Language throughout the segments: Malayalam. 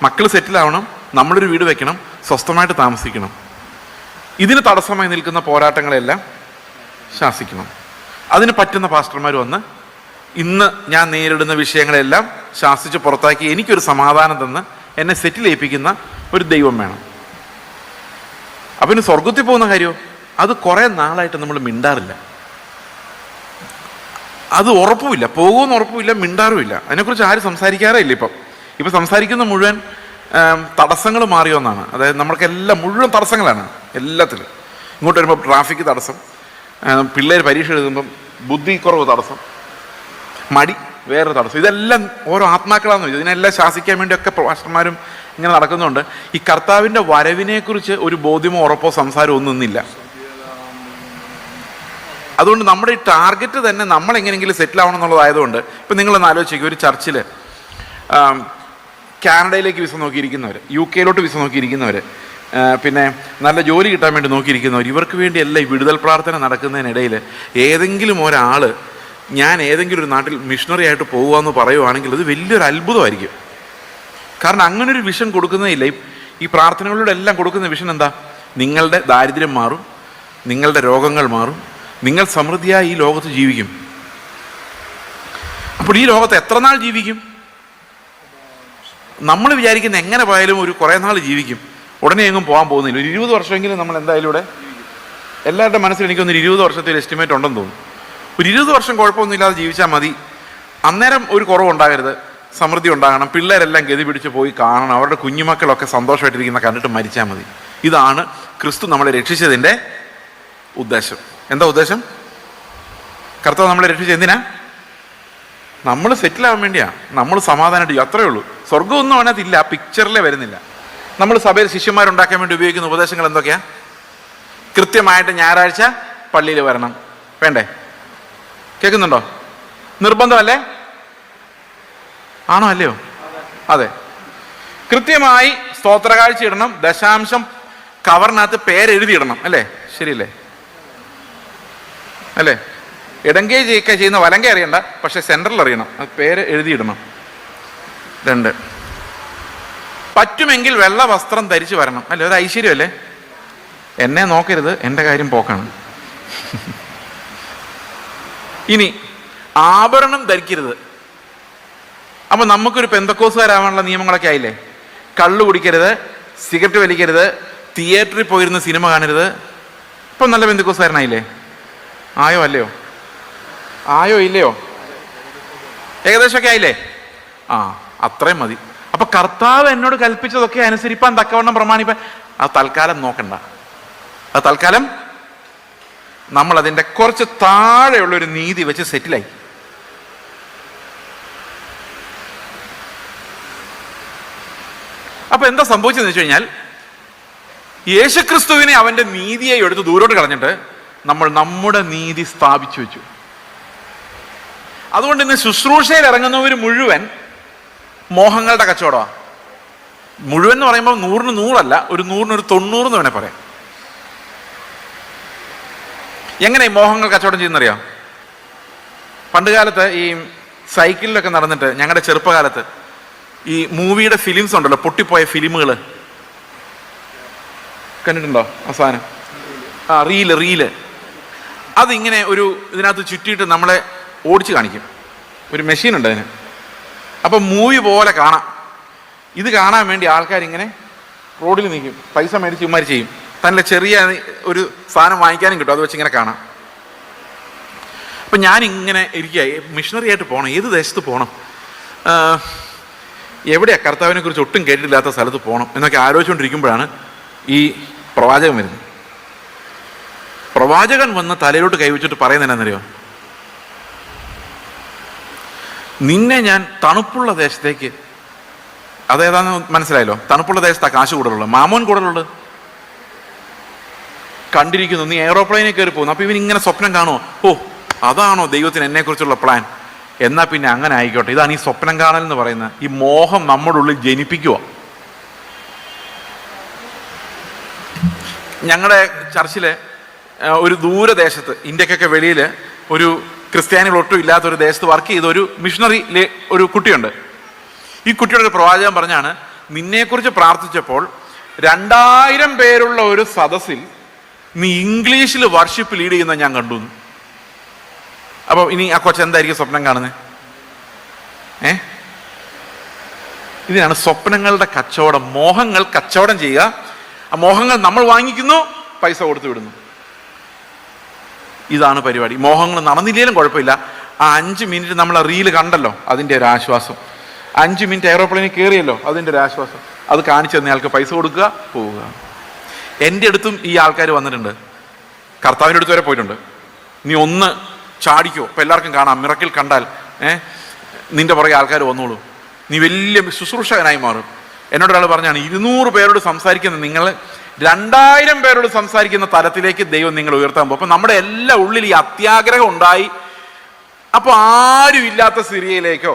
മക്കൾ സെറ്റിലാവണം, നമ്മളൊരു വീട് വെക്കണം, സ്വസ്ഥമായിട്ട് താമസിക്കണം. ഇതിന് തടസ്സമായി നിൽക്കുന്ന പോരാട്ടങ്ങളെല്ലാം ശാസിക്കണം. അതിന് പറ്റുന്ന പാസ്റ്റർമാർ വന്ന് ഇന്ന് ഞാൻ നേരിടുന്ന വിഷയങ്ങളെല്ലാം ശാസിച്ച് പുറത്താക്കി എനിക്കൊരു സമാധാനം തന്ന് എന്നെ സെറ്റിൽ ഏൽപ്പിക്കുന്ന ഒരു ദൈവം വേണം. അപ്പം ഇനി സ്വർഗത്തിൽ പോകുന്ന കാര്യമോ, അത് കുറേ നാളായിട്ട് നമ്മൾ മിണ്ടാറില്ല. അത് ഉറപ്പുമില്ല, പോകുമെന്ന് ഉറപ്പുമില്ല, മിണ്ടാറുമില്ല. അതിനെക്കുറിച്ച് ആരും സംസാരിക്കാറേ ഇല്ല. ഇപ്പം സംസാരിക്കുന്ന മുഴുവൻ തടസ്സങ്ങൾ മാറിയോന്നാണ്. അതായത് നമ്മൾക്കെല്ലാം മുഴുവൻ തടസ്സങ്ങളാണ് എല്ലാത്തിലും. ഇങ്ങോട്ട് വരുമ്പോൾ ട്രാഫിക് തടസ്സം, പിള്ളേർ പരീക്ഷ എഴുതുമ്പം ബുദ്ധിക്കുറവ് തടസ്സം, മടി വേറൊരു തടസ്സം. ഇതെല്ലാം ഓരോ ആത്മാക്കളാണെന്ന് വെച്ചാൽ ഇതിനെല്ലാം ശാസിക്കാൻ വേണ്ടിയൊക്കെ പാസ്റ്റർമാരും ഇങ്ങനെ നടക്കുന്നുണ്ട്. ഈ കർത്താവിൻ്റെ വരവിനെക്കുറിച്ച് ഒരു ബോധ്യമോ ഉറപ്പോ സംസാരം ഒന്നും ഇന്നില്ല. അതുകൊണ്ട് നമ്മുടെ ഈ ടാർഗറ്റ് തന്നെ നമ്മളെങ്ങനെയെങ്കിലും സെറ്റിൽ ആവണം എന്നുള്ളതായതുകൊണ്ട് ഇപ്പം നിങ്ങളൊന്ന് ആലോചിക്കുക, ഒരു ചർച്ചിൽ കാനഡയിലേക്ക് വിസ നോക്കിയിരിക്കുന്നവർ, UK വിസ നോക്കിയിരിക്കുന്നവർ, പിന്നെ നല്ല ജോലി കിട്ടാൻ വേണ്ടി നോക്കിയിരിക്കുന്നവർ, ഇവർക്ക് വേണ്ടിയല്ല ഈ വിടുതൽ പ്രാർത്ഥന നടക്കുന്നതിനിടയിൽ ഏതെങ്കിലും ഒരാൾ ഞാൻ ഏതെങ്കിലും ഒരു നാട്ടിൽ മിഷണറി ആയിട്ട് പോകുകയെന്ന് പറയുവാണെങ്കിൽ അത് വലിയൊരു അത്ഭുതമായിരിക്കും. കാരണം അങ്ങനൊരു വിഷൻ കൊടുക്കുന്നതില്ല. ഈ പ്രാർത്ഥനകളിലൂടെ എല്ലാം കൊടുക്കുന്ന വിഷൻ എന്താ? നിങ്ങളുടെ ദാരിദ്ര്യം മാറും, നിങ്ങളുടെ രോഗങ്ങൾ മാറും, നിങ്ങൾ സമൃദ്ധിയായി ഈ ലോകത്ത് ജീവിക്കും. അപ്പോൾ ഈ ലോകത്ത് എത്ര നാൾ ജീവിക്കും? നമ്മൾ വിചാരിക്കുന്ന എങ്ങനെ പോയാലും ഒരു കുറേ നാൾ ജീവിക്കും, ഉടനെ എങ്ങും പോകാൻ പോകുന്നില്ല. ഒരു 20 വർഷമെങ്കിലും നമ്മൾ എന്തായാലും ഇവിടെ എല്ലാവരുടെ മനസ്സിൽ എനിക്കൊന്നൊരു 20 വർഷത്തെ ഒരു എസ്റ്റിമേറ്റ് ഉണ്ടെന്ന് തോന്നുന്നു. ഒരു 20 വർഷം കുഴപ്പമൊന്നുമില്ലാതെ ജീവിച്ചാൽ മതി. അന്നേരം ഒരു കുറവുണ്ടാകരുത്, സമൃദ്ധി ഉണ്ടാകണം, പിള്ളേരെല്ലാം ഗതി പിടിച്ച് പോയി കാണണം, അവരുടെ കുഞ്ഞുമക്കളൊക്കെ സന്തോഷമായിട്ടിരിക്കുന്ന കണ്ടിട്ട് മരിച്ചാൽ മതി. ഇതാണ് ക്രിസ്തു നമ്മളെ രക്ഷിച്ചതിൻ്റെ ഉദ്ദേശം. എന്താ ഉദ്ദേശം? കർത്താവ് നമ്മളെ രക്ഷിച്ചത് എന്തിനാ? നമ്മൾ സെറ്റിലാവാൻ വേണ്ടിയാണ്, നമ്മൾ സമാധാനമായിട്ട്. അത്രയേ ഉള്ളൂ. സ്വർഗ്ഗമൊന്നും അതിനകത്തില്ല, ആ പിക്ചറിലേ വരുന്നില്ല. നമ്മൾ സഭയിൽ ശിഷ്യന്മാരുണ്ടാക്കാൻ വേണ്ടി ഉപയോഗിക്കുന്ന ഉപദേശങ്ങൾ എന്തൊക്കെയാ? കൃത്യമായിട്ട് ഞായറാഴ്ച പള്ളിയിൽ വരണം, വേണ്ടേ? കേൾക്കുന്നുണ്ടോ? നിർബന്ധമല്ലേ? ആണോ അല്ലയോ? അതെ. കൃത്യമായി സ്തോത്രകാഴ്ച ഇടണം, ദശാംശം കവറിനകത്ത് പേരെഴുതിയിടണം, അല്ലേ? ശരിയല്ലേ? അല്ലേ? ഇടങ്കേ ഒക്കെ ചെയ്യുന്ന വലങ്കേ അറിയണ്ട, പക്ഷെ സെൻട്രൽ അറിയണം, അത് പേര് എഴുതിയിടണം. 2, പറ്റുമെങ്കിൽ വെള്ള വസ്ത്രം ധരിച്ച് വരണം, അല്ലേ? ഒരു ഐശ്വര്യമല്ലേ? എന്നെ നോക്കരുത്, എൻ്റെ കാര്യം പോക്കാണ്. ഇനി ആഭരണം ധരിക്കരുത്. അപ്പം നമുക്കൊരു പെന്തക്കോസുകാരാവാനുള്ള നിയമങ്ങളൊക്കെ ആയില്ലേ? കള്ളു കുടിക്കരുത്, സിഗരറ്റ് വലിക്കരുത്, തിയേറ്ററിൽ പോയിരുന്ന് സിനിമ കാണരുത്. ഇപ്പം നല്ല പെന്തക്കോസുകാരനായില്ലേ? ആയോ അല്ലയോ? ആയോ ഇല്ലയോ? ഏകദേശമൊക്കെ ആയില്ലേ? അത്രയും മതി. അപ്പൊ കർത്താവ് എന്നോട് കൽപ്പിച്ചതൊക്കെ അനുസരിപ്പാൻ തക്കവണ്ണം പ്രമാണിപ്പാൻ അത് തൽക്കാലം നോക്കണ്ട. അത് തൽക്കാലം നമ്മൾ അതിൻ്റെ കുറച്ച് താഴെയുള്ളൊരു നീതി വെച്ച് സെറ്റിലായി. അപ്പൊ എന്താ സംഭവിച്ചതെന്ന് വെച്ച് കഴിഞ്ഞാൽ, യേശുക്രിസ്തുവിനെ അവന്റെ നീതിയെ എടുത്ത് ദൂരോട്ട് കളഞ്ഞിട്ട് നമ്മൾ നമ്മുടെ നീതി സ്ഥാപിച്ചു വെച്ചു. അതുകൊണ്ട് ഇന്ന് ശുശ്രൂഷയിൽ ഇറങ്ങുന്നവർ മുഴുവൻ മോഹങ്ങളുടെ കച്ചവടമാണ്. മുഴുവൻ എന്ന് പറയുമ്പോൾ 100-ന് 100 ഒരു 100-ന് 90 എന്ന് വേണേൽ പറയാം. എങ്ങനെ ഈ മോഹങ്ങൾ കച്ചവടം ചെയ്യുന്നറിയാം? പണ്ട് കാലത്ത് ഈ സൈക്കിളിലൊക്കെ നടന്നിട്ട്, ഞങ്ങളുടെ ചെറുപ്പകാലത്ത് ഈ മൂവിയുടെ ഫിലിംസ് ഉണ്ടല്ലോ, പൊട്ടിപ്പോയ ഫിലിമുകൾ കണ്ടിട്ടുണ്ടോ? അവസാനം റീല് അതിങ്ങനെ ഒരു ഇതിനകത്ത് ചുറ്റിയിട്ട് നമ്മളെ ഓടിച്ച് കാണിക്കും. ഒരു മെഷീനുണ്ട് അതിന്. അപ്പം മൂവി പോലെ കാണാം. ഇത് കാണാൻ വേണ്ടി ആൾക്കാരിങ്ങനെ റോഡിൽ നിൽക്കും, പൈസ മേടിച്ച് ഇമാര് ചെയ്യും. തന്നെ ചെറിയ ഒരു സാധനം വാങ്ങിക്കാനും കിട്ടും, അത് വെച്ച് ഇങ്ങനെ കാണാം. അപ്പം ഞാനിങ്ങനെ ഇരിക്കുക, മിഷണറി ആയിട്ട് പോകണം, ഏത് ദേശത്ത് പോകണം, എവിടെയാണ് കർത്താവിനെ കുറിച്ച് ഒട്ടും കേട്ടിട്ടില്ലാത്ത സ്ഥലത്ത് പോകണം എന്നൊക്കെ ആലോചിച്ചുകൊണ്ടിരിക്കുമ്പോഴാണ് ഈ പ്രവാചകൻ വരുന്നത്. പ്രവാചകൻ വന്ന് തലയിലോട്ട് കൈവച്ചിട്ട് പറയുന്നതെന്നറിയോ? നിന്നെ ഞാൻ തണുപ്പുള്ള ദേശത്തേക്ക്, അതേതാന്ന് മനസ്സിലായല്ലോ? തണുപ്പുള്ള ദേശത്താണ് കാശ് കൂടുതലുള്ളത്, മാമോൻ കൂടുതലുള്ളത്. കണ്ടിരിക്കുന്നു, നീ എയറോപ്ലെയിനിൽ കയറി പോകുന്നു. അപ്പൊ ഇവനിങ്ങനെ സ്വപ്നം കാണുമോ? ഓ, അതാണോ ദൈവത്തിന് എന്നെക്കുറിച്ചുള്ള പ്ലാൻ? എന്നാൽ പിന്നെ അങ്ങനെ ആയിക്കോട്ടെ. ഇതാണ് ഈ സ്വപ്നം കാണൽ എന്ന് പറയുന്നത്. ഈ മോഹം നമ്മുടെ ഉള്ളിൽ ജനിപ്പിക്കുക. ഞങ്ങളുടെ ചർച്ചിലെ ഒരു ദൂരദേശത്ത്, ഇന്ത്യക്കൊക്കെ വെളിയിൽ, ഒരു ക്രിസ്ത്യാനികൾ ഒട്ടും ഇല്ലാത്തൊരു ദേശത്ത് വർക്ക് ചെയ്ത ഒരു മിഷണറി ഒരു കുട്ടിയുണ്ട്. ഈ കുട്ടിയുടെ ഒരു പ്രവാചകൻ പറഞ്ഞാണ്, നിന്നെക്കുറിച്ച് പ്രാർത്ഥിച്ചപ്പോൾ 2000 പേരുള്ള ഒരു സദസ്സിൽ നീ ഇംഗ്ലീഷിൽ വർഷിപ്പ് ലീഡ് ചെയ്യുന്ന ഞാൻ കണ്ടു. അപ്പൊ ഇനി ആ കൊച്ചെന്തായിരിക്കും സ്വപ്നം കാണുന്നത്? ഇതിനാണ് സ്വപ്നങ്ങളുടെ കച്ചവടം. മോഹങ്ങൾ കച്ചവടം ചെയ്യുക. ആ മോഹങ്ങൾ നമ്മൾ വാങ്ങിക്കുന്നു, പൈസ കൊടുത്തു വിടുന്നു. ഇതാണ് പരിപാടി. മോഹങ്ങൾ നടന്നില്ലേലും കുഴപ്പമില്ല. ആ 5 മിനിറ്റ് നമ്മൾ ആ റീല് കണ്ടല്ലോ, അതിൻ്റെ ഒരു ആശ്വാസം. 5 മിനിറ്റ് എയറോപ്ലെയിനിൽ കയറിയല്ലോ, അതിൻ്റെ ഒരു ആശ്വാസം. അത് കാണിച്ചു തന്നയാൾക്ക് പൈസ കൊടുക്കുക, പോവുക. എൻ്റെ അടുത്തും ഈ ആൾക്കാർ വന്നിട്ടുണ്ട്. കർത്താവിൻ്റെ അടുത്ത് വരെ പോയിട്ടുണ്ട്. നീ ഒന്ന് ചാടിക്കോ, ഇപ്പം എല്ലാവർക്കും കാണാം. മിറക്കിൽ കണ്ടാൽ നിന്റെ പുറകെ ആൾക്കാർ വന്നോളൂ, നീ വലിയ ശുശ്രൂഷകനായി മാറും. എന്നോടൊരാൾ പറഞ്ഞാണ്, 200 പേരോട് സംസാരിക്കുന്ന നിങ്ങൾ 2000 പേരോട് സംസാരിക്കുന്ന തലത്തിലേക്ക് ദൈവം നിങ്ങൾ ഉയർത്താൻ പോകും. അപ്പം നമ്മുടെ എല്ലാ ഉള്ളിൽ ഈ അത്യാഗ്രഹം ഉണ്ടായി. അപ്പോൾ ആരുമില്ലാത്ത സിറിയയിലേക്കോ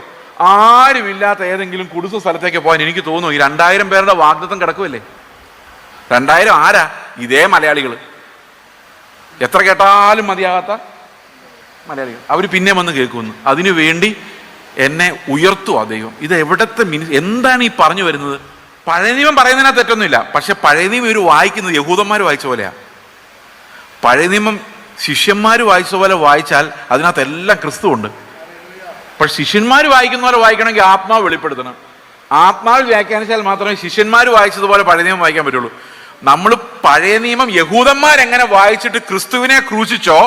ആരുമില്ലാത്ത ഏതെങ്കിലും കുടുസ സ്ഥലത്തേക്ക് പോകാൻ എനിക്ക് തോന്നുന്നു. ഈ 2000 പേരുടെ വാഗ്ദത്തം കിടക്കുമല്ലേ. 2000 ആരാ? ഇതേ മലയാളികൾ, എത്ര കേട്ടാലും മതിയാകാത്ത മലയാളികൾ. അവർ പിന്നെ വന്ന് കേൾക്കുമെന്ന്. അതിനു വേണ്ടി എന്നെ ഉയർത്തുക ദൈവം. ഇത് എവിടത്തെ എന്താണ് ഈ പറഞ്ഞു വരുന്നത്? പഴയ നിയമം പറയുന്നതിനകത്ത് തെറ്റൊന്നുമില്ല. പക്ഷെ പഴയ നിയമം ഇവർ വായിക്കുന്നത് യഹൂദന്മാർ വായിച്ച പോലെയാണ്. പഴയ നിയമം ശിഷ്യന്മാർ വായിച്ച പോലെ വായിച്ചാൽ അതിനകത്ത് എല്ലാം ക്രിസ്തു ഉണ്ട്. പക്ഷെ ശിഷ്യന്മാർ വായിക്കുന്ന പോലെ വായിക്കണമെങ്കിൽ ആത്മാവ് വെളിപ്പെടുത്തണം. ആത്മാവിൽ വ്യാഖ്യാനിച്ചാൽ മാത്രമേ ശിഷ്യന്മാർ വായിച്ചതുപോലെ പഴയ നിയമം വായിക്കാൻ പറ്റുള്ളൂ. നമ്മൾ പഴയ നിയമം യഹൂദന്മാരെങ്ങനെ വായിച്ചിട്ട് ക്രിസ്തുവിനെ ക്രൂശിച്ചോ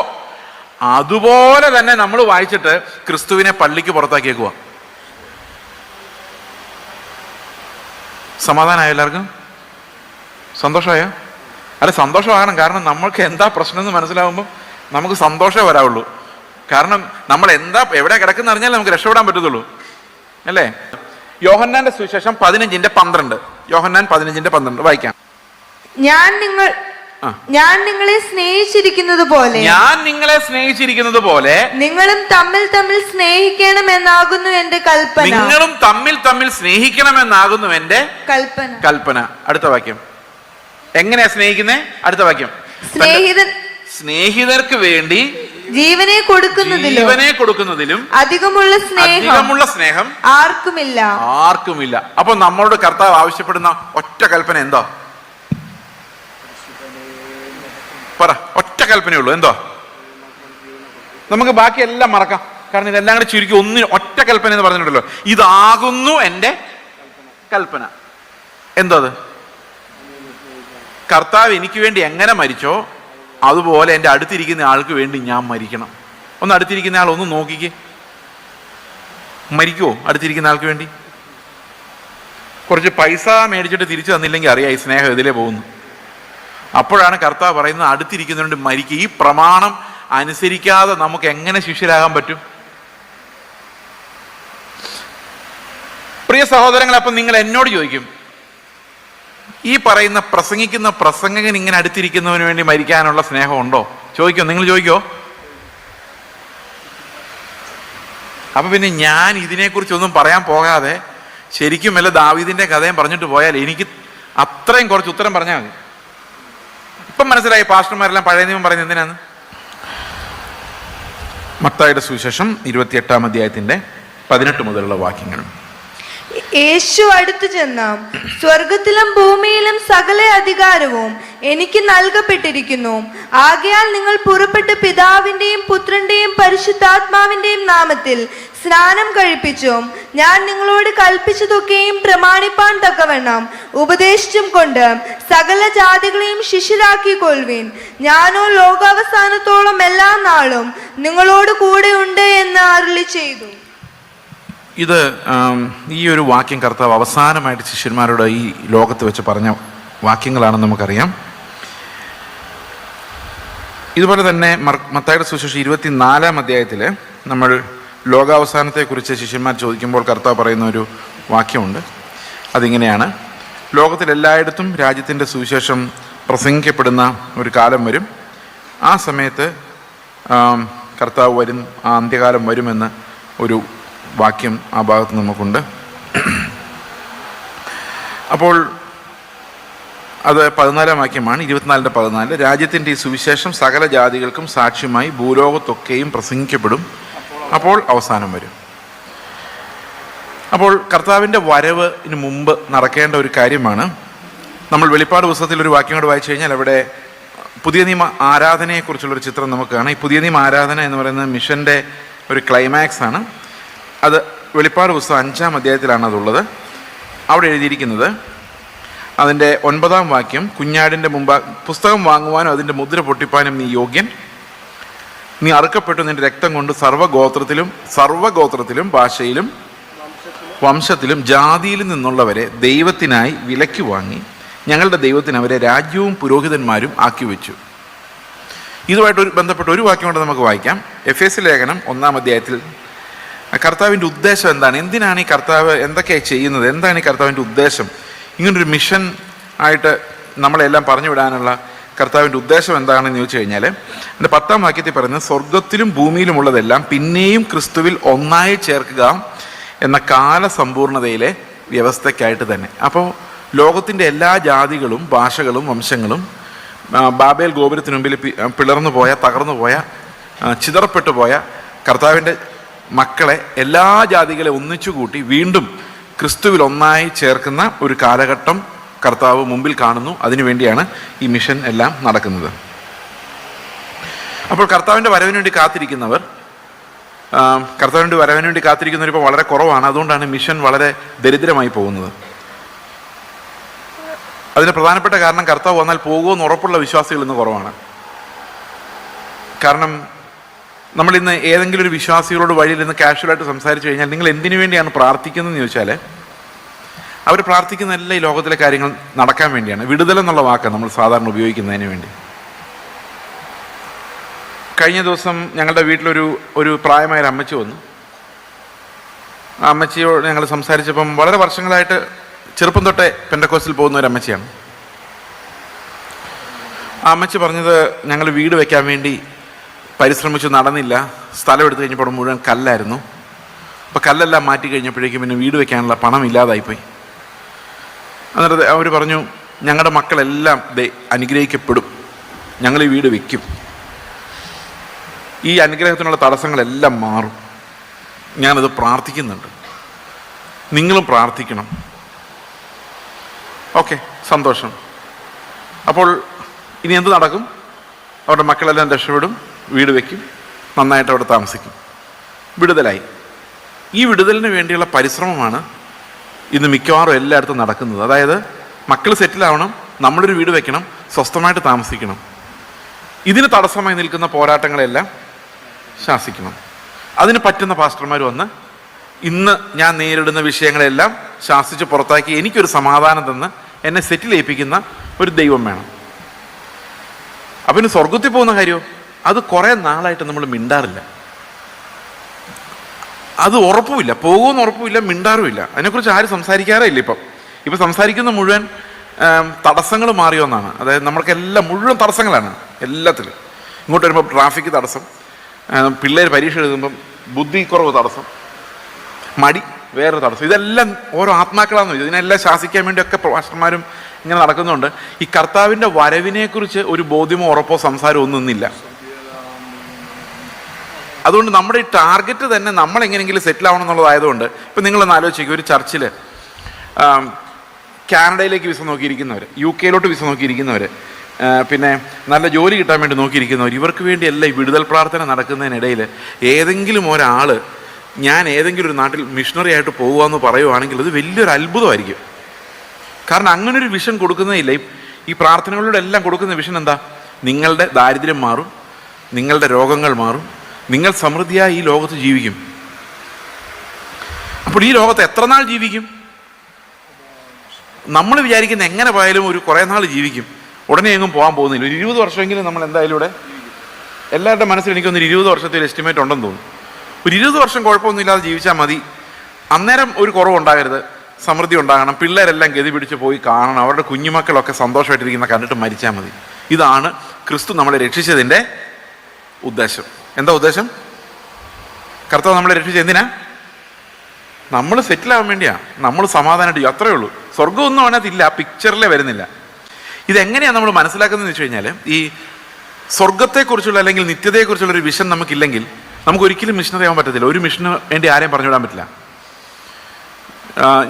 അതുപോലെ തന്നെ നമ്മൾ വായിച്ചിട്ട് ക്രിസ്തുവിനെ പള്ളിക്ക് പുറത്താക്കിയേക്കുക. സമാധാനമായോ? എല്ലാവർക്കും സന്തോഷമായോ? അല്ല, സന്തോഷമാകണം. കാരണം നമ്മൾക്ക് എന്താ പ്രശ്നം എന്ന് മനസ്സിലാവുമ്പോൾ നമുക്ക് സന്തോഷമേ വരാവുള്ളൂ. കാരണം നമ്മൾ എന്താ എവിടെ കിടക്കുന്ന അറിഞ്ഞാൽ നമുക്ക് രക്ഷപ്പെടാൻ പറ്റത്തുള്ളൂ, അല്ലേ? യോഹന്നാന്റെ സുവിശേഷം 15:12. യോഹന്നാൻ 15:12 വായിക്കാം. ഞാൻ നിങ്ങളെ സ്നേഹിച്ചിരിക്കുന്നത് പോലെ നിങ്ങളും തമ്മിൽ തമ്മിൽ സ്നേഹിക്കണമെന്നാകുന്നു എന്റെ കൽപ്പന. നിങ്ങളും തമ്മിൽ സ്നേഹിക്കണമെന്നാകുന്നു എന്റെ കൽപ്പന. അടുത്ത വാക്യം. എങ്ങനെയാ സ്നേഹിക്കുന്നേ? അടുത്ത വാക്യം. സ്നേഹിതർക്ക് വേണ്ടി ജീവനെ കൊടുക്കുന്നതിലും അധികമുള്ള സ്നേഹം ആർക്കുമില്ല. അപ്പൊ നമ്മളോട് കർത്താവ് ആവശ്യപ്പെടുന്ന ഒറ്റ കൽപ്പന എന്താ? പറ, ഒറ്റ കൽപ്പനയുള്ളൂ. എന്തോ? നമുക്ക് ബാക്കിയെല്ലാം മറക്കാം. കാരണം ഇതെല്ലാം കൂടെ ചുരുക്കി ഒറ്റ കൽപ്പന എന്ന് പറഞ്ഞിട്ടുണ്ടല്ലോ. ഇതാകുന്നു എൻ്റെ കൽപ്പന. എന്തോ അത്? കർത്താവ് എനിക്ക് വേണ്ടി എങ്ങനെ മരിച്ചോ അതുപോലെ എൻ്റെ അടുത്തിരിക്കുന്ന ആൾക്ക് വേണ്ടി ഞാൻ മരിക്കണം. ഒന്ന് അടുത്തിരിക്കുന്ന ആൾ ഒന്ന് നോക്കിക്കേ, മരിക്കുമോ അടുത്തിരിക്കുന്ന ആൾക്ക് വേണ്ടി? കുറച്ച് പൈസ മേടിച്ചിട്ട് തിരിച്ചു തന്നില്ലെങ്കിൽ അറിയാം ഈ സ്നേഹം ഇതിലേ പോകുന്നു. അപ്പോഴാണ് കർത്താവ് പറയുന്നത് അടുത്തിരിക്കുന്നതുകൊണ്ട് മരിക്കുക. ഈ പ്രമാണം അനുസരിക്കാതെ നമുക്ക് എങ്ങനെ ശിഷ്യരാകാൻ പറ്റും? പ്രിയ സഹോദരങ്ങൾ, അപ്പം നിങ്ങൾ എന്നോട് ചോദിക്കും, ഈ പറയുന്ന പ്രസംഗിക്കുന്ന പ്രസംഗകൻ ഇങ്ങനെ അടുത്തിരിക്കുന്നതിന് വേണ്ടി മരിക്കാനുള്ള സ്നേഹമുണ്ടോ? ചോദിക്കോ, നിങ്ങൾ ചോദിക്കോ? അപ്പൊ പിന്നെ ഞാൻ ഇതിനെക്കുറിച്ചൊന്നും പറയാൻ പോകാതെ ശരിക്കും വല്ല ദാവീദിന്റെ കഥയും പറഞ്ഞിട്ട് പോയാൽ എനിക്ക് അത്രയും കുറച്ച് ഉത്തരം പറഞ്ഞാൽ മതി. ഇപ്പം മനസ്സിലായി പാസ്റ്റർമാരെല്ലാം പഴയ നിയമം പറയുന്നത് എന്തിനാണ്? മത്തായിയുടെ സുവിശേഷം 28-ാം അധ്യായത്തിന്റെ 18 മുതലുള്ള വാക്യങ്ങൾ. യേശു അടുത്തു ചെന്ന, സ്വർഗത്തിലും ഭൂമിയിലും സകല അധികാരവും എനിക്ക് നൽകപ്പെട്ടിരിക്കുന്നു. ആകയാൽ നിങ്ങൾ പുറപ്പെട്ട് പിതാവിന്റെയും പുത്രന്റെയും പരിശുദ്ധാത്മാവിന്റെയും നാമത്തിൽ സ്നാനം കഴിപ്പിച്ചും ഞാൻ നിങ്ങളോട് കൽപ്പിച്ചതൊക്കെയും പ്രമാണിപ്പാൻ തക്കവണ്ണം ഉപദേശിച്ചും കൊണ്ട് സകല ജാതികളെയും ശിഷ്യരാക്കിക്കൊള്ളുവിൻ. ഞാനോ ലോകാവസാനത്തോളം എല്ലാ നാളും നിങ്ങളോട് കൂടെ ഉണ്ട് എന്ന് അരുളി ചെയ്തു. ഇത് ഈ ഒരു വാക്യം കർത്താവ് അവസാനമായിട്ട് ശിഷ്യന്മാരോട് ഈ ലോകത്ത് വെച്ച് പറഞ്ഞ വാക്യങ്ങളാണെന്ന് നമുക്കറിയാം. ഇതുപോലെ തന്നെ മത്തായിയുടെ സുവിശേഷം 24-ാം അധ്യായത്തിൽ നമ്മൾ ലോകാവസാനത്തെക്കുറിച്ച് ശിഷ്യന്മാർ ചോദിക്കുമ്പോൾ കർത്താവ് പറയുന്ന ഒരു വാക്യമുണ്ട്. അതിങ്ങനെയാണ്: ലോകത്തിലെല്ലായിടത്തും രാജ്യത്തിൻ്റെ സുവിശേഷം പ്രസംഗിക്കപ്പെടുന്ന ഒരു കാലം വരും. ആ സമയത്ത് കർത്താവ് വരും, ആ അന്ത്യകാലം വരുമെന്ന് ഒരു വാക്യം ആ ഭാഗത്ത് നമുക്കുണ്ട്. അപ്പോൾ അത് 14-ാം വാക്യമാണ്, 24-ന്റെ-14. രാജ്യത്തിൻ്റെ ഈ സുവിശേഷം സകല ജാതികൾക്കും സാക്ഷ്യമായി ഭൂലോകത്തൊക്കെയും പ്രസംഗിക്കപ്പെടും, അപ്പോൾ അവസാനം വരും. അപ്പോൾ കർത്താവിൻ്റെ വരവിന് മുമ്പ് നടക്കേണ്ട ഒരു കാര്യമാണ്. നമ്മൾ വെളിപ്പാട് പുസ്തകത്തിൽ ഒരു വാക്യം കൂടെ വായിച്ചു കഴിഞ്ഞാൽ അവിടെ പുതിയ നിയമ ആരാധനയെക്കുറിച്ചുള്ളൊരു ചിത്രം നമുക്ക് കാണാം. ഈ പുതിയ നിയമ ആരാധന എന്ന് പറയുന്നത് മിഷൻ്റെ ഒരു ക്ലൈമാക്സ് ആണ്. അത് വെളിപ്പാട് പുസ്തകം 5-ാം അധ്യായത്തിലാണ് അതുള്ളത്. അവിടെ എഴുതിയിരിക്കുന്നത് അതിൻ്റെ 9-ാം വാക്യം, കുഞ്ഞാടിൻ്റെ മുമ്പ് പുസ്തകം വാങ്ങുവാനും അതിൻ്റെ മുദ്ര പൊട്ടിപ്പാനും നീ യോഗ്യൻ. നീ അറുക്കപ്പെട്ടു നിന്റെ രക്തം കൊണ്ട് സർവ്വഗോത്രത്തിലും ഭാഷയിലും വംശത്തിലും ജാതിയിലും നിന്നുള്ളവരെ ദൈവത്തിനായി വിലയ്ക്ക് വാങ്ങി ഞങ്ങളുടെ ദൈവത്തിന് അവരെ രാജ്യവും പുരോഹിതന്മാരും ആക്കി വെച്ചു. ഇതുമായിട്ട് ബന്ധപ്പെട്ട ഒരു വാക്യം കൊണ്ട് നമുക്ക് വായിക്കാം. എഫേസ്യ ലേഖനം 1-ാം അധ്യായത്തിൽ കർത്താവിൻ്റെ ഉദ്ദേശം എന്താണ്, എന്തിനാണ് ഈ കർത്താവ് എന്തൊക്കെയാണ് ചെയ്യുന്നത്, എന്താണ് ഈ കർത്താവിൻ്റെ ഉദ്ദേശം, ഇങ്ങനൊരു മിഷൻ ആയിട്ട് നമ്മളെല്ലാം പറഞ്ഞു വിടാനുള്ള കർത്താവിൻ്റെ ഉദ്ദേശം എന്താണെന്ന് ചോദിച്ചു കഴിഞ്ഞാൽ എൻ്റെ 10-ാം വാക്യത്തിൽ പറയുന്നത്, സ്വർഗത്തിലും ഭൂമിയിലുമുള്ളതെല്ലാം പിന്നെയും ക്രിസ്തുവിൽ ഒന്നായി ചേർക്കുക എന്ന കാലസമ്പൂർണതയിലെ വ്യവസ്ഥയ്ക്കായിട്ട് തന്നെ. അപ്പോൾ ലോകത്തിൻ്റെ എല്ലാ ജാതികളും ഭാഷകളും വംശങ്ങളും ബാബേൽ ഗോപുരത്തിന് മുമ്പിൽ പിളർന്നു പോയ, തകർന്നു പോയ, ചിതറപ്പെട്ടു പോയ കർത്താവിൻ്റെ മക്കളെ, എല്ലാ ജാതികളെ ഒന്നിച്ചു കൂട്ടി വീണ്ടും ക്രിസ്തുവിൽ ഒന്നായി ചേർക്കുന്ന ഒരു കാലഘട്ടം കർത്താവ് മുമ്പിൽ കാണുന്നു. അതിനുവേണ്ടിയാണ് ഈ മിഷൻ എല്ലാം നടക്കുന്നത്. അപ്പോൾ കർത്താവിൻ്റെ വരവിന് വേണ്ടി കാത്തിരിക്കുന്നവർ ഇപ്പോൾ വളരെ കുറവാണ്. അതുകൊണ്ടാണ് മിഷൻ വളരെ ദരിദ്രമായി പോകുന്നത്. അതിന് പ്രധാനപ്പെട്ട കാരണം കർത്താവ് വന്നാൽ പോകുമെന്ന് ഉറപ്പുള്ള വിശ്വാസികൾ ഇന്ന് കുറവാണ്. കാരണം നമ്മളിന്ന് ഏതെങ്കിലും ഒരു വിശ്വാസികളോട് വഴിയിൽ നിന്ന് കാഷ്വലായിട്ട് സംസാരിച്ചു കഴിഞ്ഞാൽ നിങ്ങൾ എന്തിനു വേണ്ടിയാണ് പ്രാർത്ഥിക്കുന്നതെന്ന് ചോദിച്ചാൽ അവർ പ്രാർത്ഥിക്കുന്ന എല്ലാ ഈ ലോകത്തിലെ കാര്യങ്ങൾ നടക്കാൻ വേണ്ടിയാണ്. വിടുതൽ എന്നുള്ള വാക്കാണ് നമ്മൾ സാധാരണ ഉപയോഗിക്കുന്നതിന് വേണ്ടി. കഴിഞ്ഞ ദിവസം ഞങ്ങളുടെ വീട്ടിലൊരു പ്രായമായ ഒരു അമ്മച്ചി വന്നു. ആ അമ്മച്ചിയോട് ഞങ്ങൾ സംസാരിച്ചപ്പം വളരെ വർഷങ്ങളായിട്ട് ചെറുപ്പം തൊട്ടേ പെന്തക്കോസ്തിൽ പോകുന്ന ഒരു അമ്മച്ചിയാണ്. ആ അമ്മച്ചി പറഞ്ഞത്, ഞങ്ങൾ വീട് വയ്ക്കാൻ വേണ്ടി പരിശ്രമിച്ചു, നടന്നില്ല. സ്ഥലം എടുത്തു കഴിഞ്ഞപ്പോൾ മുഴുവൻ കല്ലായിരുന്നു. അപ്പോൾ കല്ലെല്ലാം മാറ്റി കഴിഞ്ഞപ്പോഴേക്കും പിന്നെ വീട് വയ്ക്കാനുള്ള പണം ഇല്ലാതായിപ്പോയി. എന്നിട്ട് അവർ പറഞ്ഞു, ഞങ്ങളുടെ മക്കളെല്ലാം അനുഗ്രഹിക്കപ്പെടും, ഞങ്ങൾ ഈ വീട് വയ്ക്കും, ഈ അനുഗ്രഹത്തിനുള്ള തടസ്സങ്ങളെല്ലാം മാറും, ഞാനത് പ്രാർത്ഥിക്കുന്നുണ്ട്, നിങ്ങളും പ്രാർത്ഥിക്കണം. ഓക്കെ, സന്തോഷം. അപ്പോൾ ഇനി എന്ത് നടക്കും? അവരുടെ മക്കളെല്ലാം രക്ഷപ്പെടും, വീട് വയ്ക്കും, നന്നായിട്ട് അവിടെ താമസിക്കും, വിടുതലായി. ഈ വിടുതലിന് വേണ്ടിയുള്ള പരിശ്രമമാണ് ഇന്ന് മിക്കവാറും എല്ലായിടത്തും നടക്കുന്നത്. അതായത് മക്കൾ സെറ്റിലാവണം, നമ്മളൊരു വീട് വയ്ക്കണം, സ്വസ്ഥമായിട്ട് താമസിക്കണം. ഇതിന് തടസ്സമായി നിൽക്കുന്ന പോരാട്ടങ്ങളെല്ലാം ശാസിക്കണം. അതിന് പറ്റുന്ന പാസ്റ്റർമാർ വന്ന് ഇന്ന് ഞാൻ നേരിടുന്ന വിഷയങ്ങളെല്ലാം ശാസിച്ച് പുറത്താക്കി എനിക്കൊരു സമാധാനം തന്ന് എന്നെ സെറ്റിൽ ഏൽപ്പിക്കുന്ന ഒരു ദൈവം വേണം. അപ്പം ഇനി സ്വർഗത്തിൽ പോകുന്ന കാര്യമോ, അത് കുറേ നാളായിട്ട് നമ്മൾ മിണ്ടാറില്ല. അത് ഉറപ്പുമില്ല, പോകുമെന്ന് ഉറപ്പുമില്ല, മിണ്ടാറുമില്ല. അതിനെക്കുറിച്ച് ആരും സംസാരിക്കാറേ ഇല്ല. ഇപ്പം സംസാരിക്കുന്ന മുഴുവൻ തടസ്സങ്ങൾ മാറിയോന്നാണ്. അതായത് നമ്മൾക്കെല്ലാം മുഴുവൻ തടസ്സങ്ങളാണ് എല്ലാത്തിലും. ഇങ്ങോട്ട് വരുമ്പോൾ ട്രാഫിക് തടസ്സം, പിള്ളേർ പരീക്ഷ എഴുതുമ്പം ബുദ്ധിക്കുറവ് തടസ്സം, മടി വേറൊരു തടസ്സം. ഇതെല്ലാം ഓരോ ആത്മാക്കളാണെന്ന്. ഇതിനെല്ലാം ശാസിക്കാൻ വേണ്ടിയൊക്കെ പാസ്റ്റർമാരും ഇങ്ങനെ നടക്കുന്നുണ്ട്. ഈ കർത്താവിൻ്റെ വരവിനെക്കുറിച്ച് ഒരു ബോധ്യമോ ഉറപ്പോ സംസാരമോ ഒന്നുമില്ല. അതുകൊണ്ട് നമ്മുടെ ഈ ടാർഗറ്റ് തന്നെ നമ്മളെങ്ങനെയെങ്കിലും സെറ്റിൽ ആവണം എന്നുള്ളതായതുകൊണ്ട് ഇപ്പം നിങ്ങളൊന്ന് ആലോചിക്കുക, ഒരു ചർച്ചിൽ കാനഡയിലേക്ക് വിസ നോക്കിയിരിക്കുന്നവർ, UK വിസ നോക്കിയിരിക്കുന്നവർ, പിന്നെ നല്ല ജോലി കിട്ടാൻ വേണ്ടി നോക്കിയിരിക്കുന്നവർ, ഇവർക്ക് വേണ്ടിയല്ല ഈ വിടുതൽ പ്രാർത്ഥന നടക്കുന്നതിനിടയിൽ ഏതെങ്കിലും ഒരാൾ ഞാൻ ഏതെങ്കിലും ഒരു നാട്ടിൽ മിഷണറി ആയിട്ട് പോകുകയെന്ന് പറയുവാണെങ്കിൽ അത് വലിയൊരു അത്ഭുതമായിരിക്കും. കാരണം അങ്ങനൊരു വിഷൻ കൊടുക്കുന്നതില്ല. ഈ പ്രാർത്ഥനകളിലൂടെ എല്ലാം കൊടുക്കുന്ന വിഷൻ എന്താ? നിങ്ങളുടെ ദാരിദ്ര്യം മാറും, നിങ്ങളുടെ രോഗങ്ങൾ മാറും, നിങ്ങൾ സമൃദ്ധിയായി ഈ ലോകത്ത് ജീവിക്കും. അപ്പോൾ ഈ ലോകത്ത് എത്ര നാൾ ജീവിക്കും? നമ്മൾ വിചാരിക്കുന്ന എങ്ങനെ പോയാലും ഒരു കുറേ നാൾ ജീവിക്കും, ഉടനെ എങ്ങും പോകാൻ പോകുന്നില്ല. ഒരു 20 വർഷമെങ്കിലും നമ്മൾ എന്തായാലും ഇവിടെ എല്ലാവരുടെ മനസ്സിൽ എനിക്കൊന്നൊരു 20 വർഷത്തെ ഒരു എസ്റ്റിമേറ്റ് ഉണ്ടെന്ന് തോന്നുന്നു. ഒരു 20 വർഷം കുഴപ്പമൊന്നുമില്ലാതെ ജീവിച്ചാൽ മതി. അന്നേരം ഒരു കുറവുണ്ടാകരുത്, സമൃദ്ധി ഉണ്ടാകണം, പിള്ളേരെല്ലാം ഗതി പിടിച്ച് പോയി കാണണം, അവരുടെ കുഞ്ഞുമക്കളൊക്കെ സന്തോഷമായിട്ടിരിക്കുന്ന കണ്ടിട്ട് മരിച്ചാൽ മതി. ഇതാണ് ക്രിസ്തു നമ്മളെ രക്ഷിച്ചതിൻ്റെ ഉദ്ദേശം. എന്താ ഉദ്ദേശം? കർത്താവ് നമ്മളെ രക്ഷിച്ചത് എന്തിനാ? നമ്മൾ സെറ്റിലാവാൻ വേണ്ടിയാണ്, നമ്മൾ സമാധാനമായിട്ട്. അത്രയേ ഉള്ളൂ. സ്വർഗ്ഗമൊന്നും അതിനകത്തില്ല, ആ പിക്ചറിലേ വരുന്നില്ല. ഇതെങ്ങനെയാണ് നമ്മൾ മനസ്സിലാക്കുന്നതെന്ന് വെച്ച് കഴിഞ്ഞാൽ, ഈ സ്വർഗത്തെക്കുറിച്ചുള്ള അല്ലെങ്കിൽ നിത്യതയെക്കുറിച്ചുള്ളൊരു വിഷൻ നമുക്കില്ലെങ്കിൽ നമുക്ക് ഒരിക്കലും മിഷണറി ആവാൻ പറ്റത്തില്ല. ഒരു മിഷന് വേണ്ടി ആരെയും പറഞ്ഞുവിടാൻ പറ്റില്ല.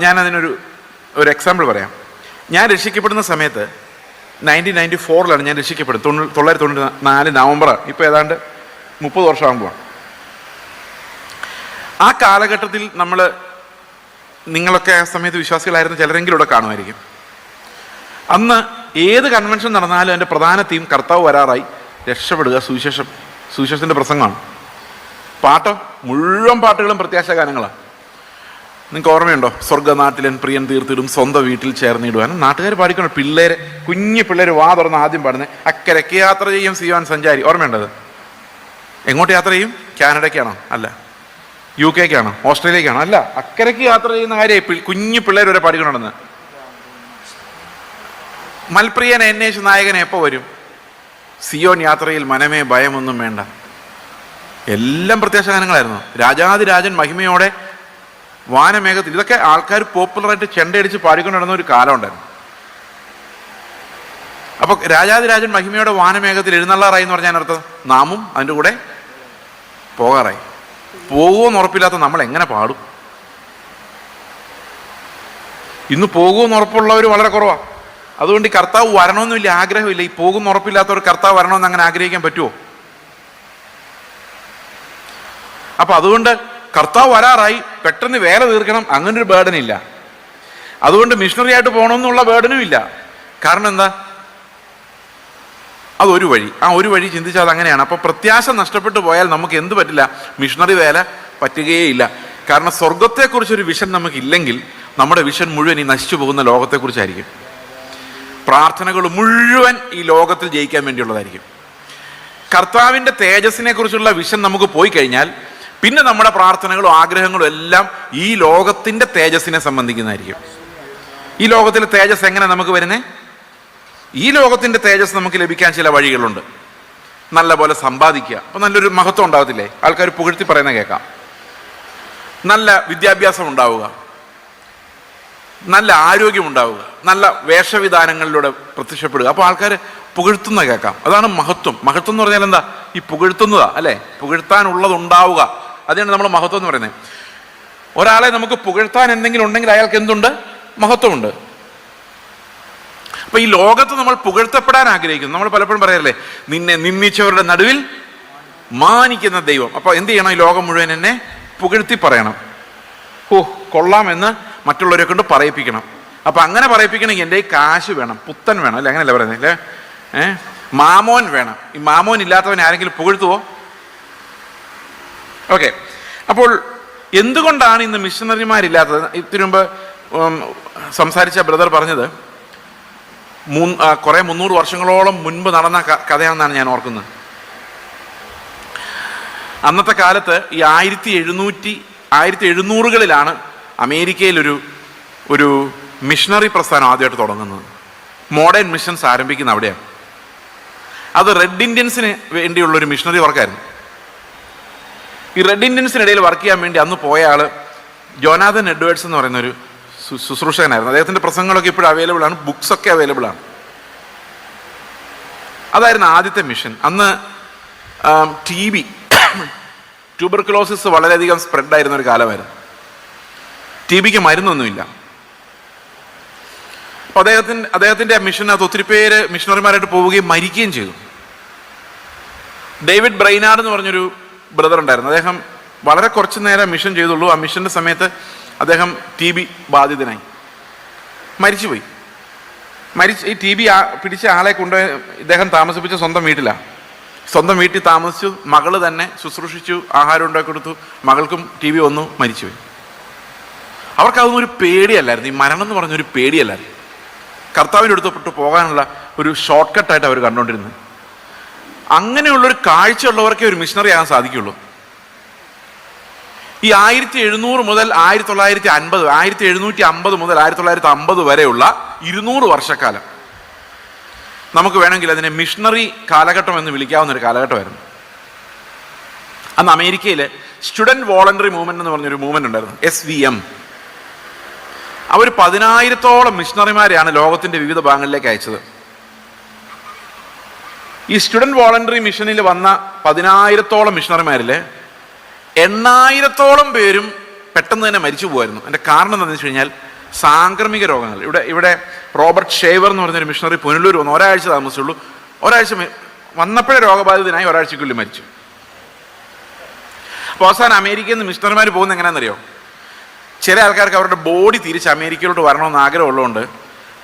ഞാനതിനൊരു എക്സാമ്പിൾ പറയാം. ഞാൻ രക്ഷിക്കപ്പെടുന്ന സമയത്ത് 1994 ഞാൻ രക്ഷിക്കപ്പെടുന്നത്. 1994 നവംബർ, ഇപ്പോൾ ഏതാണ്ട് 30 വർഷമാകുമ്പോൾ. ആ കാലഘട്ടത്തിൽ നിങ്ങളൊക്കെ ആ സമയത്ത് വിശ്വാസികളായിരുന്ന ചിലരെങ്കിലും ഇവിടെ കാണുമായിരിക്കും. അന്ന് ഏത് കൺവെൻഷൻ നടന്നാലും അതിൻ്റെ പ്രധാന തീം കർത്താവ് വരാറായി, രക്ഷപ്പെടുക, സുവിശേഷത്തിൻ്റെ പ്രസംഗമാണ്. മുഴുവൻ പാട്ടുകളും പ്രത്യാശ ഗാനങ്ങളാണ്. നിങ്ങൾക്ക് ഓർമ്മയുണ്ടോ? സ്വർഗ്ഗനാട്ടിലൻ പ്രിയൻ തീർത്തിടും സ്വന്തം വീട്ടിൽ ചേർന്നിടുവാൻ. നാട്ടുകാർ പാടിക്കണം. കുഞ്ഞു പിള്ളേർ വാ തുറന്ന് ആദ്യം പാടുന്നത് അക്കരയ്ക്ക് യാത്ര ചെയ്യും സിയോൻ സഞ്ചാരി. ഓർമ്മയുണ്ടത്? എങ്ങോട്ട് യാത്ര ചെയ്യും? കാനഡയ്ക്കാണോ? അല്ല. UK-ക്കാണോ? ഓസ്ട്രേലിയക്കാണോ? അല്ല. അക്കരയ്ക്ക് യാത്ര ചെയ്യുന്ന കാര്യം കുഞ്ഞു പിള്ളേർ വരെ പാടിക്കൊണ്ടെന്ന്. മൽപ്രിയൻ എന്നേശ് നായകൻ എപ്പോൾ വരും? സിയോൻ യാത്രയിൽ മനമേ ഭയമൊന്നും വേണ്ട. എല്ലാം പ്രത്യാശ ഗാനങ്ങളായിരുന്നു. രാജാതിരാജൻ മഹിമയോടെ വാനമേഘത്തിൽ. ഇതൊക്കെ ആൾക്കാർ പോപ്പുലറായിട്ട് ചെണ്ടയടിച്ച് പാടിക്കൊണ്ട് നടന്ന ഒരു കാലം ഉണ്ടായിരുന്നു. അപ്പോൾ രാജാതിരാജൻ മഹിമയോടെ വാനമേഘത്തിൽ എഴുന്നള്ളാറായി എന്ന് പറഞ്ഞാൽ അർത്ഥം നാമും അതിൻ്റെ കൂടെ പോകാറായി. പോകുമെന്ന് ഉറപ്പില്ലാത്ത നമ്മൾ എങ്ങനെ പാടും? ഇന്ന് പോകുമെന്ന് ഉറപ്പുള്ളവർ വളരെ കുറവാണ്. അതുകൊണ്ട് ഈ കർത്താവ് വരണമെന്ന് വലിയ ആഗ്രഹമില്ല. ഈ പോകുമെന്ന് ഉറപ്പില്ലാത്തവർ കർത്താവ് വരണമെന്ന് അങ്ങനെ ആഗ്രഹിക്കാൻ പറ്റുമോ? അപ്പൊ അതുകൊണ്ട് കർത്താവ് വരാറായി, പെട്ടെന്ന് വേല തീർക്കണം, അങ്ങനൊരു ബേർഡനില്ല. അതുകൊണ്ട് മിഷണറി ആയിട്ട് പോകണമെന്നുള്ള ബേർഡനും ഇല്ല. കാരണം എന്താ? അതൊരു വഴി. ആ ഒരു വഴി ചിന്തിച്ചാൽ അത് അങ്ങനെയാണ്. അപ്പോൾ പ്രത്യാശ നഷ്ടപ്പെട്ടു പോയാൽ നമുക്ക് എന്ത് പറ്റില്ല? മിഷണറി വേല പറ്റുകയില്ല. കാരണം സ്വർഗത്തെക്കുറിച്ചൊരു വിഷൻ നമുക്കില്ലെങ്കിൽ നമ്മുടെ വിഷൻ മുഴുവൻ ഈ നശിച്ചു പോകുന്ന ലോകത്തെക്കുറിച്ചായിരിക്കും. പ്രാർത്ഥനകൾ മുഴുവൻ ഈ ലോകത്തിൽ ജയിക്കാൻ വേണ്ടിയുള്ളതായിരിക്കും. കർത്താവിൻ്റെ തേജസ്സിനെ കുറിച്ചുള്ള വിഷൻ നമുക്ക് പോയി കഴിഞ്ഞാൽ പിന്നെ നമ്മുടെ പ്രാർത്ഥനകളും ആഗ്രഹങ്ങളും എല്ലാം ഈ ലോകത്തിൻ്റെ തേജസ്സിനെ സംബന്ധിക്കുന്നതായിരിക്കും. ഈ ലോകത്തിലെ തേജസ് എങ്ങനെ നമുക്ക് വരുന്നേ? ഈ ലോകത്തിൻ്റെ തേജസ് നമുക്ക് ലഭിക്കാൻ ചില വഴികളുണ്ട്. നല്ല പോലെ സമ്പാദിക്കുക. അപ്പോൾ നല്ലൊരു മഹത്വം ഉണ്ടാകത്തില്ലേ? ആൾക്കാർ പുകഴ്ത്തി പറയുന്ന കേൾക്കാം. നല്ല വിദ്യാഭ്യാസം ഉണ്ടാവുക, നല്ല ആരോഗ്യം ഉണ്ടാവുക, നല്ല വേഷവിധാനങ്ങളിലൂടെ പ്രത്യക്ഷപ്പെടുക. അപ്പോൾ ആൾക്കാർ പുകഴ്ത്തുന്ന കേൾക്കാം. അതാണ് മഹത്വം. മഹത്വം എന്ന് പറഞ്ഞാൽ എന്താ? ഈ പുകഴ്ത്തുന്നതാ, അല്ലേ? പുകഴ്ത്താനുള്ളതുണ്ടാവുക, അതിനാണ് നമ്മൾ മഹത്വം എന്ന് പറയുന്നത്. ഒരാളെ നമുക്ക് പുകഴ്ത്താൻ എന്തെങ്കിലും ഉണ്ടെങ്കിൽ അയാൾക്ക് എന്തുണ്ട്? മഹത്വമുണ്ട്. അപ്പൊ ഈ ലോകത്ത് നമ്മൾ പുകഴ്ത്തപ്പെടാൻ ആഗ്രഹിക്കുന്നു. നമ്മൾ പലപ്പോഴും പറയാറില്ലേ, നിന്നെ നിന്ദിച്ചവരുടെ നടുവിൽ മാനിക്കുന്ന ദൈവം. അപ്പൊ എന്ത് ചെയ്യണം? ഈ ലോകം മുഴുവൻ എന്നെ പുകഴ്ത്തി പറയണം. കൊള്ളാമെന്ന് മറ്റുള്ളവരെ കൊണ്ട് പറയിപ്പിക്കണം. അപ്പൊ അങ്ങനെ പറയിപ്പിക്കണമെങ്കിൽ എൻ്റെ കാശ് വേണം, പുത്തൻ വേണം, അല്ലെ? അങ്ങനെയല്ല പറയുന്നത്, അല്ലേ? മാമോൻ വേണം. ഈ മാമോൻ ഇല്ലാത്തവൻ ആരെങ്കിലും പുകഴ്ത്തുവോ? ഓക്കെ. അപ്പോൾ എന്തുകൊണ്ടാണ് ഇന്ന് മിഷണറിമാരില്ലാത്തത്? ഇതിനു മുമ്പ് സംസാരിച്ച ബ്രദർ പറഞ്ഞത് കുറെ 300 വർഷങ്ങളോളം മുൻപ് നടന്ന കഥയാണെന്നാണ് ഞാൻ ഓർക്കുന്നത്. അന്നത്തെ കാലത്ത് ഈ 1700കളിലാണ് അമേരിക്കയിൽ ഒരു മിഷണറി പ്രസ്ഥാനം ആദ്യമായിട്ട് തുടങ്ങുന്നത്. മോഡേൺ മിഷൻസ് ആരംഭിക്കുന്ന അവിടെയാണ്. അത് റെഡ് ഇന്ത്യൻസിന് വേണ്ടിയുള്ളൊരു മിഷണറി വർക്കായിരുന്നു. ഈ റെഡ് ഇന്ത്യൻസിനിടയിൽ വർക്ക് ചെയ്യാൻ വേണ്ടി അന്ന് പോയ ആള് ജോനാഥൻ എഡ്വേർഡ്സ് എന്ന് പറയുന്ന ഒരു ശുശ്രൂഷകനായിരുന്നു. അദ്ദേഹത്തിൻ്റെ പ്രസംഗങ്ങളൊക്കെ ഇപ്പോഴും അവൈലബിൾ ആണ്, ബുക്സൊക്കെ അവൈലബിൾ ആണ്. അതായിരുന്നു ആദ്യത്തെ മിഷൻ. അന്ന് TB, ട്യൂബർക്കുലോസിസ് വളരെയധികം സ്പ്രെഡായിരുന്ന ഒരു കാലമായിരുന്നു. TBക്ക് മരുന്നൊന്നുമില്ല. അപ്പോൾ അദ്ദേഹത്തിൻ്റെ മിഷനകത്ത് ഒത്തിരി പേര് മിഷണറിമാരായിട്ട് പോവുകയും മരിക്കുകയും ചെയ്തു. ഡേവിഡ് ബ്രൈനാർഡ് എന്ന് പറഞ്ഞൊരു ബ്രദർ ഉണ്ടായിരുന്നു. അദ്ദേഹം വളരെ കുറച്ച് നേരം മിഷൻ ചെയ്തുള്ളൂ. ആ മിഷൻ്റെ സമയത്ത് അദ്ദേഹം TB ബാധിതനായി മരിച്ചുപോയി. ഈ TB പിടിച്ച ആളെ കൊണ്ട് ഇദ്ദേഹം താമസിപ്പിച്ച സ്വന്തം വീട്ടിലാണ്. സ്വന്തം വീട്ടിൽ താമസിച്ചു. മകള് തന്നെ ശുശ്രൂഷിച്ചു, ആഹാരം ഉണ്ടാക്കി കൊടുത്തു. മകൾക്കും TB വന്നു, മരിച്ചുപോയി. അവർക്കതൊന്നും ഒരു പേടിയല്ലായിരുന്നു. ഈ മരണം എന്ന് പറഞ്ഞൊരു പേടിയല്ലായിരുന്നു. കർത്താവിൻ്റെ അടുത്ത് പോകാനുള്ള ഒരു ഷോർട്ട് കട്ടായിട്ട് അവർ കണ്ടുകൊണ്ടിരുന്നത്. അങ്ങനെയുള്ളൊരു കാഴ്ച ഉള്ളവർക്കേ ഒരു മിഷണറി ആകാൻ സാധിക്കുള്ളൂ. ഈ 1700 മുതൽ 1950, 1750 മുതൽ 1950 വരെയുള്ള 200 വർഷക്കാലം നമുക്ക് വേണമെങ്കിൽ അതിനെ മിഷണറി കാലഘട്ടം എന്ന് വിളിക്കാവുന്ന ഒരു കാലഘട്ടമായിരുന്നു. അന്ന് അമേരിക്കയിൽ സ്റ്റുഡൻറ് വോളണ്ടറി മൂവ്മെന്റ് എന്ന് പറഞ്ഞൊരു മൂവ്മെന്റ് ഉണ്ടായിരുന്നു, SVM. അവർ 10,000-ഓളം മിഷണറിമാരെയാണ് ലോകത്തിന്റെ വിവിധ ഭാഗങ്ങളിലേക്ക് അയച്ചത്. ഈ സ്റ്റുഡൻറ് വോളണ്ടറി മിഷനിൽ വന്ന 10,000-ഓളം മിഷണറിമാരിൽ 8,000-ഓളം പേരും പെട്ടെന്ന് തന്നെ മരിച്ചു പോകുമായിരുന്നു. അതിൻ്റെ കാരണം എന്താണെന്ന് വെച്ച് കഴിഞ്ഞാൽ സാംക്രമിക രോഗങ്ങൾ. ഇവിടെ റോബർട്ട് ഷേവർ എന്ന് പറഞ്ഞൊരു മിഷണറി പുനലൂർ വന്നു. ഒരാഴ്ച താമസിച്ചുള്ളൂ. ഒരാഴ്ച വന്നപ്പോഴേ രോഗബാധിതനായി, ഒരാഴ്ചക്കുള്ളിൽ മരിച്ചു. അപ്പോൾ അവസാനം അമേരിക്കയിൽ നിന്ന് മിഷണറിമാർ പോകുന്നത് എങ്ങനെയാണെന്നറിയോ? ചില ആൾക്കാർക്ക് അവരുടെ ബോഡി തിരിച്ച് അമേരിക്കയിലോട്ട് വരണമെന്ന് ആഗ്രഹമുള്ളതുകൊണ്ട്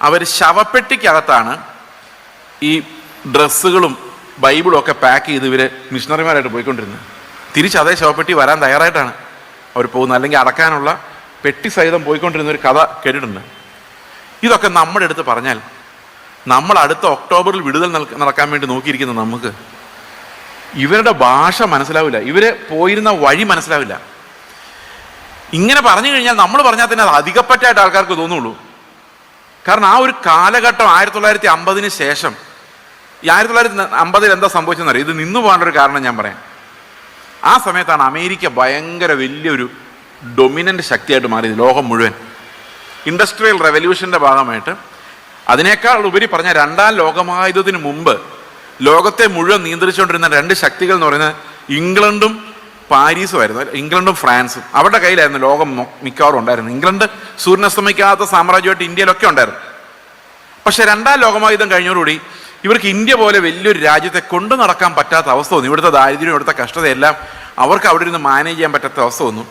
അവർ ശവപ്പെട്ടിക്കകത്താണ് ഈ ഡ്രസ്സുകളും ബൈബിളും ഒക്കെ പാക്ക് ചെയ്ത് ഇവർ മിഷണറിമാരായിട്ട് പോയിക്കൊണ്ടിരുന്നത്. തിരിച്ച് അതേ ശവപ്പെട്ടി വരാൻ തയ്യാറായിട്ടാണ് അവർ പോകുന്നത്. അല്ലെങ്കിൽ അടക്കാനുള്ള പെട്ടി സഹിതം പോയിക്കൊണ്ടിരുന്ന ഒരു കഥ കേട്ടിട്ടുണ്ട്. ഇതൊക്കെ നമ്മുടെ അടുത്ത് പറഞ്ഞാൽ നമ്മൾ അടുത്ത ഒക്ടോബറിൽ വിടുതൽ നടക്കാൻ വേണ്ടി നോക്കിയിരിക്കുന്ന നമുക്ക് ഇവരുടെ ഭാഷ മനസ്സിലാവില്ല, ഇവര് പോയിരുന്ന വഴി മനസ്സിലാവില്ല. ഇങ്ങനെ പറഞ്ഞു കഴിഞ്ഞാൽ നമ്മൾ പറഞ്ഞാൽ തന്നെ അത് അധികപ്പറ്റായിട്ട് ആൾക്കാർക്ക് തോന്നുള്ളൂ. കാരണം ആ ഒരു കാലഘട്ടം 1950 ശേഷം, ഈ 1950 എന്താ സംഭവിച്ചെന്നറിയാം. ഇത് നിന്നു പോകാനുള്ള ഒരു കാരണം ഞാൻ പറയാം. ആ സമയത്താണ് അമേരിക്ക ഭയങ്കര വലിയൊരു ഡൊമിനൻ്റ് ശക്തിയായിട്ട് മാറിയത്, ലോകം മുഴുവൻ. ഇൻഡസ്ട്രിയൽ റെവല്യൂഷൻ്റെ ഭാഗമായിട്ട്. അതിനേക്കാൾ ഉപരി പറഞ്ഞാൽ 2ാം ലോകമഹായുദ്ധത്തിന് മുമ്പ് ലോകത്തെ മുഴുവൻ നിയന്ത്രിച്ചുകൊണ്ടിരുന്ന 2 ശക്തികൾ എന്ന് പറയുന്നത് ഇംഗ്ലണ്ടും പാരീസും ആയിരുന്നു. ഇംഗ്ലണ്ടും ഫ്രാൻസും. അവരുടെ കയ്യിലായിരുന്നു ലോകം മിക്കവാറും ഉണ്ടായിരുന്നു. ഇംഗ്ലണ്ട് സൂര്യനസ്തമിക്കാത്ത സാമ്രാജ്യമായിട്ട് ഇന്ത്യയിലൊക്കെ ഉണ്ടായിരുന്നു. പക്ഷെ 2ാം ലോകമഹായുദ്ധം കഴിഞ്ഞതോടുകൂടി ഇവർക്ക് ഇന്ത്യ പോലെ വലിയൊരു രാജ്യത്തെ കൊണ്ടു നടക്കാൻ പറ്റാത്ത അവസ്ഥ വന്നു. ഇവിടുത്തെ ദാരിദ്ര്യം, ഇവിടുത്തെ കഷ്ടതയെല്ലാം അവർക്ക് അവിടെ ഇരുന്ന് മാനേജ് ചെയ്യാൻ പറ്റാത്ത അവസ്ഥ വന്നു.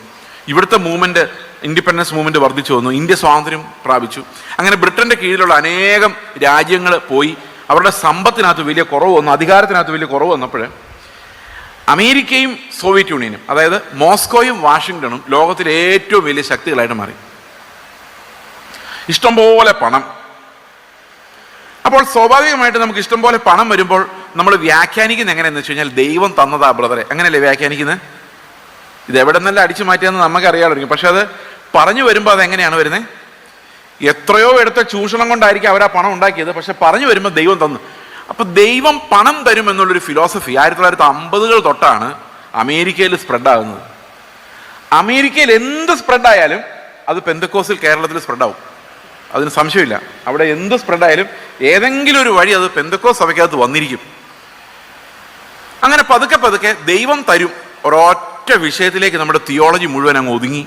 ഇവിടുത്തെ മൂവ്മെൻറ്റ്, ഇൻഡിപെൻഡൻസ് മൂവ്മെൻറ്റ് വർദ്ധിച്ചു വന്നു. ഇന്ത്യ സ്വാതന്ത്ര്യം പ്രാപിച്ചു. അങ്ങനെ ബ്രിട്ടൻ്റെ കീഴിലുള്ള അനേകം രാജ്യങ്ങൾ പോയി. അവരുടെ സമ്പത്തിനകത്ത് വലിയ കുറവ് വന്നു, അധികാരത്തിനകത്ത് വലിയ കുറവ് വന്നപ്പോൾ അമേരിക്കയും സോവിയറ്റ് യൂണിയനും, അതായത് മോസ്കോയും വാഷിങ്ടണും ലോകത്തിലെ ഏറ്റവും വലിയ ശക്തികളായിട്ട് മാറി. ഇഷ്ടംപോലെ പണം. അപ്പോൾ സ്വാഭാവികമായിട്ട് നമുക്ക് ഇഷ്ടംപോലെ പണം വരുമ്പോൾ നമ്മൾ വ്യാഖ്യാനിക്കുന്നത് എങ്ങനെയാണെന്ന് വെച്ച് കഴിഞ്ഞാൽ ദൈവം തന്നതാ ബ്രദറെ, അങ്ങനെയല്ലേ വ്യാഖ്യാനിക്കുന്നത്? ഇത് എവിടെ നിന്നെല്ലാം അടിച്ചു മാറ്റിയെന്ന് നമുക്ക് അറിയാമായിരിക്കും. പക്ഷെ അത് പറഞ്ഞു വരുമ്പോൾ അതെങ്ങനെയാണ് വരുന്നത്? എത്രയോ എടുത്ത ചൂഷണം കൊണ്ടായിരിക്കും അവർ ആ പണം ഉണ്ടാക്കിയത്. പക്ഷെ പറഞ്ഞു വരുമ്പോൾ ദൈവം തന്നു. അപ്പൊ ദൈവം പണം തരും എന്നുള്ളൊരു ഫിലോസഫി 1950 തൊട്ടാണ് അമേരിക്കയിൽ സ്പ്രെഡാകുന്നത്. അമേരിക്കയിൽ എന്ത് സ്പ്രെഡായാലും അത് പെന്തക്കോസിൽ കേരളത്തിൽ സ്പ്രെഡാവും, അതിന് സംശയമില്ല. അവിടെ എന്ത് സ്പ്രെഡായാലും ഏതെങ്കിലും ഒരു വഴി അത് പെന്തക്കോസ് സഭയ്ക്കകത്ത് വന്നിരിക്കും. അങ്ങനെ പതുക്കെ പതുക്കെ ദൈവം തരും ഒരൊറ്റ വിഷയത്തിലേക്ക് നമ്മുടെ തിയോളജി മുഴുവൻ അങ്ങ് ഒതുങ്ങി.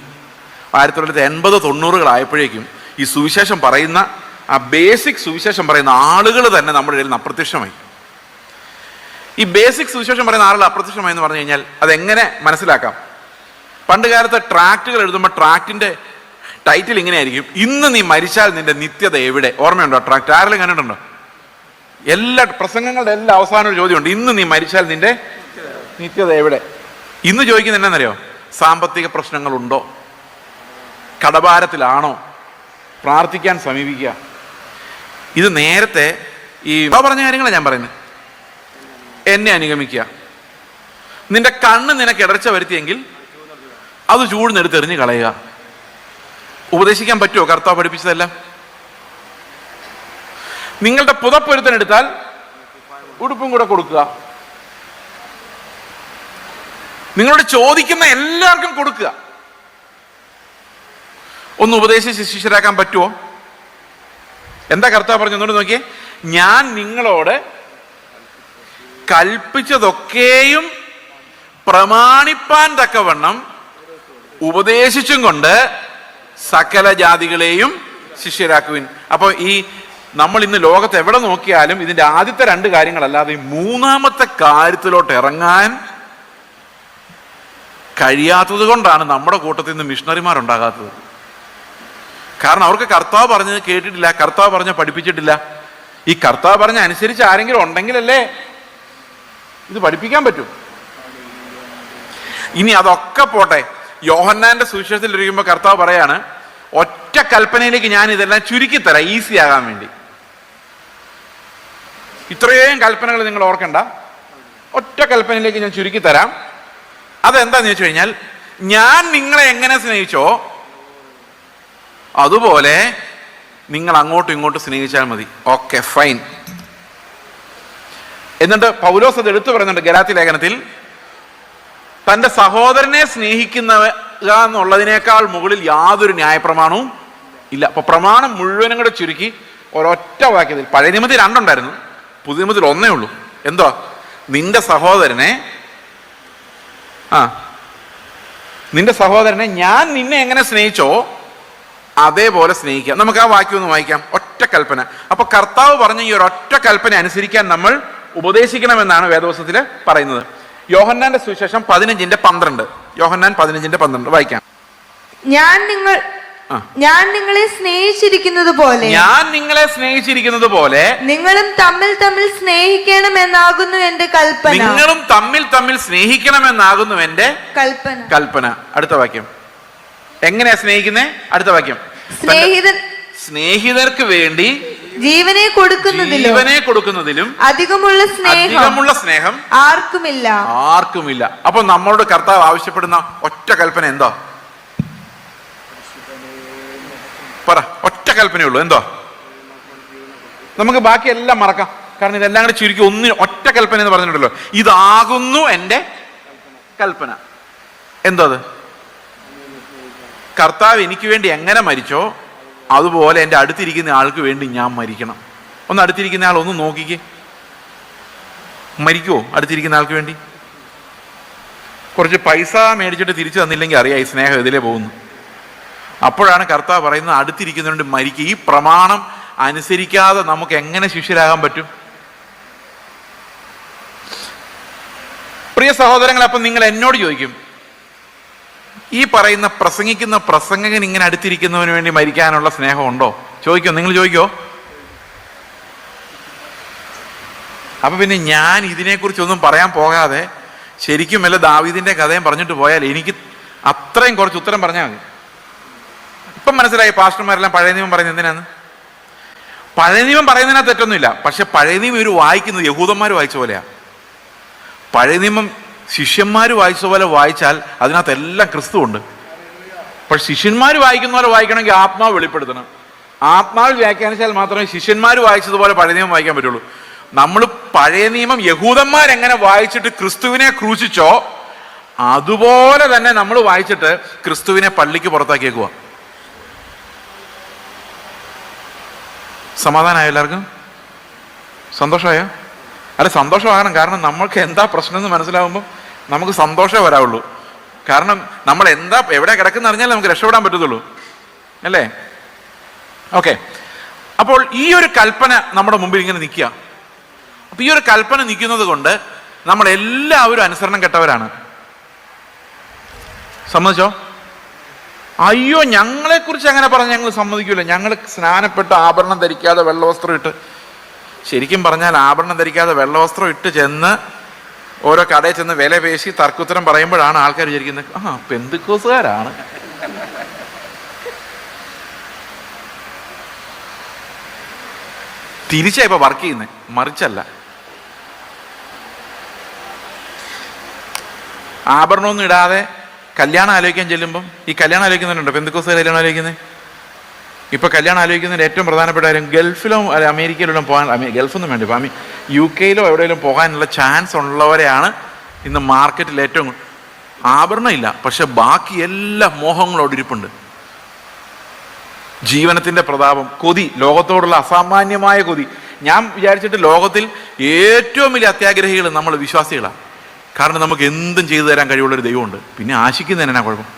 1980-90 ഈ സുവിശേഷം പറയുന്ന, ആ ബേസിക് സുവിശേഷം പറയുന്ന ആളുകൾ തന്നെ നമ്മുടെ ഇടയിൽ നിന്ന് അപ്രത്യക്ഷമായി. ഈ ബേസിക് സുവിശേഷം പറയുന്ന ആളുകൾ അപ്രത്യക്ഷമായി എന്ന് പറഞ്ഞു കഴിഞ്ഞാൽ അതെങ്ങനെ മനസ്സിലാക്കാം? പണ്ട് കാലത്ത് ട്രാക്റ്റുകൾ എഴുതുമ്പോൾ ട്രാക്റ്റിന്റെ ടൈറ്റിൽ ഇങ്ങനെ ആയിരിക്കും, ഇന്ന് നീ മരിച്ചാൽ നിന്റെ നിത്യത എവിടെ? ഓർമ്മയുണ്ടോ? ട്രാക്റ്റ് ആരെങ്കിലും കണ്ടിട്ടുണ്ടോ? എല്ലാ പ്രസംഗങ്ങളുടെ എല്ലാ അവസാന ഒരു ചോദ്യമുണ്ട്, ഇന്ന് നീ മരിച്ചാൽ നിന്റെ നിത്യത എവിടെ? ഇന്ന് ചോദിക്കുന്നത് എന്നാന്നറിയോ? സാമ്പത്തിക പ്രശ്നങ്ങളുണ്ടോ? കടഭാരത്തിലാണോ? പ്രാർത്ഥിക്കാൻ സമീപിക്കുക. ഇത് നേരത്തെ ഈ പറഞ്ഞ കാര്യങ്ങളാണ് ഞാൻ പറയുന്നത്. എന്നെ അനുഗമിക്കുക. നിന്റെ കണ്ണ് നിനക്ക് ഇടർച്ച വരുത്തിയെങ്കിൽ അത് ചൂഴ്ന്നെടുത്ത് എറിഞ്ഞ് കളയുക. ഉപദേശിക്കാൻ പറ്റുമോ കർത്താവ് പഠിപ്പിച്ചതെല്ലാം? നിങ്ങളുടെ പുതപ്പൊരുത്തനെടുത്താൽ ഉടുപ്പും കൂടെ കൊടുക്കുക. നിങ്ങളോട് ചോദിക്കുന്ന എല്ലാവർക്കും കൊടുക്കുക. ഒന്ന് ഉപദേശിച്ച് ശിഷ്യരാക്കാൻ പറ്റുമോ? എന്താ കർത്താവ് പറഞ്ഞു? ഒന്നുകൂടെ നോക്കിയേ. ഞാൻ നിങ്ങളോട് കൽപ്പിച്ചതൊക്കെയും പ്രമാണിപ്പാൻ തക്കവണ്ണം ഉപദേശിച്ചും കൊണ്ട് സകല ജാതികളെയും ശിഷ്യരാക്കുവിൻ. അപ്പോൾ ഈ നമ്മൾ ഇന്ന് ലോകത്ത് എവിടെ നോക്കിയാലും ഇതിന്റെ ആദ്യത്തെ 2 കാര്യങ്ങളല്ലാതെ ഈ 3ാമത്തെ കാര്യത്തിലോട്ട് ഇറങ്ങാൻ കഴിയാത്തത് കൊണ്ടാണ് നമ്മുടെ കൂട്ടത്തിൽ നിന്ന് മിഷണറിമാരുണ്ടാകാത്തത്. കാരണം അവർക്ക് കർത്താവ് പറഞ്ഞത് കേട്ടിട്ടില്ല, കർത്താവ് പറഞ്ഞ പഠിപ്പിച്ചിട്ടില്ല. ഈ കർത്താവ് പറഞ്ഞ അനുസരിച്ച് ആരെങ്കിലും ഉണ്ടെങ്കിലല്ലേ ഇത് പഠിപ്പിക്കാൻ പറ്റും. ഇനി അതൊക്കെ പോട്ടെ, യോഹന്നാന്റെ സുവിശേഷത്തിൽ ഇരിക്കുമ്പോൾ കർത്താവ് പറയാണ്, ഒറ്റ കൽപ്പനയിലേക്ക് ഞാൻ ഇതെല്ലാം ചുരുക്കിത്തരാം ഈസി ആകാൻ വേണ്ടി. ഇത്രയും കൽപ്പനകൾ നിങ്ങൾ ഓർക്കണ്ട, ഒറ്റ കൽപ്പനയിലേക്ക് ഞാൻ ചുരുക്കിത്തരാം. അതെന്താന്ന് ചോദിച്ചു കഴിഞ്ഞാൽ, ഞാൻ നിങ്ങളെ എങ്ങനെ സ്നേഹിച്ചോ അതുപോലെ നിങ്ങൾ അങ്ങോട്ടും ഇങ്ങോട്ടും സ്നേഹിച്ചാൽ മതി. Okay, fine. എന്നിട്ട് പൗലോസ് അത് എടുത്തു പറയുന്നുണ്ട് ഗലാത്യ ലേഖനത്തിൽ, തൻ്റെ സഹോദരനെ സ്നേഹിക്കുക എന്നുള്ളതിനേക്കാൾ മുകളിൽ യാതൊരു ന്യായപ്രമാണവും ഇല്ല. അപ്പൊ പ്രമാണം മുഴുവനും കൂടെ ചുരുക്കി ഒരൊറ്റ വാക്യത്തിൽ, പഴയ നിയമത്തിൽ 2 ഉണ്ടായിരുന്നു, പുതിയ നിയമത്തിൽ 1 ഉള്ളൂ. എന്തോ? നിന്റെ സഹോദരനെ നിന്റെ സഹോദരനെ ഞാൻ നിന്നെ എങ്ങനെ സ്നേഹിച്ചോ അതേപോലെ സ്നേഹിക്കാം. നമുക്ക് ആ വാക്യം ഒന്ന് വായിക്കാം. ഒറ്റ കൽപ്പന. അപ്പൊ കർത്താവ് പറഞ്ഞ ഈ ഒരു ഒറ്റ കൽപ്പന അനുസരിക്കാൻ നമ്മൾ ഉപദേശിക്കണമെന്നാണ് വേദപുസ്തകത്തിൽ പറയുന്നത്. യോഹന്നാന്റെ സുവിശേഷം 15:12. യോഹന്നാൻ 15:12 വായിക്കാം. ഞാൻ നിങ്ങളെ സ്നേഹിച്ചിരിക്കുന്നത് പോലെ നിങ്ങളും തമ്മിൽ തമ്മിൽ സ്നേഹിക്കണമെന്നാകുന്നു എന്റെ കൽപ്പന. നിങ്ങളും തമ്മിൽ സ്നേഹിക്കണമെന്നാകുന്നു എന്റെ കൽപ്പന. അടുത്ത വാക്യം. എങ്ങനെയാ സ്നേഹിക്കുന്നേ? അടുത്ത വാക്യം. സ്നേഹിതർക്ക് വേണ്ടി ജീവനെ കൊടുക്കുന്നതിലും അധികമുള്ള സ്നേഹം ആർക്കുമില്ല. അപ്പൊ നമ്മളോട് കർത്താവ് ആവശ്യപ്പെടുന്ന ഒറ്റ കൽപ്പന എന്താ? പറ. ഒറ്റ കൽപ്പനയുള്ളൂ. എന്തോ? നമുക്ക് ബാക്കി എല്ലാം മറക്കാം. കാരണം ഇതെല്ലാം കൂടെ ചുരുക്കി ഒറ്റ കൽപ്പന എന്ന് പറഞ്ഞിട്ടുണ്ടല്ലോ. ഇതാകുന്നു എന്റെ കൽപ്പന. എന്തോ അത്? കർത്താവ് എനിക്ക് വേണ്ടി എങ്ങനെ മരിച്ചോ അതുപോലെ എൻ്റെ അടുത്തിരിക്കുന്ന ആൾക്ക് വേണ്ടി ഞാൻ മരിക്കണം. ഒന്ന് അടുത്തിരിക്കുന്ന ആൾ ഒന്ന് നോക്കിക്കേ. മരിക്കുവോ അടുത്തിരിക്കുന്ന ആൾക്ക് വേണ്ടി? കുറച്ച് പൈസ മേടിച്ചിട്ട് തിരിച്ചു തന്നില്ലെങ്കിൽ അറിയാം ഈ സ്നേഹം ഇതിലേ പോകുന്നു. അപ്പോഴാണ് കർത്താവ് പറയുന്നത് അടുത്തിരിക്കുന്നതുകൊണ്ട് മരിക്കുക. ഈ പ്രമാണം അനുസരിക്കാതെ നമുക്ക് എങ്ങനെ ശിഷ്യരാകാൻ പറ്റും? പ്രിയ സഹോദരങ്ങളെ, അപ്പം നിങ്ങൾ എന്നോട് ചോദിക്കും, ഈ പറയുന്ന പ്രസംഗിക്കുന്ന പ്രസംഗകൻ ഇങ്ങനെ അടുത്തിരിക്കുന്നതിന് വേണ്ടി മരിക്കാനുള്ള സ്നേഹമുണ്ടോ? ചോദിക്കോ? നിങ്ങൾ ചോദിക്കോ? അപ്പൊ പിന്നെ ഞാൻ ഇതിനെക്കുറിച്ചൊന്നും പറയാൻ പോകാതെ ശരിക്കും വല്ല ദാവീദിന്റെ കഥയും പറഞ്ഞിട്ട് പോയാൽ എനിക്ക് അത്രയും കുറച്ച് ഉത്തരം പറഞ്ഞാൽ മതി. ഇപ്പം മനസ്സിലായി പാസ്റ്റർമാരെല്ലാം പഴയ നിയമം പറയുന്നത് എന്തിനാന്ന്? പഴയ നിയമം പറയുന്നതിനകത്ത് തെറ്റൊന്നുമില്ല. പക്ഷെ പഴയ നിയമം ഇവർ വായിക്കുന്നത് യഹൂദന്മാർ വായിച്ച പോലെയാ. പഴയ നിയമം ശിഷ്യന്മാർ വായിച്ച പോലെ വായിച്ചാൽ അതിനകത്ത് എല്ലാം ക്രിസ്തു ഉണ്ട്. പക്ഷെ ശിഷ്യന്മാർ വായിക്കുന്ന പോലെ വായിക്കണമെങ്കിൽ ആത്മാവ് വെളിപ്പെടുത്തണം. ആത്മാവിൽ വ്യാഖ്യാനിച്ചാൽ മാത്രമേ ശിഷ്യന്മാർ വായിച്ചതുപോലെ പഴയ നിയമം വായിക്കാൻ പറ്റുള്ളൂ. നമ്മൾ പഴയ നിയമം യഹൂദന്മാരെങ്ങനെ വായിച്ചിട്ട് ക്രിസ്തുവിനെ ക്രൂശിച്ചോ അതുപോലെ തന്നെ നമ്മൾ വായിച്ചിട്ട് ക്രിസ്തുവിനെ പള്ളിക്ക് പുറത്താക്കിയേക്കുക. സമാധാനമായോ? എല്ലാവർക്കും സന്തോഷമായോ? അല്ല, സന്തോഷമാകണം. കാരണം നമ്മൾക്ക് എന്താ പ്രശ്നം എന്ന് മനസ്സിലാവുമ്പോൾ നമുക്ക് സന്തോഷമേ വരാവുള്ളൂ. കാരണം നമ്മൾ എന്താ എവിടെ കിടക്കുന്ന അറിഞ്ഞാൽ നമുക്ക് രക്ഷപ്പെടാൻ പറ്റത്തുള്ളൂ, അല്ലേ? ഓക്കെ. അപ്പോൾ ഈ ഒരു കൽപ്പന നമ്മുടെ മുമ്പിൽ ഇങ്ങനെ നിൽക്കുക. അപ്പൊ ഈ ഒരു കൽപ്പന നിൽക്കുന്നത് കൊണ്ട് നമ്മൾ എല്ലാവരും അനുസരണം കെട്ടവരാണ്. സമ്മതിച്ചോ? അയ്യോ, ഞങ്ങളെക്കുറിച്ച് അങ്ങനെ പറഞ്ഞ് ഞങ്ങൾ സമ്മതിക്കൂല. ഞങ്ങൾ സ്നാനപ്പെട്ട് ആഭരണം ധരിക്കാതെ വെള്ളവസ്ത്രം ഇട്ട്, ശരിക്കും പറഞ്ഞാൽ ആഭരണം ധരിക്കാതെ വെള്ളവസ്ത്രം ഇട്ട് ചെന്ന് ഓരോ കടയിൽ ചെന്ന് വില പേശി തർക്കുത്തരം പറയുമ്പോഴാണ് ആൾക്കാർ വിചാരിക്കുന്നത് പെന്തിക്കോസുകാരാണ്. തിരിച്ചാ ഇപ്പൊ വർക്ക് ചെയ്യുന്നത്, മറിച്ചല്ല. ആഭരണമൊന്നും ഇടാതെ കല്യാണം ആലോചിക്കാൻ ചെല്ലുമ്പം ഈ കല്യാണം ആലോചിക്കുന്നുണ്ടോ? പെന്തിക്കോസുകാർ കല്യാണം ആലോചിക്കുന്നത്. ഇപ്പൊ കല്യാണം ആലോചിക്കുന്നതിന് ഏറ്റവും പ്രധാനപ്പെട്ട കാര്യം ഗൾഫിലോ അല്ല അമേരിക്കയിലോ പോകാൻ, ഗൾഫൊന്നും വേണ്ട, ഇപ്പം UK എവിടെയെങ്കിലും പോകാനുള്ള ചാൻസ് ഉള്ളവരെയാണ് ഇന്ന് മാർക്കറ്റിൽ ഏറ്റവും. ആഭരണം ഇല്ല, പക്ഷെ ബാക്കി എല്ലാ മോഹങ്ങളോട് ഇരിപ്പുണ്ട്. ജീവനത്തിന്റെ പ്രതാപം, കൊതി, ലോകത്തോടുള്ള അസാമാന്യമായ കൊതി. ഞാൻ വിചാരിച്ചിട്ട് ലോകത്തിൽ ഏറ്റവും വലിയ അത്യാഗ്രഹികൾ നമ്മൾ വിശ്വാസികളാണ്. കാരണം നമുക്ക് എന്തും ചെയ്തു തരാൻ കഴിവുള്ളൊരു ദൈവമുണ്ട്. പിന്നെ ആശിക്കുന്നതിനാ കുഴപ്പം?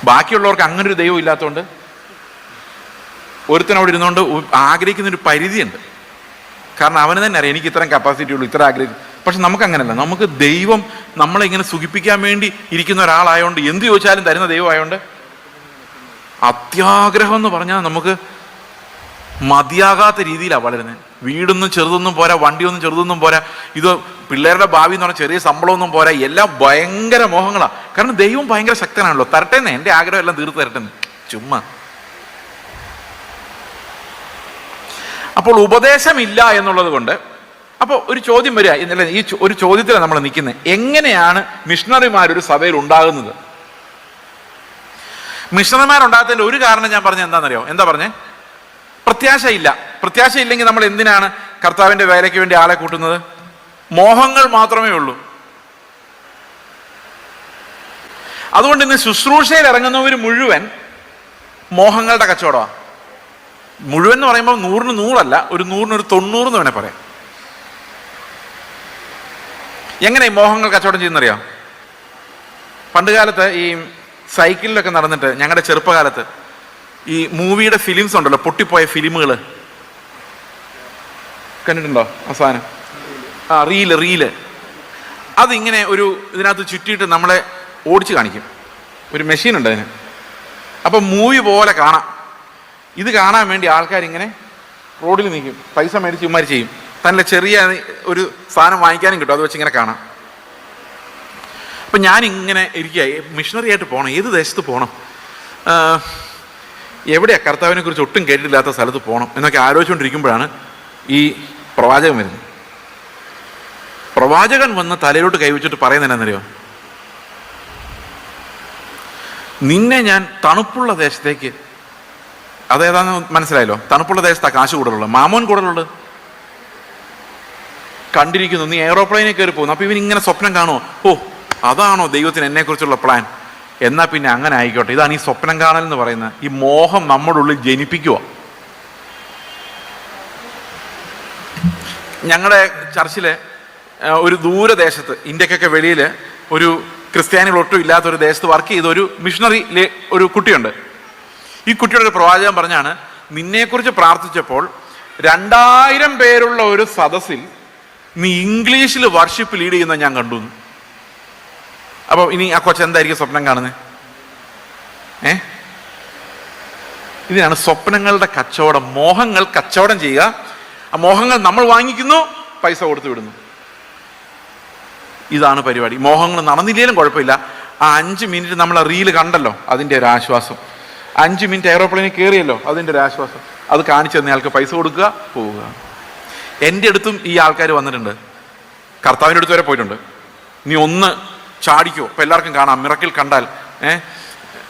ബാക്കിയുള്ളവർക്ക് അങ്ങനെ ഒരു ദൈവം ഇല്ലാത്തതുകൊണ്ട് ഒരുത്തനവിടെ ഇരുന്നുകൊണ്ട് ആഗ്രഹിക്കുന്നൊരു പരിധിയുണ്ട്. കാരണം അവന് തന്നെ അറിയാം എനിക്ക് ഇത്രയും കപ്പാസിറ്റി ഉള്ളൂ, ഇത്ര ആഗ്രഹിക്കും. പക്ഷെ നമുക്ക് അങ്ങനെയല്ല. നമുക്ക് ദൈവം നമ്മളെ ഇങ്ങനെ സുഖിപ്പിക്കാൻ വേണ്ടി ഇരിക്കുന്ന ഒരാളായതുകൊണ്ട് എന്ത് ചോദിച്ചാലും തരുന്ന ദൈവം ആയതുകൊണ്ട് അത്യാഗ്രഹം എന്ന് പറഞ്ഞാൽ നമുക്ക് മതിയാകാത്ത രീതിയിലാണ് വളരുന്നത്. വീടൊന്നും ചെറുതൊന്നും പോരാ, വണ്ടിയൊന്നും ചെറുതൊന്നും പോരാ, ഇത് പിള്ളേരുടെ ഭാവി എന്ന് പറഞ്ഞാൽ ചെറിയ ശമ്പളമൊന്നും പോരാ, എല്ലാം ഭയങ്കര മോഹങ്ങളാണ്. കാരണം ദൈവം ഭയങ്കര ശക്തനാണല്ലോ. തരട്ടെന്ന്, എൻ്റെ ആഗ്രഹം എല്ലാം തീർത്ത് തരട്ടെന്ന്. ചുമ്മാ. അപ്പോൾ ഉപദേശമില്ല എന്നുള്ളത് കൊണ്ട് അപ്പോൾ ഒരു ചോദ്യം വരിക എന്നല്ല, ഈ ഒരു ചോദ്യത്തിലാണ് നമ്മൾ നിൽക്കുന്നത്. എങ്ങനെയാണ് മിഷണറിമാരൊരു സഭയിൽ ഉണ്ടാകുന്നത്? മിഷണറിമാരുണ്ടാകത്തതിൻ്റെ ഒരു കാരണം ഞാൻ പറഞ്ഞത് എന്താണെന്നറിയോ? എന്താ പറഞ്ഞേ? പ്രത്യാശയില്ല. പ്രത്യാശയില്ലെങ്കിൽ നമ്മൾ എന്തിനാണ് കർത്താവിൻ്റെ വേലയ്ക്ക് വേണ്ടി ആളെ കൂട്ടുന്നത്? മോഹങ്ങൾ മാത്രമേ ഉള്ളൂ. അതുകൊണ്ട് ഇന്ന് ശുശ്രൂഷയിൽ ഇറങ്ങുന്നവർ മുഴുവൻ മോഹങ്ങളുടെ കച്ചവടമാണ്. മുഴുവൻ എന്ന് പറയുമ്പോൾ 100-ന് 100 ഒരു 100-ന് 90 എന്ന് വേണേൽ പറയാം. എങ്ങനെ ഈ മോഹങ്ങൾ കച്ചവടം ചെയ്യുന്നറിയാം? പണ്ട് കാലത്ത് ഈ സൈക്കിളിലൊക്കെ നടന്നിട്ട് ഞങ്ങളുടെ ചെറുപ്പകാലത്ത് ഈ മൂവിയുടെ ഫിലിംസ് ഉണ്ടല്ലോ, പൊട്ടിപ്പോയ ഫിലിമുകൾ കണ്ടിട്ടുണ്ടോ? അവസാനം റീല് അതിങ്ങനെ ഒരു ഇതിനകത്ത് ചുറ്റിയിട്ട് നമ്മളെ ഓടിച്ച് കാണിക്കും. ഒരു മെഷീൻ ഉണ്ട് അതിന്. അപ്പം മൂവി പോലെ കാണാം. ഇത് കാണാൻ വേണ്ടി ആൾക്കാരിങ്ങനെ റോഡിൽ നിൽക്കും, പൈസ മേടിച്ച് ഇമാര് ചെയ്യും. തന്നെ ചെറിയ ഒരു സാധനം വാങ്ങിക്കാനും കിട്ടും, അത് വെച്ച് ഇങ്ങനെ കാണാം. അപ്പം ഞാനിങ്ങനെ ഇരിക്കുക, മിഷണറി ആയിട്ട് പോകണം, ഏത് ദേശത്ത് പോകണം, എവിടെയാണ് കർത്താവിനെ കുറിച്ച് ഒട്ടും കേട്ടിട്ടില്ലാത്ത സ്ഥലത്ത് പോകണം എന്നൊക്കെ ആലോചിച്ചുകൊണ്ടിരിക്കുമ്പോഴാണ് ഈ പ്രവാചകൻ വരുന്നത്. പ്രവാചകൻ വന്ന് തലയിലോട്ട് കൈവച്ചിട്ട് പറയുന്നത് എന്നാന്നറിയോ? നിന്നെ ഞാൻ തണുപ്പുള്ള ദേശത്തേക്ക്, അതേതാന്ന് മനസ്സിലായല്ലോ, തണുപ്പുള്ള ദേശത്താണ് കാശ് കൂടുതലുള്ളത്, മാമോൻ കൂടുതലുള്ളത് കണ്ടിരിക്കുന്നു. നീ എയറോപ്ലെയിനിൽ കയറി പോകുന്നു. അപ്പൊ ഇവൻ ഇങ്ങനെ സ്വപ്നം കാണുമോ? ഓ, അതാണോ ദൈവത്തിന് എന്നെ കുറിച്ചുള്ള പ്ലാൻ? എന്നാ പിന്നെ അങ്ങനെ ആയിക്കോട്ടെ. ഇതാണ് ഈ സ്വപ്നം കാണൽ എന്ന് പറയുന്നത്. ഈ മോഹം നമ്മുടെ ഉള്ളിൽ ജനിപ്പിക്കുക. ഞങ്ങളുടെ ചർച്ചിലെ ഒരു ദൂരദേശത്ത്, ഇന്ത്യക്കൊക്കെ വെളിയിൽ ഒരു ക്രിസ്ത്യാനികൾ ഒട്ടും ഇല്ലാത്തൊരു ദേശത്ത് വർക്ക് ചെയ്ത ഒരു മിഷണറി ഒരു കുട്ടിയുണ്ട്. ഈ കുട്ടിയുടെ ഒരു പ്രവാചകൻ പറഞ്ഞാണ്, നിന്നെക്കുറിച്ച് പ്രാർത്ഥിച്ചപ്പോൾ 2000 പേരുള്ള ഒരു സദസ്സിൽ നീ ഇംഗ്ലീഷിൽ വർഷിപ്പ് ലീഡ് ചെയ്യുന്ന ഞാൻ കണ്ടു. അപ്പോൾ ഇനി ആ കൊച്ചെന്തായിരിക്കും സ്വപ്നം കാണുന്നത്? ഇതിനാണ് സ്വപ്നങ്ങളുടെ കച്ചവടം. മോഹങ്ങൾ കച്ചവടം ചെയ്യുക. ആ മോഹങ്ങൾ നമ്മൾ വാങ്ങിക്കുന്നു, പൈസ കൊടുത്തു വിടുന്നു. ഇതാണ് പരിപാടി. മോഹങ്ങൾ നടന്നില്ലേലും കുഴപ്പമില്ല. ആ 5 മിനിറ്റ് നമ്മൾ ആ റീല് കണ്ടല്ലോ, അതിൻ്റെ ഒരു ആശ്വാസം. 5 മിനിറ്റ് എയറോപ്ലെയിനിൽ കയറിയല്ലോ, അതിൻ്റെ ഒരു ആശ്വാസം. അത് കാണിച്ചു തന്നെ അയാൾക്ക് പൈസ കൊടുക്കുക, പോവുക. എൻ്റെ അടുത്തും ഈ ആൾക്കാർ വന്നിട്ടുണ്ട്. കർത്താവിൻ്റെ അടുത്ത് വരെ പോയിട്ടുണ്ട്. നീ ഒന്ന് ചാടിക്കോ, ഇപ്പം എല്ലാവർക്കും കാണാം, മിറക്കിൾ കണ്ടാൽ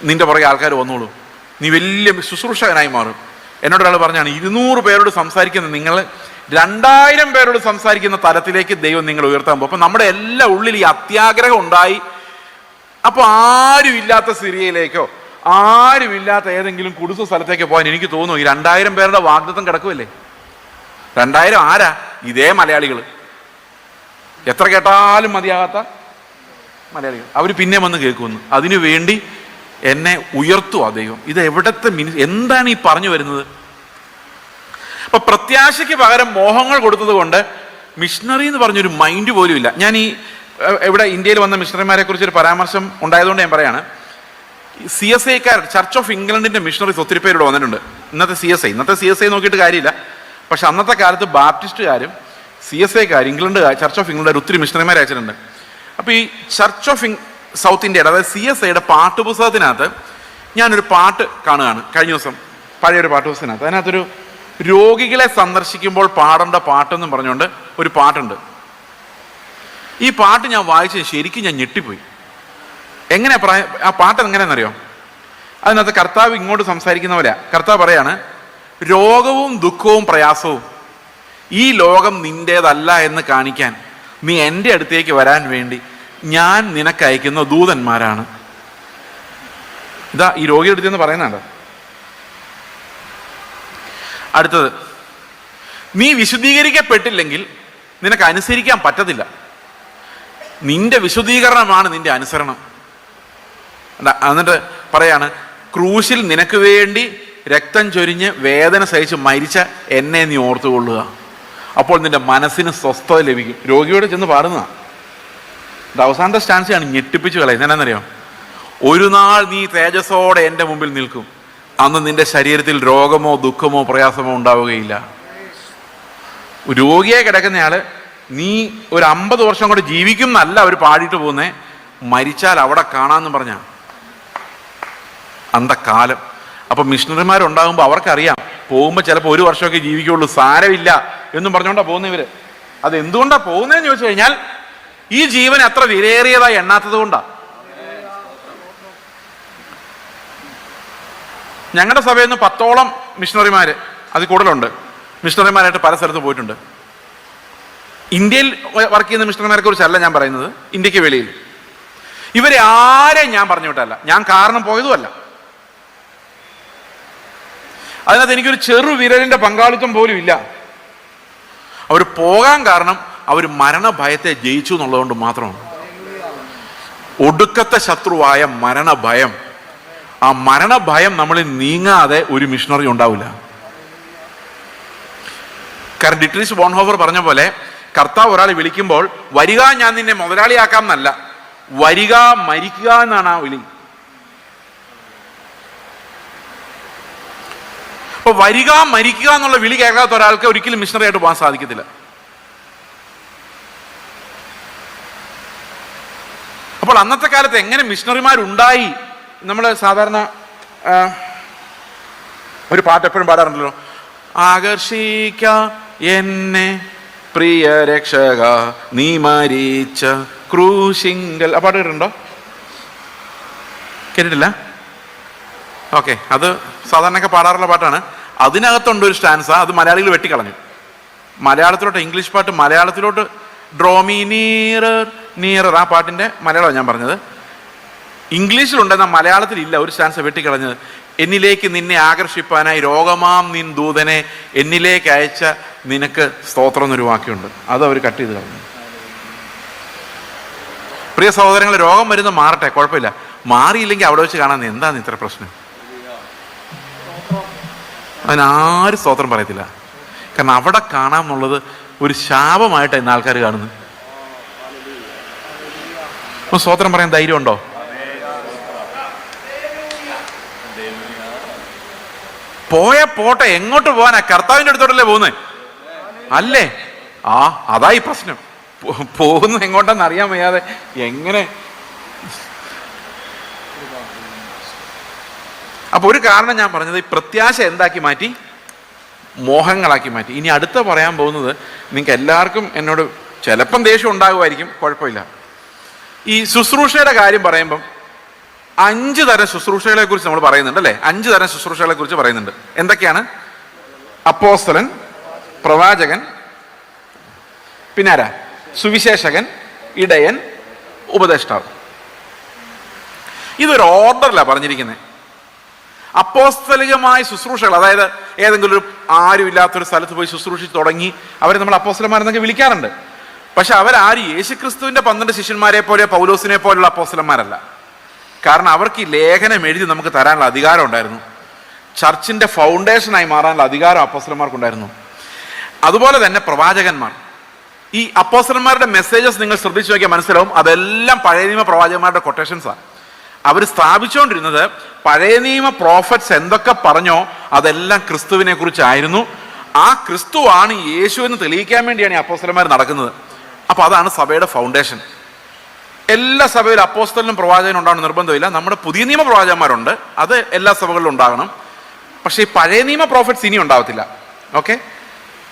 നിന്റെ പുറകെ ആൾക്കാർ വന്നോളൂ, നീ വലിയ ശുശ്രൂഷകനായി മാറും. എന്നോട് ഒരാൾ പറഞ്ഞാണ്, 200 പേരോട് സംസാരിക്കുന്ന നിങ്ങൾ 2000 പേരോട് സംസാരിക്കുന്ന തലത്തിലേക്ക് ദൈവം നിങ്ങൾ ഉയർത്താൻ പോകും. അപ്പം നമ്മുടെ എല്ലാ ഉള്ളിൽ ഈ അത്യാഗ്രഹം ഉണ്ടായി. അപ്പോൾ ആരുമില്ലാത്ത സിറിയയിലേക്കോ ആരുമില്ലാത്ത ഏതെങ്കിലും കുടുസ സ്ഥലത്തേക്ക് പോകാൻ എനിക്ക് തോന്നുന്നു. ഈ 2000 പേരുടെ വാഗ്ദത്തം കിടക്കുമല്ലേ. 2000 ആരാ? ഇതേ മലയാളികൾ, എത്ര കേട്ടാലും മതിയാകാത്ത മലയാളികൾ. അവർ പിന്നെ വന്ന് കേൾക്കുന്നു. അതിനു വേണ്ടി എന്നെ ഉയർത്തുക ദൈവം. ഇത് എവിടത്തെ എന്താണ് ഈ പറഞ്ഞു വരുന്നത്? അപ്പൊ പ്രത്യാശയ്ക്ക് പകരം മോഹങ്ങൾ കൊടുത്തത് കൊണ്ട് മിഷണറി എന്ന് പറഞ്ഞൊരു മൈൻഡ് പോലും ഇല്ല. ഞാൻ ഈ ഇവിടെ ഇന്ത്യയിൽ വന്ന മിഷണറിമാരെ കുറിച്ചൊരു പരാമർശം ഉണ്ടായതുകൊണ്ട് ഞാൻ പറയാണ്. CSIക്കാർ, ചർച്ച് ഓഫ് ഇംഗ്ലണ്ടിന്റെ മിഷണറീസ് ഒത്തിരി പേര് ഇവിടെ വന്നിട്ടുണ്ട്. ഇന്നത്തെ CSI നോക്കിയിട്ട് കാര്യമില്ല. പക്ഷെ അന്നത്തെ കാലത്ത് ബാപ്റ്റിസ്റ്റുകാരും CSIക്കാർ, ഇംഗ്ലണ്ടുകാർ, ചർച്ച് ഓഫ് ഇംഗ്ലണ്ട് ഒത്തിരി മിഷണറിമാരെ അയച്ചിട്ടുണ്ട്. അപ്പോൾ ഈ ചർച്ച് ഓഫ് സൗത്ത് ഇന്ത്യയുടെ, അതായത് CSIയുടെ പാട്ടുപുസ്തകത്തിനകത്ത് ഞാനൊരു പാട്ട് കാണുകയാണ് കഴിഞ്ഞ ദിവസം, പഴയൊരു പാട്ടുപുസ്തകത്തിനകത്ത്. അതിനകത്തൊരു രോഗികളെ സന്ദർശിക്കുമ്പോൾ പാടേണ്ട പാട്ടെന്നും പറഞ്ഞുകൊണ്ട് ഒരു പാട്ടുണ്ട്. ഈ പാട്ട് ഞാൻ വായിച്ച് ശരിക്കും ഞാൻ ഞെട്ടിപ്പോയി. എങ്ങനെ ആ പാട്ട് എങ്ങനെയാണെന്നറിയോ? അതിനകത്ത് കർത്താവ് ഇങ്ങോട്ട് സംസാരിക്കുന്ന പോലെ കർത്താവ് പറയാണ്, രോഗവും ദുഃഖവും പ്രയാസവും ഈ ലോകം നിൻ്റേതല്ല എന്ന് കാണിക്കാൻ നീ എൻ്റെ അടുത്തേക്ക് വരാൻ വേണ്ടി ഞാൻ നിനക്ക് അയക്കുന്ന ദൂതന്മാരാണ്. ഇതാ ഈ രോഗിയുടെ അടുത്ത് എന്ന് പറയുന്നുണ്ട്. അടുത്തത്, നീ വിശുദ്ധീകരിക്കപ്പെട്ടില്ലെങ്കിൽ നിനക്ക് അനുസരിക്കാൻ പറ്റത്തില്ല. നിന്റെ വിശുദ്ധീകരണമാണ് നിന്റെ അനുസരണം. എന്നിട്ട് പറയാണ്, ക്രൂശിൽ നിനക്ക് വേണ്ടി രക്തം ചൊരിഞ്ഞ് വേദന സഹിച്ച് മരിച്ച എന്നെ നീ ഓർത്തുകൊള്ളുക, അപ്പോൾ നിന്റെ മനസ്സിന് സ്വസ്ഥത ലഭിക്കും. രോഗിയോട് ചെന്ന് പാടുന്നതാണ്. ഇത് അവസാനത്തെ സ്റ്റാൻസാണ്, ഞെട്ടിപ്പിച്ച് കളയുന്നത്. എന്നാന്നറിയോ? ഒരു നാൾ നീ തേജസ്സോടെ എൻ്റെ മുമ്പിൽ നിൽക്കും, അന്ന് നിന്റെ ശരീരത്തിൽ രോഗമോ ദുഃഖമോ പ്രയാസമോ ഉണ്ടാവുകയില്ല. രോഗിയായി കിടക്കുന്നയാള് നീ ഒരു 50 വർഷം കൊണ്ട് ജീവിക്കും എന്നല്ല അവർ പാടിയിട്ട് പോകുന്നേ, മരിച്ചാൽ അവിടെ കാണാമെന്ന് പറഞ്ഞാ അന്തക്കാലം. അപ്പൊ മിഷണറിമാരുണ്ടാകുമ്പോൾ അവർക്കറിയാം പോകുമ്പോൾ ചിലപ്പോൾ 1 വർഷമൊക്കെ ജീവിക്കുള്ളൂ, സാരമില്ല എന്നും പറഞ്ഞുകൊണ്ടാണ് പോകുന്നത് ഇവര്. അത് എന്തുകൊണ്ടാണ് പോകുന്നതെന്ന് ചോദിച്ചു കഴിഞ്ഞാൽ ഈ ജീവൻ അത്ര വിലയേറിയതായി എണ്ണാത്തത് കൊണ്ടാണ്. ഞങ്ങളുടെ സഭയിൽ നിന്ന് 10ഓളം മിഷണറിമാര്, അതിൽ കൂടുതലുണ്ട്, മിഷണറിമാരായിട്ട് പല സ്ഥലത്ത് പോയിട്ടുണ്ട്. ഇന്ത്യയിൽ വർക്ക് ചെയ്യുന്ന മിഷണറിമാരെ കുറിച്ചല്ല ഞാൻ പറയുന്നത്, ഇന്ത്യക്ക് വെളിയിൽ. ഇവരെ ആരെയും ഞാൻ പറഞ്ഞു വിട്ടല്ല, ഞാൻ കാരണം പോയതുമല്ല. അതിനകത്ത് എനിക്കൊരു ചെറു വിരലിന്റെ പങ്കാളിത്തം പോലും ഇല്ല. അവർ പോകാൻ കാരണം അവർ മരണഭയത്തെ ജയിച്ചു എന്നുള്ളതുകൊണ്ട് മാത്രമാണ്. ഒടുക്കത്തെ ശത്രുവായ മരണഭയം. ആ മരണഭയം നമ്മളിൽ നീങ്ങാതെ ഒരു മിഷണറി ഉണ്ടാവില്ല. കാരണം ഡിട്രീഷ് ബോൺഹോഫർ പറഞ്ഞ പോലെ കർത്താവ് ഒരാളെ വിളിക്കുമ്പോൾ വരിക ഞാൻ നിന്നെ മുതലാളിയാക്കാം എന്നല്ല, വരിക മരിക്കുക എന്നാണ് ആ വിളി. അപ്പൊ വരിക മരിക്കുക എന്നുള്ള വിളി കേൾക്കാത്ത ഒരാൾക്ക് ഒരിക്കലും മിഷണറി ആയിട്ട് പോകാൻ സാധിക്കത്തില്ല. അപ്പോൾ അന്നത്തെ കാലത്ത് എങ്ങനെ മിഷണറിമാരുണ്ടായി? നമ്മൾ സാധാരണ ഒരു പാട്ട് എപ്പോഴും പാടാറുണ്ടല്ലോ, ആകർഷിക്ക എന്നെ പ്രിയ രക്ഷക നീ മരിച്ച ക്രൂശിങ്കൽ. ആ പാട്ട് കേട്ടിട്ടുണ്ടോ? കേട്ടിട്ടില്ല? ഓക്കെ, അത് സാധാരണയൊക്കെ പാടാറുള്ള പാട്ടാണ്. അതിനകത്തുണ്ട് ഒരു സ്റ്റാൻസ, അത് മലയാളികൾ വെട്ടിക്കളഞ്ഞു. മലയാളത്തിലോട്ട്, ഇംഗ്ലീഷ് പാട്ട് മലയാളത്തിലോട്ട് ഡ്രോമി നീറർ നീറർ, ആ പാട്ടിന്റെ മലയാളമാണ് ഞാൻ പറഞ്ഞത്. ഇംഗ്ലീഷിലുണ്ടെന്ന മലയാളത്തിലില്ല. ഒരു സ്റ്റാൻസ് വെട്ടിക്കളഞ്ഞത്. എന്നിലേക്ക് നിന്നെ ആകർഷിപ്പാനായി രോഗമാം നിൻ ദൂതനെ എന്നിലേക്ക് അയച്ച നിനക്ക് സ്തോത്രം എന്നൊരു വാക്യമുണ്ട്. അത് അവർ കട്ട് ചെയ്ത് കളഞ്ഞു. പ്രിയ സഹോദരങ്ങൾ, രോഗം വരുന്ന മാറട്ടെ, കുഴപ്പമില്ല. മാറിയില്ലെങ്കിൽ അവിടെ വെച്ച് കാണാൻ എന്താണ് ഇത്ര പ്രശ്നം? അതിനാരും സ്തോത്രം പറയത്തില്ല. കാരണം അവിടെ കാണാമെന്നുള്ളത് ഒരു ശാപമായിട്ടാണ് ഇന്ന് ആൾക്കാർ കാണുന്നത്. സ്തോത്രം പറയാൻ ധൈര്യമുണ്ടോ? പോട്ടെ, എങ്ങോട്ട് പോകാനാ? കർത്താവിന്റെ അടുത്തോട്ടല്ലേ പോകുന്നേ? അല്ലേ? ആ, അതായി പ്രശ്നം. പോകുന്നു എങ്ങോട്ടെന്ന് അറിയാൻ വയ്യാതെ എങ്ങനെ. അപ്പൊ ഒരു കാരണം ഞാൻ പറഞ്ഞത്, ഈ പ്രത്യാശ എന്താക്കി മാറ്റി? മോഹങ്ങളാക്കി മാറ്റി. ഇനി അടുത്ത പറയാൻ പോകുന്നത് നിങ്ങൾക്ക് എല്ലാവർക്കും എന്നോട് ചിലപ്പം ദേഷ്യം ഉണ്ടാകുമായിരിക്കും, കുഴപ്പമില്ല. ഈ ശുശ്രൂഷയുടെ കാര്യം പറയുമ്പം 5 തരം ശുശ്രൂഷകളെ കുറിച്ച് നമ്മൾ പറയുന്നുണ്ട് അല്ലേ? 5 തരം ശുശ്രൂഷകളെ കുറിച്ച് പറയുന്നുണ്ട്. എന്തൊക്കെയാണ്? അപ്പോസ്തലൻ, പ്രവാചകൻ, പിന്നെ ആരാ? സുവിശേഷകൻ, ഇടയൻ, ഉപദേഷ്ടാവ്. ഇതൊരു ഓർഡറിലാണ് പറഞ്ഞിരിക്കുന്നത്. അപ്പോസ്തലികമായ ശുശ്രൂഷകൾ, അതായത് ഏതെങ്കിലും ഒരു ആരുമില്ലാത്തൊരു സ്ഥലത്ത് പോയി ശുശ്രൂഷിച്ച് തുടങ്ങി അവരെ നമ്മൾ അപ്പോസ്തലന്മാരെന്നൊക്കെ വിളിക്കാറുണ്ട്. പക്ഷെ അവരാരും യേശുക്രിസ്തുവിന്റെ 12 ശിഷ്യന്മാരെ പോലെ പൗലോസിനെ പോലുള്ള അപ്പോസ്തലന്മാരല്ല. കാരണം അവർക്ക് ഈ ലേഖനം എഴുതി നമുക്ക് തരാനുള്ള അധികാരം ഉണ്ടായിരുന്നു. ചർച്ചിന്റെ ഫൗണ്ടേഷനായി മാറാനുള്ള അധികാരം അപ്പോസ്തലന്മാർക്കുണ്ടായിരുന്നു. അതുപോലെ തന്നെ പ്രവാചകന്മാർ. ഈ അപ്പോസ്തലന്മാരുടെ മെസ്സേജസ് നിങ്ങൾ ശ്രദ്ധിച്ചു നോക്കിയാൽ മനസ്സിലാവും, അതെല്ലാം പഴയ നിയമ പ്രവാചകന്മാരുടെ കൊട്ടേഷൻസാണ്. അവർ സ്ഥാപിച്ചുകൊണ്ടിരുന്നത് പഴയ നിയമ പ്രോഫറ്റ്സ് എന്തൊക്കെ പറഞ്ഞോ അതെല്ലാം ക്രിസ്തുവിനെ കുറിച്ചായിരുന്നു. ആ ക്രിസ്തുവാണ് യേശു എന്ന് തെളിയിക്കാൻ വേണ്ടിയാണ് ഈ അപ്പോസ്തലന്മാർ നടക്കുന്നത്. അപ്പൊ അതാണ് സഭയുടെ ഫൗണ്ടേഷൻ. എല്ലാ സഭയിലും അപ്പോസ്തലനും പ്രവാചകനും ഉണ്ടാകണം നിർബന്ധമില്ല. നമ്മുടെ പുതിയ നിയമ പ്രവാചകന്മാരുണ്ട്, അത് എല്ലാ സഭകളിലും ഉണ്ടാകണം. പക്ഷേ ഈ പഴയ നിയമ പ്രോഫറ്റ്സ് ഇനി ഉണ്ടാവത്തില്ല. ഓക്കെ,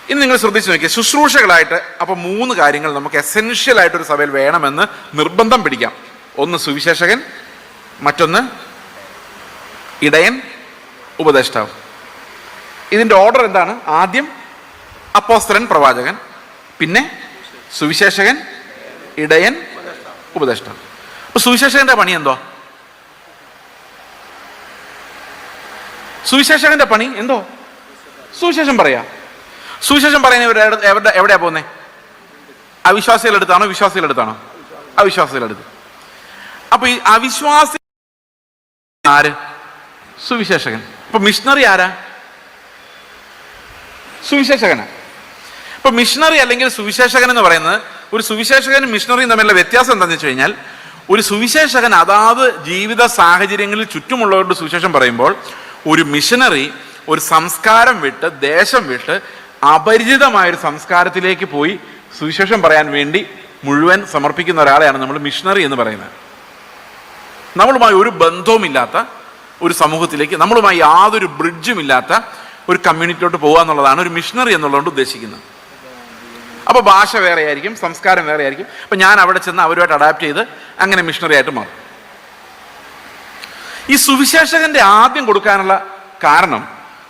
ഇനി നിങ്ങൾ ശ്രദ്ധിച്ചു നോക്കിയാൽ ശുശ്രൂഷകളായിട്ട് അപ്പോൾ 3 കാര്യങ്ങൾ നമുക്ക് എസെൻഷ്യൽ ആയിട്ടൊരു സഭയിൽ വേണമെന്ന് നിർബന്ധം പിടിക്കാം. ഒന്ന് സുവിശേഷകൻ, മറ്റൊന്ന് ഇടയൻ, ഉപദേഷ്ടാവ്. ഇതിന്റെ ഓർഡർ എന്താണ്? ആദ്യം അപ്പോസ്തലൻ, പ്രവാചകൻ, പിന്നെ സുവിശേഷകൻ, ഇടയൻ, ഉപദേഷ്ടാവ്. അപ്പൊ സുവിശേഷകന്റെ പണി എന്തോ? സുവിശേഷകന്റെ പണി എന്തോ? സുവിശേഷം പറയാ. സുവിശേഷം പറയുന്നവർ എവിടെയാ പോകുന്നേ? അവിശ്വാസികളെടുത്താണോ വിശ്വാസികളെടുത്താണോ? അവിശ്വാസികളെടുത്ത്. അപ്പൊ ഈ അവിശ്വാസി ആര്? സുവിശേഷകൻ. അപ്പൊ മിഷണറി ആരാ? സുവിശേഷകനാ. ഇപ്പൊ മിഷണറി അല്ലെങ്കിൽ സുവിശേഷകൻ എന്ന് പറയുന്നത്, ഒരു സുവിശേഷകനും മിഷണറിയും തമ്മിലുള്ള വ്യത്യാസം എന്താണെന്ന് വെച്ച് കഴിഞ്ഞാൽ, ഒരു സുവിശേഷകൻ അതാത് ജീവിത സാഹചര്യങ്ങളിൽ ചുറ്റുമുള്ളവരുടെ സുവിശേഷം പറയുമ്പോൾ, ഒരു മിഷണറി ഒരു സംസ്കാരം വിട്ട്, ദേശം വിട്ട് അപരിചിതമായൊരു സംസ്കാരത്തിലേക്ക് പോയി സുവിശേഷം പറയാൻ വേണ്ടി മുഴുവൻ സമർപ്പിക്കുന്ന ഒരാളെയാണ് നമ്മൾ മിഷണറി എന്ന് പറയുന്നത്. നമ്മളുമായി ഒരു ബന്ധവുമില്ലാത്ത ഒരു സമൂഹത്തിലേക്ക്, നമ്മളുമായി യാതൊരു ബ്രിഡ്ജും ഇല്ലാത്ത ഒരു കമ്മ്യൂണിറ്റിയിലോട്ട് പോകുക എന്നുള്ളതാണ് ഒരു മിഷണറി എന്നുള്ളതുകൊണ്ട് ഉദ്ദേശിക്കുന്നത്. അപ്പോൾ ഭാഷ വേറെ ആയിരിക്കും, സംസ്കാരം വേറെ ആയിരിക്കും. അപ്പം ഞാൻ അവിടെ ചെന്ന് അവരുമായിട്ട് അഡാപ്റ്റ് ചെയ്ത് അങ്ങനെ മിഷണറി ആയിട്ട് മാറും. ഈ സുവിശേഷകന്റെ ആദ്യം കൊടുക്കാനുള്ള കാരണം,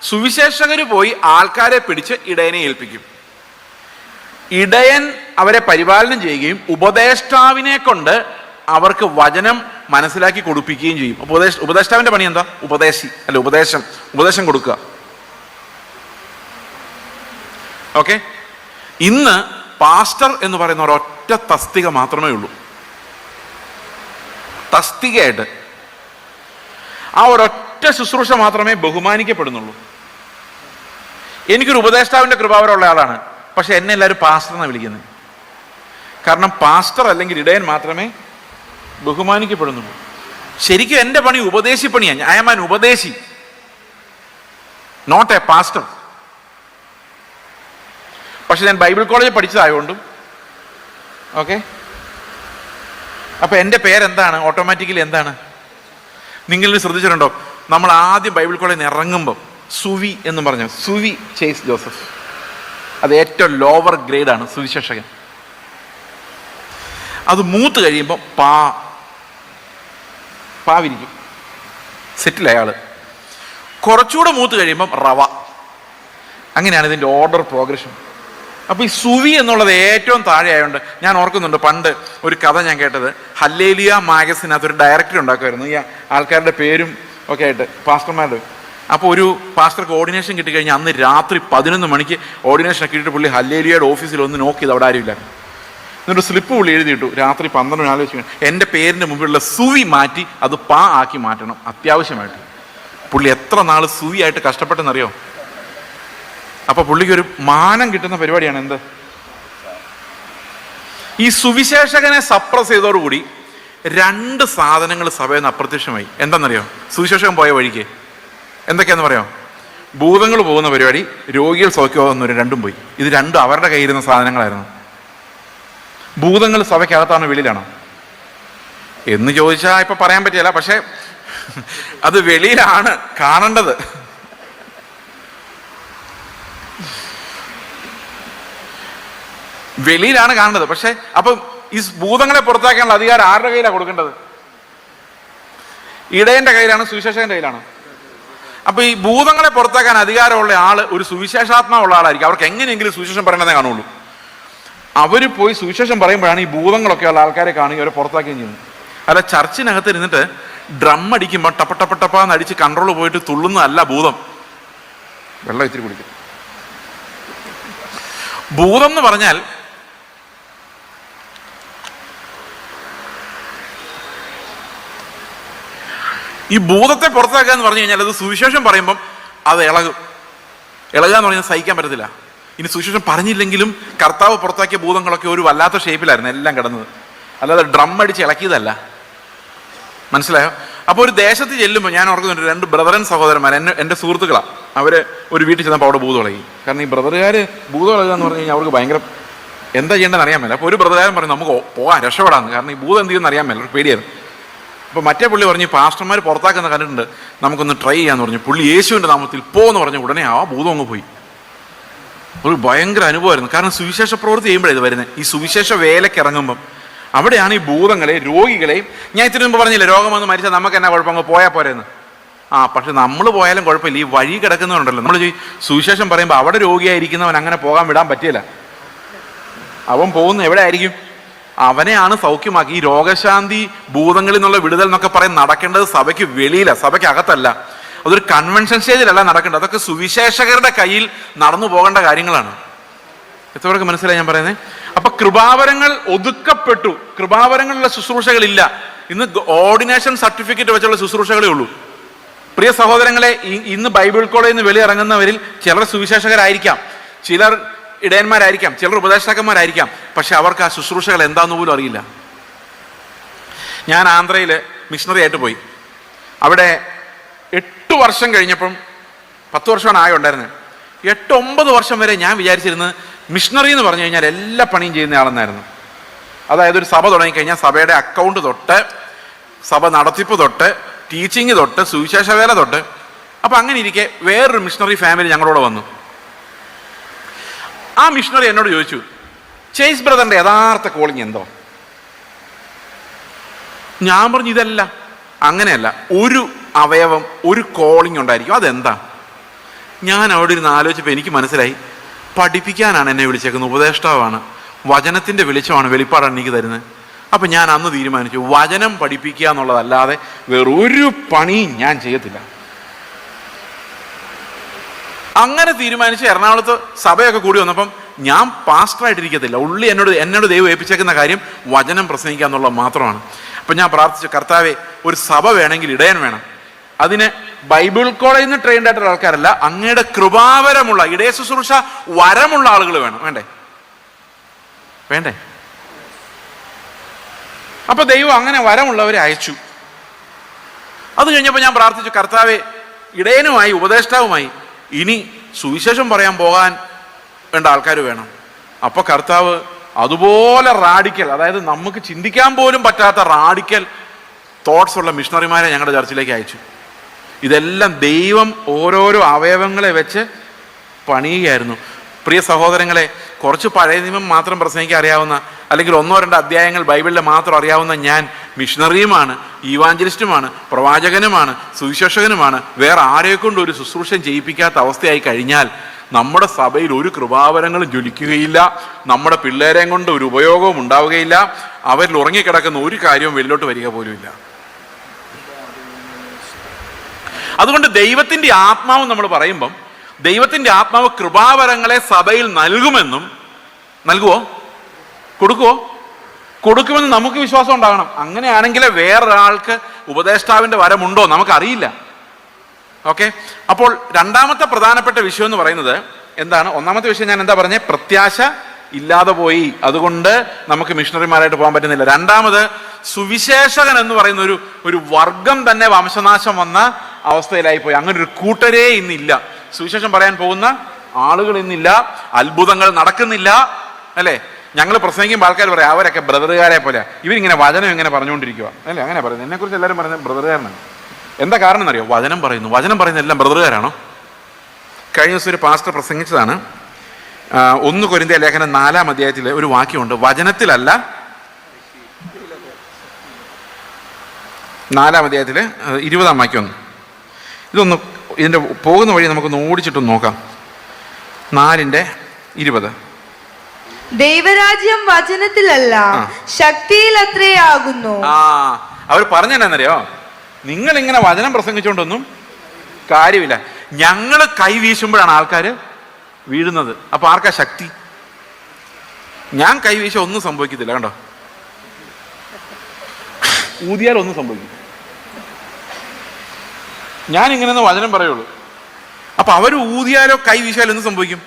സുവിശേഷകര് പോയി ആൾക്കാരെ പിടിച്ച് ഇടയനെ ഏൽപ്പിക്കും. ഇടയൻ അവരെ പരിപാലനം ചെയ്യുകയും ഉപദേഷ്ടാവിനെ കൊണ്ട് അവർക്ക് വചനം മനസ്സിലാക്കി കൊടുപ്പിക്കുകയും ചെയ്യും. ഉപദേഷ്ടാവിന്റെ പണി എന്താ? ഉപദേശം കൊടുക്കുക. ഓക്കെ, ഇന്ന് പാസ്റ്റർ എന്ന് പറയുന്ന ഒരൊറ്റ തസ്തിക മാത്രമേ ഉള്ളൂ. തസ്തികയായിട്ട്. ആ ഒരൊറ്റ ശുശ്രൂഷ മാത്രമേ ബഹുമാനിക്കപ്പെടുന്നുള്ളൂ. എനിക്കൊരു ഉപദേഷ്ടാവിൻ്റെ കൃപാവരമുള്ള ആളാണ്, പക്ഷെ എന്നെ എല്ലാവരും പാസ്റ്റർ എന്നാണ് വിളിക്കുന്നത്. കാരണം പാസ്റ്റർ അല്ലെങ്കിൽ ഇടയൻ മാത്രമേ ബഹുമാനിക്കപ്പെടുന്നുള്ളൂ. ശരിക്കും എൻ്റെ പണി ഉപദേശി പണിയാണ്. ഐ ആം ആൻ ഉപദേശി, നോട്ട് എ പാസ്റ്റർ. പക്ഷെ ഞാൻ ബൈബിൾ കോളേജിൽ പഠിച്ചതായതുകൊണ്ടും ഓക്കെ. അപ്പൊ എൻ്റെ പേരെന്താണ്? ഓട്ടോമാറ്റിക്കലി എന്താണ്? നിങ്ങൾ ശ്രദ്ധിച്ചിട്ടുണ്ടോ? നമ്മൾ ആദ്യം ബൈബിൾ കോളേജിൽ നിന്ന് ഇറങ്ങുമ്പോൾ സുവി എന്ന് പറഞ്ഞു, സുവി ചേസ് ജോസഫ്. അത് ഏറ്റവും ലോവർ ഗ്രേഡാണ് സുവിശേഷകൻ. അത് മൂത്ത് കഴിയുമ്പോൾ പാവിരിക്കും, സെറ്റിൽ അയാള്. കുറച്ചുകൂടെ മൂത്ത് കഴിയുമ്പം റവ. അങ്ങനെയാണ് ഇതിൻ്റെ ഓർഡർ പ്രോഗ്രഷൻ. അപ്പോൾ ഈ സുവി എന്നുള്ളത് ഏറ്റവും താഴെ ആയതുകൊണ്ട് ഞാൻ ഓർക്കുന്നുണ്ട്, പണ്ട് ഒരു കഥ ഞാൻ കേട്ടത്. ഹല്ലേലിയ മാഗസിനകത്ത് ഒരു ഡയറക്ടറി ഉണ്ടാക്കുമായിരുന്നു, ഈ ആൾക്കാരുടെ പേരും ഒക്കെ ആയിട്ട്, പാസ്റ്റർമാരുടെ. അപ്പോൾ ഒരു പാസ്റ്റർക്ക് ഓർഡിനേഷൻ കിട്ടിക്കഴിഞ്ഞാൽ അന്ന് രാത്രി 11 മണിക്ക് ഓർഡിനേഷൻ കിട്ടിയിട്ട് പുള്ളി ഹല്ലേലിയയുടെ ഓഫീസിൽ ഒന്ന് നോക്കി ചെയ്ത് അവിടെ ആരുമില്ല. എന്നിട്ട് സ്ലിപ്പ് പുള്ളി എഴുതിയിട്ടു. രാത്രി 12 ആലോചിച്ച് എൻ്റെ പേരിൻ്റെ മുമ്പിലുള്ള സുവി മാറ്റി അത് ആക്കി മാറ്റണം അത്യാവശ്യമായിട്ട്. പുള്ളി എത്ര നാൾ സുവി ആയിട്ട് കഷ്ടപ്പെട്ടെന്നറിയോ? അപ്പൊ പുള്ളിക്ക് ഒരു മാനം കിട്ടുന്ന പരിപാടിയാണ് എന്ത്? ഈ സുവിശേഷകനെ സപ്രസ് ചെയ്തതോടുകൂടി 2 സാധനങ്ങൾ സഭയിൽ നിന്ന് അപ്രത്യക്ഷമായി. എന്താണെന്നറിയോ? സുവിശേഷകൻ പോയ വഴിക്ക് എന്തൊക്കെയാന്ന് പറയാം? ഭൂതങ്ങൾ പോകുന്ന പരിപാടി, രോഗികൾ സൗഖ്യമാകുന്നവർ രണ്ടും പോയി. ഇത് രണ്ടും അവരുടെ കയ്യിരുന്ന സാധനങ്ങളായിരുന്നു. ഭൂതങ്ങൾ സഭയ്ക്കകത്താണോ വെളിയിലാണോ എന്ന് ചോദിച്ചാൽ ഇപ്പൊ പറയാൻ പറ്റില്ല. പക്ഷെ അത് വെളിയിലാണ് കാണേണ്ടത്. വെളിയിലാണ് കാണേണ്ടത്. പക്ഷെ അപ്പം ഈ ഭൂതങ്ങളെ പുറത്താക്കാനുള്ള അധികാരം ആരുടെ കയ്യിലാണ് കൊടുക്കേണ്ടത്? ഇടയന്റെ കയ്യിലാണ്, സുവിശേഷകന്റെ കയ്യിലാണ്. അപ്പൊ ഈ ഭൂതങ്ങളെ പുറത്താക്കാൻ അധികാരമുള്ള ആള് ഒരു സുവിശേഷാത്മാവുള്ള ആളായിരിക്കും. അവർക്ക് എങ്ങനെയെങ്കിലും സുവിശേഷം പറയണതേ കാണുള്ളൂ. അവര് പോയി സുവിശേഷം പറയുമ്പോഴാണ് ഈ ഭൂതങ്ങളൊക്കെ ഉള്ള ആൾക്കാരെ കാണുകയും അവരെ പുറത്താക്കുകയും ചെയ്യുന്നത്. അല്ല, ചർച്ചിനകത്ത് ഇരുന്നിട്ട് ഡ്രം അടിക്കുമ്പോൾ ടപ്പ അടിച്ച് കൺട്രോൾ പോയിട്ട് തുള്ളുന്നതല്ല ഭൂതം. വെള്ളം ഇത്തിരി കുടിക്കും. ഭൂതം എന്ന് പറഞ്ഞാൽ ഈ ഭൂതത്തെ പുറത്താക്കുക എന്ന് പറഞ്ഞു കഴിഞ്ഞാൽ അത് സുവിശേഷം പറയുമ്പം അത് ഇളകുക എന്ന് പറഞ്ഞാൽ സഹിക്കാൻ പറ്റത്തില്ല. ഇനി സുവിശേഷം പറഞ്ഞില്ലെങ്കിലും കർത്താവ് പുറത്താക്കിയ ഭൂതങ്ങളൊക്കെ ഒരു വല്ലാത്ത ഷേപ്പിലായിരുന്നു എല്ലാം കിടന്നത്, അല്ലാതെ ഡ്രം അടിച്ച് ഇളക്കിയതല്ല. മനസ്സിലായോ? അപ്പോൾ ഒരു ദേശത്ത് ചെല്ലുമ്പോൾ ഞാൻ ഓർക്കുന്നുണ്ട്, 2 ബ്രദറൻ സഹോദരന്മാർ എൻ്റെ സുഹൃത്തുക്കളാണ്. അവർ ഒരു വീട്ടിൽ ചെന്നപ്പോൾ അവിടെ ഭൂതം ഇളകി. കാരണം ഈ ബ്രദറുകാർ ഭൂതം ഇളകുക എന്ന് പറഞ്ഞു കഴിഞ്ഞാൽ അവർക്ക് ഭയങ്കര എന്താ ചെയ്യേണ്ടതെന്ന് അറിയാൻ മേല. അപ്പോൾ ഒരു ബ്രദറുകാരൻ പറഞ്ഞു നമുക്ക് പോകാൻ രക്ഷപ്പെടാമെന്ന്, കാരണം ഈ ഭൂതം എന്ത് ചെയ്യുമെന്ന് അറിയാൻ മേല, ഒരു പേടിയായിരുന്നു. അപ്പോൾ മറ്റേ പുള്ളി പറഞ്ഞു പാസ്റ്റർമാർ പുറത്താക്കുന്ന കണ്ടിട്ടുണ്ട്, നമുക്കൊന്ന് ട്രൈ ചെയ്യാന്ന് പറഞ്ഞു. പുള്ളി യേശുവിൻ്റെ നാമത്തിൽ പോന്ന് പറഞ്ഞ ഉടനെ ആ ഭൂതം അങ്ങ് പോയി. ഒരു ഭയങ്കര അനുഭവമായിരുന്നു. കാരണം സുവിശേഷ പ്രവൃത്തി ചെയ്യുമ്പോഴേ ഇത് വരുന്നത്. ഈ സുവിശേഷ വേലയ്ക്ക് ഇറങ്ങുമ്പം അവിടെയാണ് ഈ ഭൂതങ്ങളെ, രോഗികളെയും, ഞാൻ ഇത്തിരി മുമ്പ് പറഞ്ഞില്ലേ രോഗം വന്ന് മരിച്ചാൽ നമുക്ക് എന്നാ കുഴപ്പം, അങ്ങ് പോയാൽ പോരെന്ന്. പക്ഷെ നമ്മൾ പോയാലും കുഴപ്പമില്ല. ഈ വഴി കിടക്കുന്നവരുണ്ടല്ലോ, നമ്മൾ സുവിശേഷം പറയുമ്പോൾ അവിടെ രോഗിയായിരിക്കുന്നവൻ അങ്ങനെ പോകാൻ വിടാൻ പറ്റില്ല. അവൻ പോകുന്ന എവിടെ ആയിരിക്കും? അവനെയാണ് സൗഖ്യമാക്കി. ഈ രോഗശാന്തി, ഭൂതങ്ങളിൽ നിന്നുള്ള വിടുതൽ എന്നൊക്കെ പറയും നടക്കേണ്ടത് സഭയ്ക്ക് വെളിയില, സഭയ്ക്ക് അകത്തല്ല. അതൊരു കൺവെൻഷൻ സ്റ്റേജിലല്ല നടക്കേണ്ടത്. അതൊക്കെ സുവിശേഷകരുടെ കയ്യിൽ നടന്നു പോകേണ്ട കാര്യങ്ങളാണ്. എത്രയൊക്കെ മനസ്സിലായി ഞാൻ പറയുന്നത്? അപ്പൊ കൃപാവരങ്ങൾ ഒതുക്കപ്പെട്ടു. കൃപാവരങ്ങളുള്ള ശുശ്രൂഷകളില്ല. ഇന്ന് ഓർഡിനേഷൻ സർട്ടിഫിക്കറ്റ് വെച്ചുള്ള ശുശ്രൂഷകളേ ഉള്ളൂ. പ്രിയ സഹോദരങ്ങളെ, ഇന്ന് ബൈബിൾ കോളേജിൽ നിന്ന് വെളിയിറങ്ങുന്നവരിൽ ചിലർ സുവിശേഷകരായിരിക്കാം, ചിലർ ഇടയന്മാരായിരിക്കാം, ചിലർ ഉപദേഷ്ടാക്കന്മാരായിരിക്കാം. പക്ഷെ അവർക്ക് ആ ശുശ്രൂഷകൾ എന്താണെന്ന് പോലും അറിയില്ല. ഞാൻ ആന്ധ്രയിൽ മിഷണറി ആയിട്ട് പോയി. അവിടെ 8 വർഷം കഴിഞ്ഞപ്പം, 10 വർഷമാണ് ആകെ ഉണ്ടായിരുന്നത്. 8-9 വർഷം വരെ ഞാൻ വിചാരിച്ചിരുന്നത് മിഷണറി എന്ന് പറഞ്ഞു കഴിഞ്ഞാൽ എല്ലാ പണിയും ചെയ്യുന്ന ആളെന്നായിരുന്നു. അതായത് ഒരു സഭ തുടങ്ങിക്കഴിഞ്ഞാൽ സഭയുടെ അക്കൗണ്ട് തൊട്ട്, സഭ നടത്തിപ്പ് തൊട്ട്, ടീച്ചിങ് തൊട്ട്, സുവിശേഷ വേല തൊട്ട്. അപ്പം അങ്ങനെ ഇരിക്കെ വേറൊരു മിഷണറി ഫാമിലി ഞങ്ങളോട് വന്നു. ആ മിഷണറി എന്നോട് ചോദിച്ചു, ചേസ് ബ്രദറിന്റെ യഥാർത്ഥ കോളിങ് എന്തോ? ഞാൻ പറഞ്ഞു ഇതല്ല, അങ്ങനെയല്ല, ഒരു അവയവം, ഒരു കോളിങ് ഉണ്ടായിരിക്കും, അതെന്താ? ഞാൻ അവിടെ ഇരുന്ന് ആലോചിച്ചപ്പോൾ എനിക്ക് മനസ്സിലായി, പഠിപ്പിക്കാനാണ് എന്നെ വിളിച്ചേക്കുന്നത്, ഉപദേഷ്ടാവാണ്, വചനത്തിൻ്റെ വെളിച്ചമാണ്, വെളിപ്പാടാണ് എനിക്ക് തരുന്നത്. അപ്പം ഞാൻ അന്ന് തീരുമാനിച്ചു, വചനം പഠിപ്പിക്കുക എന്നുള്ളതല്ലാതെ വേറൊരു പണിയും ഞാൻ ചെയ്യത്തില്ല. അങ്ങനെ തീരുമാനിച്ച് എറണാകുളത്ത് സഭയൊക്കെ കൂടി വന്നപ്പം ഞാൻ പാസ്റ്ററായിട്ടിരിക്കത്തില്ല. ഉള്ളി എന്നോട് ദൈവം ഏൽപ്പിച്ചേക്കുന്ന കാര്യം വചനം പ്രസംഗിക്കുക എന്നുള്ളത് മാത്രമാണ്. അപ്പം ഞാൻ പ്രാർത്ഥിച്ചു, കർത്താവെ, ഒരു സഭ വേണമെങ്കിൽ ഇടയൻ വേണം. അതിന് ബൈബിൾ കോളേജിൽ നിന്ന് ട്രെയിൻഡ് ആയിട്ടുള്ള ആൾക്കാരല്ല, അങ്ങയുടെ കൃപാവരമുള്ള ഇടയ ശുശ്രൂഷ വരമുള്ള ആളുകൾ വേണം. വേണ്ടേ? അപ്പൊ ദൈവം അങ്ങനെ വരമുള്ളവരെ അയച്ചു. അത് കഴിഞ്ഞപ്പോൾ ഞാൻ പ്രാർത്ഥിച്ചു, കർത്താവെ, ഇടയനുമായി ഉപദേഷ്ടാവുമായി ഇനി സുവിശേഷം പറയാൻ പോകാൻ വേണ്ട ആൾക്കാർ വേണം. അപ്പൊ കർത്താവ് അതുപോലെ റാഡിക്കൽ, അതായത് നമുക്ക് ചിന്തിക്കാൻ പോലും പറ്റാത്ത റാഡിക്കൽ തോട്ട്സ് ഉള്ള മിഷണറിമാരെ ഞങ്ങളുടെ ചർച്ചിലേക്ക് അയച്ചു. ഇതെല്ലാം ദൈവം ഓരോരോ അവയവങ്ങളെ വെച്ച് പണിയുകയായിരുന്നു. പ്രിയ സഹോദരങ്ങളെ, കുറച്ച് പഴയ നിയമം മാത്രം പ്രസംഗിക്കാൻ അറിയാവുന്ന, അല്ലെങ്കിൽ 1-2 അധ്യായങ്ങൾ ബൈബിളിലെ മാത്രം അറിയാവുന്ന ഞാൻ മിഷണറിയുമാണ്, ഈവാഞ്ചലിസ്റ്റുമാണ്, പ്രവാചകനുമാണ്, സുവിശേഷകനുമാണ്. വേറെ ആരെ കൊണ്ട് ഒരു ശുശ്രൂഷ ചെയ്യിപ്പിക്കാത്ത അവസ്ഥയായി കഴിഞ്ഞാൽ നമ്മുടെ സഭയിൽ ഒരു കൃപാവരങ്ങളും ജ്വലിക്കുകയില്ല, നമ്മുടെ പിള്ളേരെയും കൊണ്ട് ഒരു ഉപയോഗവും ഉണ്ടാവുകയില്ല, അവരിൽ ഉറങ്ങിക്കിടക്കുന്ന ഒരു കാര്യവും വെളിലോട്ട് വരിക പോലുമില്ല. അതുകൊണ്ട് ദൈവത്തിൻ്റെ ആത്മാവ് നമ്മൾ പറയുമ്പം, ദൈവത്തിൻ്റെ ആത്മാവ് കൃപാവരങ്ങളെ സഭയിൽ നൽകുമെന്നും, നൽകുമോ, കൊടുക്കുമെന്ന് നമുക്ക് വിശ്വാസം ഉണ്ടാകണം. അങ്ങനെയാണെങ്കിലേ വേറൊരാൾക്ക് ഉപദേഷ്ടാവിൻ്റെ വരമുണ്ടോ നമുക്കറിയില്ല. ഓക്കെ, അപ്പോൾ രണ്ടാമത്തെ പ്രധാനപ്പെട്ട വിഷയം എന്ന് പറയുന്നത് എന്താണ്? ഒന്നാമത്തെ വിഷയം ഞാൻ എന്താ പറഞ്ഞത്? പ്രത്യാശ ഇല്ലാതെ പോയി, അതുകൊണ്ട് നമുക്ക് മിഷണറിമാരായിട്ട് പോകാൻ പറ്റുന്നില്ല. രണ്ടാമത്, സുവിശേഷകൻ എന്ന് പറയുന്ന ഒരു വർഗം തന്നെ വംശനാശം വന്ന അവസ്ഥയിലായി പോയി. അങ്ങനെ ഒരു കൂട്ടരേ ഇന്നില്ല. സുവിശേഷം പറയാൻ പോകുന്ന ആളുകൾ ഇന്നില്ല, അത്ഭുതങ്ങൾ നടക്കുന്നില്ല, അല്ലേ? ഞങ്ങൾ പ്രസംഗിക്കുമ്പോൾ ആൾക്കാർ പറയാം, അവരൊക്കെ ബ്രദറുകാരെ പോലെ, ഇവരിങ്ങനെ വചനം ഇങ്ങനെ പറഞ്ഞുകൊണ്ടിരിക്കുക, അല്ലേ? അങ്ങനെ പറയുന്നത്. എന്നെക്കുറിച്ച് എല്ലാവരും പറയുന്നത് ബ്രദറുകാരനാണ്. എന്താ കാരണം എന്നറിയോ? വചനം പറയുന്ന എല്ലാം ബ്രദറുകാരാണോ? കഴിഞ്ഞ ദിവസം ഒരു പാസ്റ്റർ പ്രസംഗിച്ചതാണ്. 1 കൊരിന്ത്യർ ലേഖനം 4-ാം അധ്യായത്തിൽ ഒരു വാക്യമുണ്ട്, വചനത്തിലല്ല, 4-ാം അധ്യായത്തിൽ 20-ാം വാക്യം. ഇതൊന്ന് ഇതിൻ്റെ പോകുന്ന വഴി നമുക്കൊന്ന് ഓടിച്ചിട്ടൊന്ന് നോക്കാം. 4:20. ദൈവരാജ്യം വചനത്തിലല്ല, ശക്തിയിൽ അത്രയാകുന്നു. അവർ പറഞ്ഞെന്നറിയോ? നിങ്ങൾ ഇങ്ങനെ വചനം പ്രസംഗിച്ചുകൊണ്ടൊന്നും കാര്യമില്ല. ഞങ്ങൾ കൈ വീശുമ്പോഴാണ് ആൾക്കാർ വീഴുന്നത്. അപ്പൊ ആർക്കാ ശക്തി? ഞാൻ കൈ വീശ ഒന്നും സംഭവിക്കത്തില്ല, കണ്ടോ? ഊതിയാൽ ഒന്നും സംഭവിക്കും. ഞാൻ ഇങ്ങനെ വചനം പറയുള്ളൂ. അപ്പൊ അവർ ഊതിയാലോ കൈ വീശാലോ എന്ത് സംഭവിക്കും?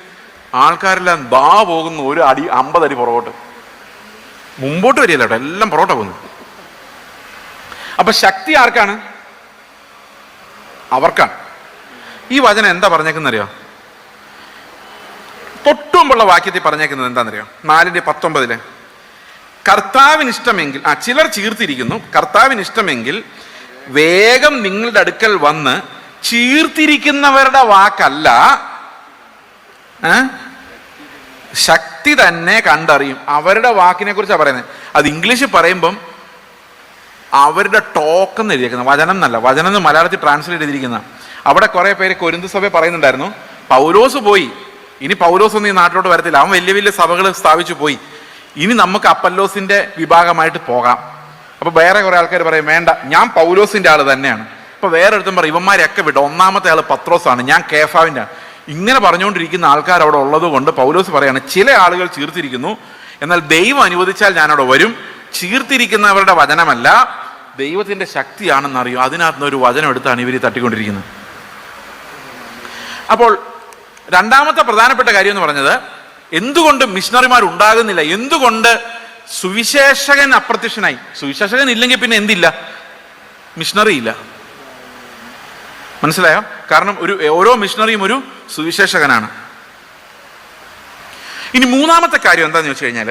ആൾക്കാരെല്ലാം പോകുന്നു ഒരു അടി 50 അടി പുറകോട്ട്, മുമ്പോട്ട് വരികയല്ല കേട്ടോ, എല്ലാം പുറകോട്ട് പോകുന്നു. അപ്പൊ ശക്തി ആർക്കാണ്? അവർക്കാണ്. ഈ വചനം എന്താ പറഞ്ഞേക്കുന്നറിയോ? തൊട്ടുമുമ്പുള്ള വാക്യത്തിൽ പറഞ്ഞേക്കുന്നത് എന്താണെന്നറിയോ? 4:19 കർത്താവിന് ഇഷ്ടമെങ്കിൽ, ചിലർ ചീർത്തിരിക്കുന്നു, കർത്താവിന് ഇഷ്ടമെങ്കിൽ വേഗം നിങ്ങളുടെ അടുക്കൽ വന്ന്, ചീർത്തിരിക്കുന്നവരുടെ വാക്കല്ല, ശക്തി തന്നെ കണ്ടറിയും. അവരുടെ വാക്കിനെ കുറിച്ചാണ് പറയുന്നത്. അത് ഇംഗ്ലീഷിൽ പറയുമ്പം അവരുടെ ടോക്ക് എന്ന് എഴുതിയിരിക്കുന്നത്, വചനം എന്നല്ല. വചനം എന്ന് മലയാളത്തിൽ ട്രാൻസ്ലേറ്റ് ചെയ്തിരിക്കുന്ന. അവിടെ കുറെ പേര് കൊരിന്ത് സഭ പറയുന്നുണ്ടായിരുന്നു, പൗലോസ് പോയി, ഇനി പൗലോസ് ഒന്നും ഈ നാട്ടിലോട്ട് വരത്തില്ല, അവൻ വലിയ വലിയ സഭകൾ സ്ഥാപിച്ചു പോയി, ഇനി നമുക്ക് അപ്പല്ലോസിന്റെ വിഭാഗമായിട്ട് പോകാം. അപ്പൊ വേറെ കുറെ ആൾക്കാർ പറയും, വേണ്ട, ഞാൻ പൗലോസിന്റെ ആള് തന്നെയാണ്. അപ്പൊ വേറെ ഒരുത്തും പറയും, ഇവന്മാരെയൊക്കെ വിട്ടു, ഒന്നാമത്തെ ആള് പത്രോസാണ്, ഞാൻ കേഫാവിന്റെ. ഇങ്ങനെ പറഞ്ഞുകൊണ്ടിരിക്കുന്ന ആൾക്കാർ അവിടെ ഉള്ളത് കൊണ്ട് പൗലോസ് പറയാണ്, ചില ആളുകൾ ചീർത്തിരിക്കുന്നു, എന്നാൽ ദൈവം അനുവദിച്ചാൽ ഞാനവിടെ വരും. ചീർത്തിരിക്കുന്നവരുടെ വചനമല്ല, ദൈവത്തിന്റെ ശക്തിയാണെന്നറിയും. അതിനകത്ത് ഒരു വചനം എടുത്താണ് ഇവർ തട്ടിക്കൊണ്ടിരിക്കുന്നത്. അപ്പോൾ രണ്ടാമത്തെ പ്രധാനപ്പെട്ട കാര്യം എന്ന് പറഞ്ഞത്, എന്തുകൊണ്ട് മിഷണറിമാർ ഉണ്ടാകുന്നില്ല? എന്തുകൊണ്ട് സുവിശേഷകൻ അപ്രത്യക്ഷനായി? സുവിശേഷകൻ ഇല്ലെങ്കിൽ പിന്നെ എന്തില്ല? മിഷണറി ഇല്ല. മനസ്സിലായോ? കാരണം ഓരോ മിഷണറിയും ഒരു സുവിശേഷകനാണ്. ഇനി മൂന്നാമത്തെ കാര്യം എന്താണെന്ന് വെച്ച് കഴിഞ്ഞാൽ,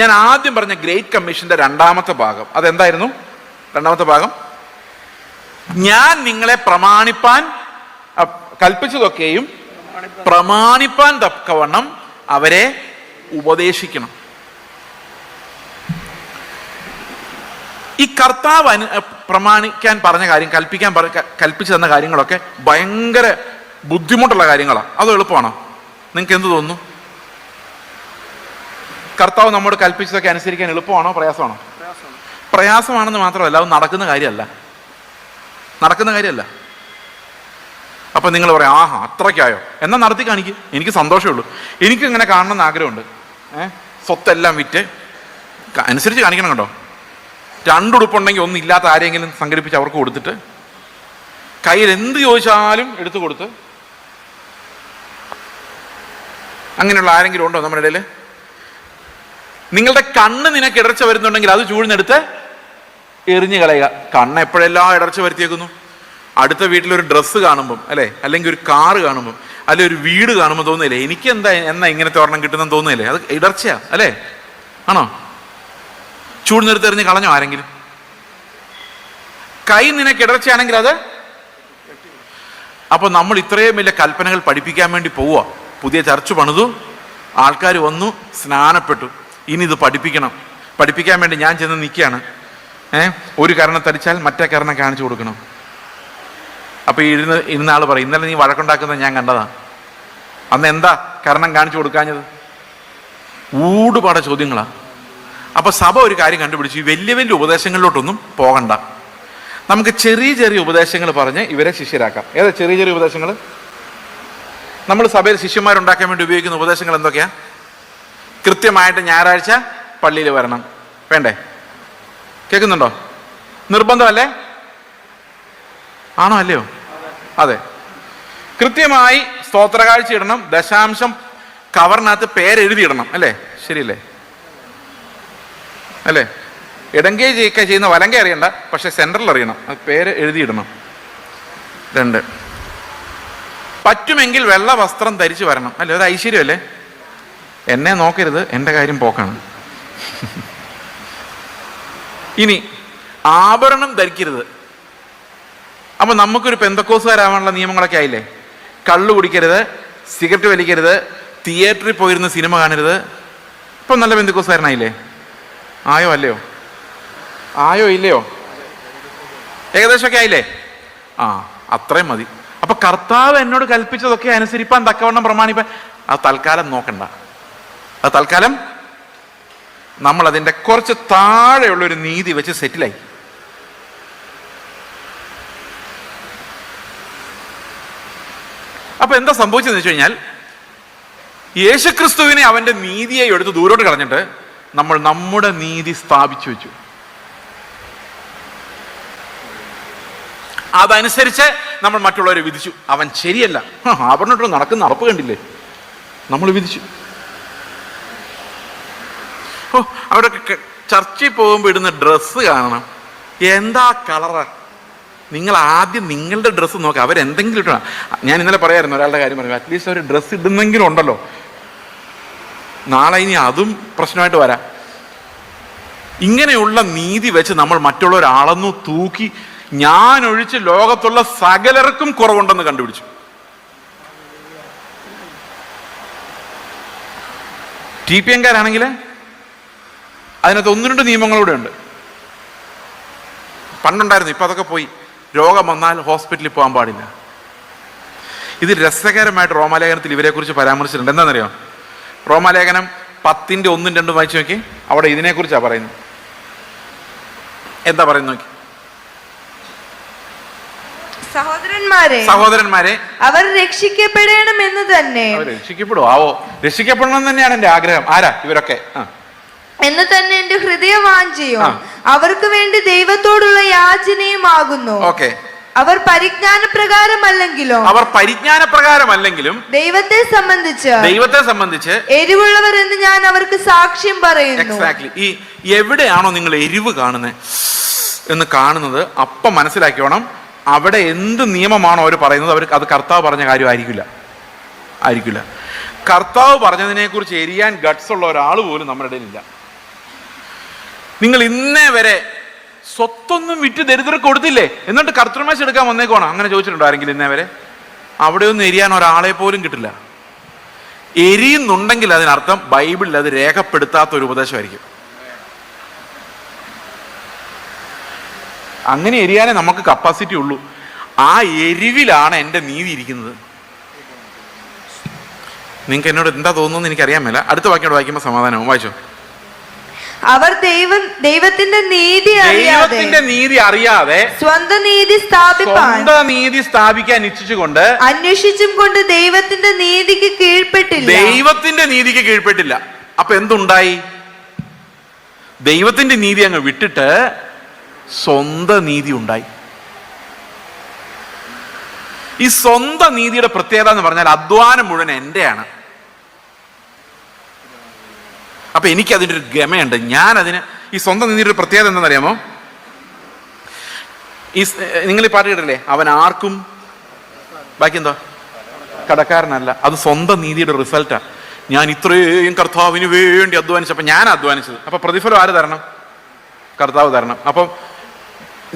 ഞാൻ ആദ്യം പറഞ്ഞ ഗ്രേറ്റ് കമ്മീഷന്റെ രണ്ടാമത്തെ ഭാഗം, അതെന്തായിരുന്നു? രണ്ടാമത്തെ ഭാഗം, ഞാൻ നിങ്ങളെ പ്രമാണിപ്പാൻ കൽപ്പിച്ചതൊക്കെയും പ്രമാണിപ്പാൻ തക്കവണ്ണം അവരെ ഉപദേശിക്കണം. ഈ കർത്താവ് പ്രമാണിക്കാൻ പറഞ്ഞ കാര്യം, കൽപ്പിച്ചു തന്ന കാര്യങ്ങളൊക്കെ ഭയങ്കര ബുദ്ധിമുട്ടുള്ള കാര്യങ്ങളാണ്. അത് എളുപ്പമാണോ? നിങ്ങൾക്ക് എന്ത് തോന്നുന്നു? കർത്താവ് നമ്മോട് കൽപ്പിച്ചതൊക്കെ അനുസരിക്കാൻ എളുപ്പമാണോ പ്രയാസമാണോ? പ്രയാസമാണെന്ന് മാത്രമല്ല, അത് നടക്കുന്ന കാര്യമല്ല. അപ്പൊ നിങ്ങൾ പറയാം, ആഹാ അത്രയ്ക്കായോ, എന്നാൽ നടത്തി കാണിക്കും, എനിക്ക് സന്തോഷമേ ഉള്ളൂ. എനിക്കിങ്ങനെ കാണണമെന്ന് ആഗ്രഹമുണ്ട്. സ്വത്തെല്ലാം വിറ്റ് അനുസരിച്ച് കാണിക്കണം കേട്ടോ. രണ്ടുടുപ്പുണ്ടെങ്കിൽ ഒന്നും ഇല്ലാത്ത ആരെങ്കിലും സംഘടിപ്പിച്ച് അവർക്ക് കൊടുത്തിട്ട്, കയ്യിൽ എന്ത് ചോദിച്ചാലും എടുത്തു കൊടുത്ത്, അങ്ങനെയുള്ള ആരെങ്കിലും ഉണ്ടോ നമ്മുടെ ഇടയിൽ? നിങ്ങളുടെ കണ്ണ് നിനക്ക് ഇടർച്ച വരുന്നുണ്ടെങ്കിൽ അത് ചൂഴ്ന്നെടുത്ത് എറിഞ്ഞു കളയുക. കണ്ണ് എപ്പോഴെല്ലാം ഇടർച്ച വരുത്തിയേക്കുന്നു? അടുത്ത വീട്ടിലൊരു ഡ്രസ്സ് കാണുമ്പം അല്ലേ, അല്ലെങ്കിൽ ഒരു കാറ് കാണുമ്പം, അല്ലെങ്കിൽ ഒരു വീട് കാണുമ്പോൾ തോന്നുന്നില്ലേ എനിക്ക് എന്നാ ഇങ്ങനത്തെ ഒരെണ്ണം കിട്ടുന്നെന്ന് തോന്നുന്നില്ലേ? അത് ഇടർച്ചയാ അല്ലേ? ആണോ? ചൂഴ്ന്നെടുത്ത് എറിഞ്ഞ് കളഞ്ഞോ ആരെങ്കിലും? കൈ നിനക്ക് ഇടർച്ചയാണെങ്കിൽ അത്. അപ്പൊ നമ്മൾ ഇത്രയും വലിയ കൽപ്പനകൾ പഠിപ്പിക്കാൻ വേണ്ടി പോവുക. പുതിയ ചർച്ച് പണിതു, ആൾക്കാർ വന്നു, സ്നാനപ്പെട്ടു, ഇനി ഇത് പഠിപ്പിക്കണം. പഠിപ്പിക്കാൻ വേണ്ടി ഞാൻ ചെന്ന് നിൽക്കുകയാണ്. ഒരു കരണത്തടിച്ചാൽ മറ്റേ കരണം കാണിച്ചു കൊടുക്കണം. അപ്പൊ ഇരുന്ന ആൾ പറയും, ഇന്നലെ നീ വഴക്കുണ്ടാക്കുന്നത് ഞാൻ കണ്ടതാ, അന്ന് എന്താ കരണം കാണിച്ചു കൊടുക്കാഞ്ഞത്? ഊടുപാട ചോദ്യങ്ങളാ. അപ്പൊ സഭ ഒരു കാര്യം കണ്ടുപിടിച്ചു, വലിയ വലിയ ഉപദേശങ്ങളിലോട്ടൊന്നും പോകണ്ട, നമുക്ക് ചെറിയ ചെറിയ ഉപദേശങ്ങൾ പറഞ്ഞ് ഇവരെ ശിഷ്യരാക്കാം. ഏതാ ചെറിയ ചെറിയ ഉപദേശങ്ങൾ? നമ്മൾ സഭയിൽ ശിഷ്യന്മാരുണ്ടാക്കാൻ വേണ്ടി ഉപയോഗിക്കുന്ന ഉപദേശങ്ങൾ എന്തൊക്കെയാ? കൃത്യമായിട്ട് ഞായറാഴ്ച പള്ളിയിൽ വരണം, വേണ്ടേ? കേൾക്കുന്നുണ്ടോ? നിർബന്ധമല്ലേ? ആണോ അല്ലയോ? അതെ. കൃത്യമായി സ്തോത്രകാഴ്ച ഇടണം, ദശാംശം കവറിനകത്ത് പേരെഴുതിയിടണം, അല്ലേ? ശരിയല്ലേ? അല്ലേ? ഇടങ്കേ ഒക്കെ ചെയ്യുന്ന വലങ്കേ അറിയണ്ട, പക്ഷെ സെൻട്രൽ അറിയണം, അത് പേര് എഴുതിയിടണം. 2, പറ്റുമെങ്കിൽ വെള്ള വസ്ത്രം ധരിച്ചു വരണം, അല്ലേ? ഒരു ഐശ്വര്യമല്ലേ? എന്നെ നോക്കരുത്, എൻ്റെ കാര്യം പോക്കാണ്. ഇനി ആഭരണം ധരിക്കരുത്. അപ്പൊ നമുക്കൊരു പെന്തക്കോസുകാരാവാനുള്ള നിയമങ്ങളൊക്കെ ആയില്ലേ? കള്ളു കുടിക്കരുത്, സിഗരറ്റ് വലിക്കരുത്, തിയേറ്ററിൽ പോയിരുന്ന് സിനിമ കാണരുത്. ഇപ്പൊ നല്ല പെന്തക്കോസുകാരനായില്ലേ? ആയോ അല്ലയോ? ആയോ ഇല്ലയോ? ഏകദേശമൊക്കെ ആയില്ലേ? അത്രയും മതി. അപ്പൊ കർത്താവ് എന്നോട് കൽപ്പിച്ചതൊക്കെ അനുസരിപ്പാൻ തക്കവണ്ണം പ്രമാണിപ്പാൻ അത് തൽക്കാലം നോക്കണ്ട. അത് തൽക്കാലം നമ്മൾ അതിൻ്റെ കുറച്ച് താഴെയുള്ളൊരു നീതി വെച്ച് സെറ്റിലായി. അപ്പൊ എന്താ സംഭവിച്ചതെന്ന് വെച്ച് കഴിഞ്ഞാൽ, യേശുക്രിസ്തുവിനെ അവന്റെ നീതിയെ എടുത്ത് ദൂരോട്ട് കളഞ്ഞിട്ട് നമ്മൾ നമ്മുടെ നീതി സ്ഥാപിച്ചു വെച്ചു. അതനുസരിച്ച് നമ്മൾ മറ്റുള്ളവരെ വിധിച്ചു. അവൻ ശരിയല്ല, ആഭരണോട്ട് നടക്കുന്ന നടപ്പ് കണ്ടില്ലേ, നമ്മൾ വിധിച്ചു. അവിടെ ചർച്ചിൽ പോകുമ്പോൾ ഇടുന്ന ഡ്രസ്സ് കാണണം, എന്താ കളറാ! നിങ്ങൾ ആദ്യം നിങ്ങളുടെ ഡ്രസ്സ് നോക്കുക, അവരെന്തെങ്കിലും ഇട്ടണം. ഞാൻ ഇന്നലെ പറയായിരുന്നു, ഒരാളുടെ കാര്യം പറഞ്ഞു, അറ്റ്ലീസ്റ്റ് അവർ ഡ്രസ്സ് ഇടുന്നെങ്കിലും ഉണ്ടല്ലോ. നാളെ ഇനി അതും പ്രശ്നമായിട്ട് വരാം. ഇങ്ങനെയുള്ള നീതി വെച്ച് നമ്മൾ മറ്റുള്ളവർ അളന്നു തൂക്കി, ഞാൻ ഒഴിച്ച് ലോകത്തുള്ള സകലർക്കും കുറവുണ്ടെന്ന് കണ്ടുപിടിച്ചു. TPM-കാരാണെങ്കിൽ അതിനകത്ത് 1-2 നിയമങ്ങളൂടെ ഉണ്ട്. പണ്ടുണ്ടായിരുന്നു, ഇപ്പൊ അതൊക്കെ പോയി. രോഗം വന്നാൽ ഹോസ്പിറ്റലിൽ പോകാൻ പാടില്ല. ഇത് രസകരമായിട്ട് റോമാലേഖനത്തിൽ ഇവരെ കുറിച്ച് പരാമർശിച്ചിട്ടുണ്ട്. എന്താണെന്നറിയോ? റോമാലേഖനം 10:1-2 വായിച്ചു നോക്കി, അവിടെ ഇതിനെക്കുറിച്ചാണ് പറയുന്നത്. എന്താ പറയുന്നത് നോക്കി? സഹോദരന്മാരെ അവർ രക്ഷിക്കപ്പെടണമെന്ന് തന്നെ. രക്ഷിക്കപ്പെടുവോ? ആവോ, രക്ഷിക്കപ്പെടണം തന്നെയാണ് എന്റെ ആഗ്രഹം. ആരാ ഇവരൊക്കെ? എന്ന് തന്നെ എന്റെ ഹൃദയവാഞ്ചയും അവർക്ക് വേണ്ടി ദൈവത്തോടുള്ള യാചനയുമാകുന്നു. ഓക്കെ. അവർ പരിജ്ഞാനപ്രകാരമല്ലെങ്കിലും ദൈവത്തെ സംബന്ധിച്ച് എരിവുള്ളവർ എന്ന് ഞാൻ അവർക്ക് സാക്ഷ്യം പറയുന്നു. എക്സാക്ട്ലി. ഈ എവിടെയാണോ നിങ്ങൾ എരിവ് കാണുന്നത് എന്ന് കാണുന്നത്, അപ്പം മനസ്സിലാക്കിയോണം, അവിടെ എന്ത് നിയമമാണോ അവർ പറയുന്നത്, അവർ അത് കർത്താവ് പറഞ്ഞ കാര്യമായിരിക്കില്ല. കർത്താവ് പറഞ്ഞതിനെ കുറിച്ച് എരിയാൻ ഗട്ട്സ് ഉള്ള ഒരാൾ പോലും നമ്മുടെ ഇടയിലില്ല. നിങ്ങൾ ഇന്നേ വരെ സ്വത്തൊന്നും വിറ്റ് ദരിദ്രർക്ക് കൊടുത്തില്ലേ, എന്നിട്ട് കർത്തൃമേശ എടുക്കാൻ വന്നേക്കോണം, അങ്ങനെ ചോദിച്ചിട്ടുണ്ടോ ആരെങ്കിലും ഇന്നേ വരെ? അവിടെ ഒന്നും എരിയാൻ ഒരാളെ പോലും കിട്ടില്ല. എരിയുന്നുണ്ടെങ്കിൽ അതിനർത്ഥം ബൈബിളിൽ അത് രേഖപ്പെടുത്താത്ത ഒരു ഉപദേശമായിരിക്കും. അങ്ങനെ എരിയാനേ നമുക്ക് കപ്പാസിറ്റി ഉള്ളൂ. ആ എരിവിലാണ് എൻ്റെ നീതി ഇരിക്കുന്നത്. നിങ്ങൾക്ക് എന്നോട് എന്താ തോന്നുന്നു എനിക്കറിയാൻ മേല. അടുത്ത വാക്യോട് വായിക്കുമ്പോൾ സമാധാനവും. വായിച്ചോ. അവർ ദൈവത്തിന്റെ നീതി അറിയാതെ സ്വന്തം നീതി സ്ഥാപിക്കാൻ ഇച്ഛിച്ചുകൊണ്ട് അന്വേഷിച്ചും കൊണ്ട് ദൈവത്തിന്റെ നീതിക്ക് കീഴ്പ്പെട്ടില്ല. അപ്പൊ എന്തുണ്ടായി? ദൈവത്തിന്റെ നീതി അങ്ങ് വിട്ടിട്ട് സ്വന്തം നീതി ഉണ്ടായി. ഈ സ്വന്തം നീതിയുടെ പ്രത്യേകത എന്ന് പറഞ്ഞാൽ അധ്വാനം മുഴുവൻ എൻ്റെയാണ്. അപ്പൊ എനിക്ക് അതിൻ്റെ ഒരു ഗമയുണ്ട്. ഈ സ്വന്തം നീതിയുടെ ഒരു പ്രത്യേകത എന്താണെന്നറിയാമോ? നിങ്ങൾ ഈ പാട്ട് കേട്ടില്ലേ, അവൻ ആർക്കും ബാക്കി എന്താ കടക്കാരനല്ല. അത് സ്വന്തം നീതിയുടെ റിസൾട്ടാ. ഞാൻ ഇത്രയും കർത്താവിന് വേണ്ടി അധ്വാനിച്ചപ്പോ ഞാൻ അധ്വാനിച്ചത്, അപ്പൊ പ്രതിഫലം ആര് തരണം? കർത്താവ് തരണം. അപ്പം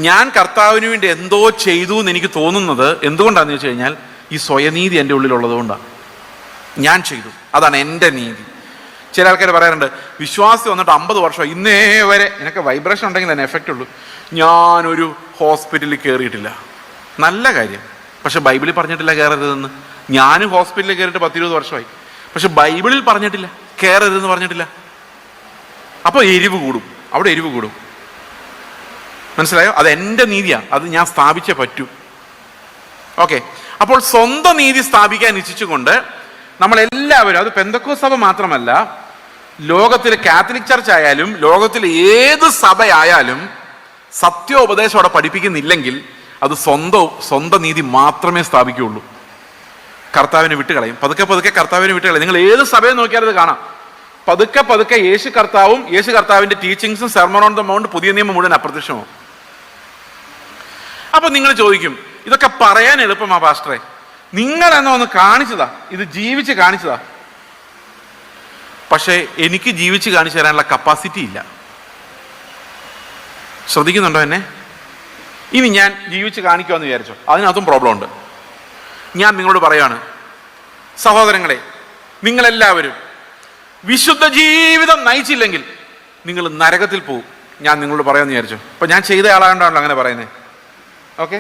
ഞാൻ കർത്താവിന് വേണ്ടി എന്തോ ചെയ്തു എന്ന് എനിക്ക് തോന്നുന്നത് എന്തുകൊണ്ടാന്ന് വെച്ച് കഴിഞ്ഞാൽ ഈ സ്വയനീതി എൻ്റെ ഉള്ളിലുള്ളത് കൊണ്ടാണ്. ഞാൻ ചെയ്തു, അതാണ് എൻ്റെ നീതി. ചില ആൾക്കാർ പറയാറുണ്ട്, വിശ്വാസി വന്നിട്ട് 50 വർഷം ഇന്നേ വരെ നിനക്ക് വൈബ്രേഷൻ ഉണ്ടെങ്കിൽ തന്നെ എഫക്റ്റ് ഉള്ളൂ. ഞാനൊരു ഹോസ്പിറ്റലിൽ കയറിയിട്ടില്ല. നല്ല കാര്യം, പക്ഷെ ബൈബിളിൽ പറഞ്ഞിട്ടില്ല കയറരുതെന്ന്. ഞാനും ഹോസ്പിറ്റലിൽ കയറിയിട്ട് 10-20 വർഷമായി, പക്ഷെ ബൈബിളിൽ പറഞ്ഞിട്ടില്ല കയറരുതെന്ന് പറഞ്ഞിട്ടില്ല. അപ്പോൾ എരിവ് കൂടും, അവിടെ എരിവ് കൂടും. മനസ്സിലായോ? അത് എൻ്റെ നീതിയാണ്, അത് ഞാൻ സ്ഥാപിച്ചേ പറ്റൂ. ഓക്കെ, അപ്പോൾ സ്വന്തം നീതി സ്ഥാപിക്കാൻ ഇച്ഛിച്ചുകൊണ്ട് നമ്മളെല്ലാവരും, അത് പെന്തക്കോസ്ത് സഭ മാത്രമല്ല, ലോകത്തിലെ കാത്തലിക് ചർച്ച് ആയാലും ലോകത്തിലെ ഏത് സഭയായാലും സത്യോപദേശം അവിടെ പഠിപ്പിക്കുന്നില്ലെങ്കിൽ അത് സ്വന്തം നീതി മാത്രമേ സ്ഥാപിക്കുകയുള്ളൂ. കർത്താവിനെ വിട്ടുകളയും, പതുക്കെ കർത്താവിനെ വിട്ടുകളയും. നിങ്ങൾ ഏത് സഭയെ നോക്കിയാലും അത് കാണാം. പതുക്കെ യേശു കർത്താവിന്റെ ടീച്ചിങ്സും സെർമൺ ഓൺ ദ മൗണ്ട് പുതിയ നിയമം മുഴുവൻ അപ്രത്യക്ഷമാവും. അപ്പൊ നിങ്ങൾ ചോദിക്കും, ഇതൊക്കെ പറയാൻ എളുപ്പമാ പാസ്റ്ററെ, നിങ്ങൾ എന്നാ ഒന്ന് കാണിച്ചതാ, ഇത് ജീവിച്ച് കാണിച്ചതാ. പക്ഷെ എനിക്ക് ജീവിച്ച് കാണിച്ചു തരാനുള്ള കപ്പാസിറ്റി ഇല്ല. ശ്രദ്ധിക്കുന്നുണ്ടോ എന്നെ? ഇനി ഞാൻ ജീവിച്ച് കാണിക്കുമെന്ന് വിചാരിച്ചോ, അതിനകത്തും പ്രോബ്ലം ഉണ്ട്. ഞാൻ നിങ്ങളോട് പറയാണ്, സഹോദരങ്ങളെ, നിങ്ങളെല്ലാവരും വിശുദ്ധ ജീവിതം നയിച്ചില്ലെങ്കിൽ നിങ്ങൾ നരകത്തിൽ പോകും. ഞാൻ നിങ്ങളോട് പറയാമെന്ന് വിചാരിച്ചോ. അപ്പൊ ഞാൻ ചെയ്ത ആളാകൊണ്ടാണല്ലോ അങ്ങനെ പറയുന്നത്. ഓക്കെ,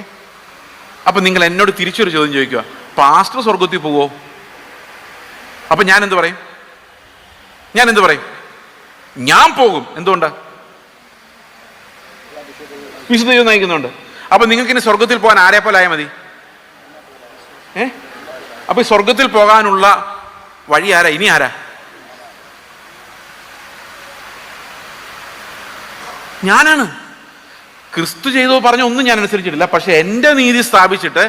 അപ്പൊ നിങ്ങൾ എന്നോട് തിരിച്ചൊരു ചോദ്യം ചോദിക്കുക, പാസ്റ്റർ സ്വർഗത്തിൽ പോവോ? അപ്പൊ ഞാൻ എന്ത് പറയും? ഞാൻ പോകും. എന്തുകൊണ്ടാ? വിശുദ്ധ ജീവിതം നയിക്കുന്നുണ്ട്. അപ്പൊ നിങ്ങൾക്ക് ഇനി സ്വർഗത്തിൽ പോകാൻ ആരെ പോലെ ആയാൽ മതി? അപ്പൊ സ്വർഗത്തിൽ പോകാനുള്ള വഴി ആരാ? ഇനി ആരാ? ഞാനാണ്. ക്രിസ്തു ചെയ്തോ പറഞ്ഞ ഒന്നും ഞാൻ അനുസരിച്ചിട്ടില്ല. പക്ഷെ എൻ്റെ നീതി സ്ഥാപിച്ചിട്ട്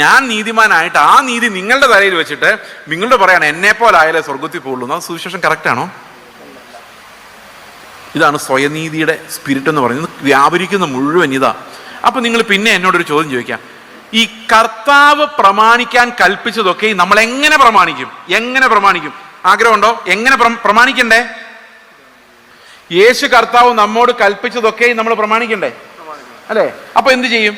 ഞാൻ നീതിമാനായിട്ട് ആ നീതി നിങ്ങളുടെ തലയിൽ വെച്ചിട്ട് നിങ്ങളുടെ പറയാണ് എന്നെ പോലെ ആയാലേ സ്വർഗത്തിൽ പോകുള്ളൂ. അത് സുവിശേഷം കറക്റ്റാണോ? ഇതാണ് സ്വയനീതിയുടെ സ്പിരിറ്റ് എന്ന് പറയുന്നത്. വ്യാപരിക്കുന്ന മുഴുവൻ ഇതാ. അപ്പൊ നിങ്ങൾ പിന്നെ എന്നോടൊരു ചോദ്യം ചോദിക്കാം, ഈ കർത്താവ് പ്രമാണിക്കാൻ കൽപ്പിച്ചതൊക്കെ നമ്മൾ എങ്ങനെ പ്രമാണിക്കും? ആഗ്രഹമുണ്ടോ? എങ്ങനെ പ്രമാണിക്കണ്ടേ? യേശു കർത്താവ് നമ്മോട് കൽപ്പിച്ചതൊക്കെ നമ്മൾ പ്രമാണിക്കണ്ടേ? അല്ലേ? അപ്പൊ എന്ത് ചെയ്യും?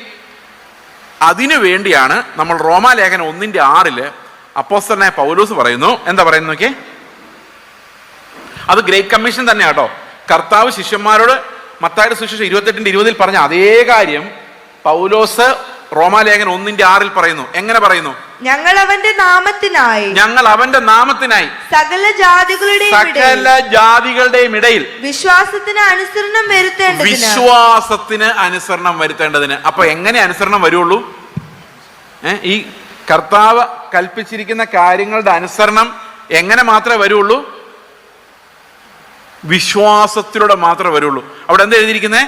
അതിനു വേണ്ടിയാണ് നമ്മൾ റോമാലേഖനം 1:6 അപ്പോസ്തലനായ പൗലോസ് പറയുന്നു. എന്താ പറയുന്നത് നോക്കിയേ, അത് ഗ്രേറ്റ് കമ്മീഷൻ തന്നെ കേട്ടോ. കർത്താവ് ശിഷ്യന്മാരോട് മത്തായിയുടെ സുവിശേഷം 28:20 പറഞ്ഞ അതേ കാര്യം പൗലോസ് റോമാലേഖനം 1:6 പറയുന്നു. എങ്ങനെ പറയുന്നു? ഞങ്ങൾ അവന്റെ നാമത്തിനായി സകല ജാതികളുടെയും ഇടയിൽ വിശ്വാസത്തിന് അനുസരണം വരുത്തേണ്ടതിന്. അപ്പൊ എങ്ങനെ അനുസരണം വരുള്ളൂ? ഈ കർത്താവ് കൽപ്പിച്ചിരിക്കുന്ന കാര്യങ്ങളുടെ അനുസരണം എങ്ങനെ മാത്രമേ വരുള്ളൂ? വിശ്വാസത്തിലൂടെ മാത്രമേ വരുള്ളൂ. അവിടെ എന്താ എഴുതിയിരിക്കുന്നത്?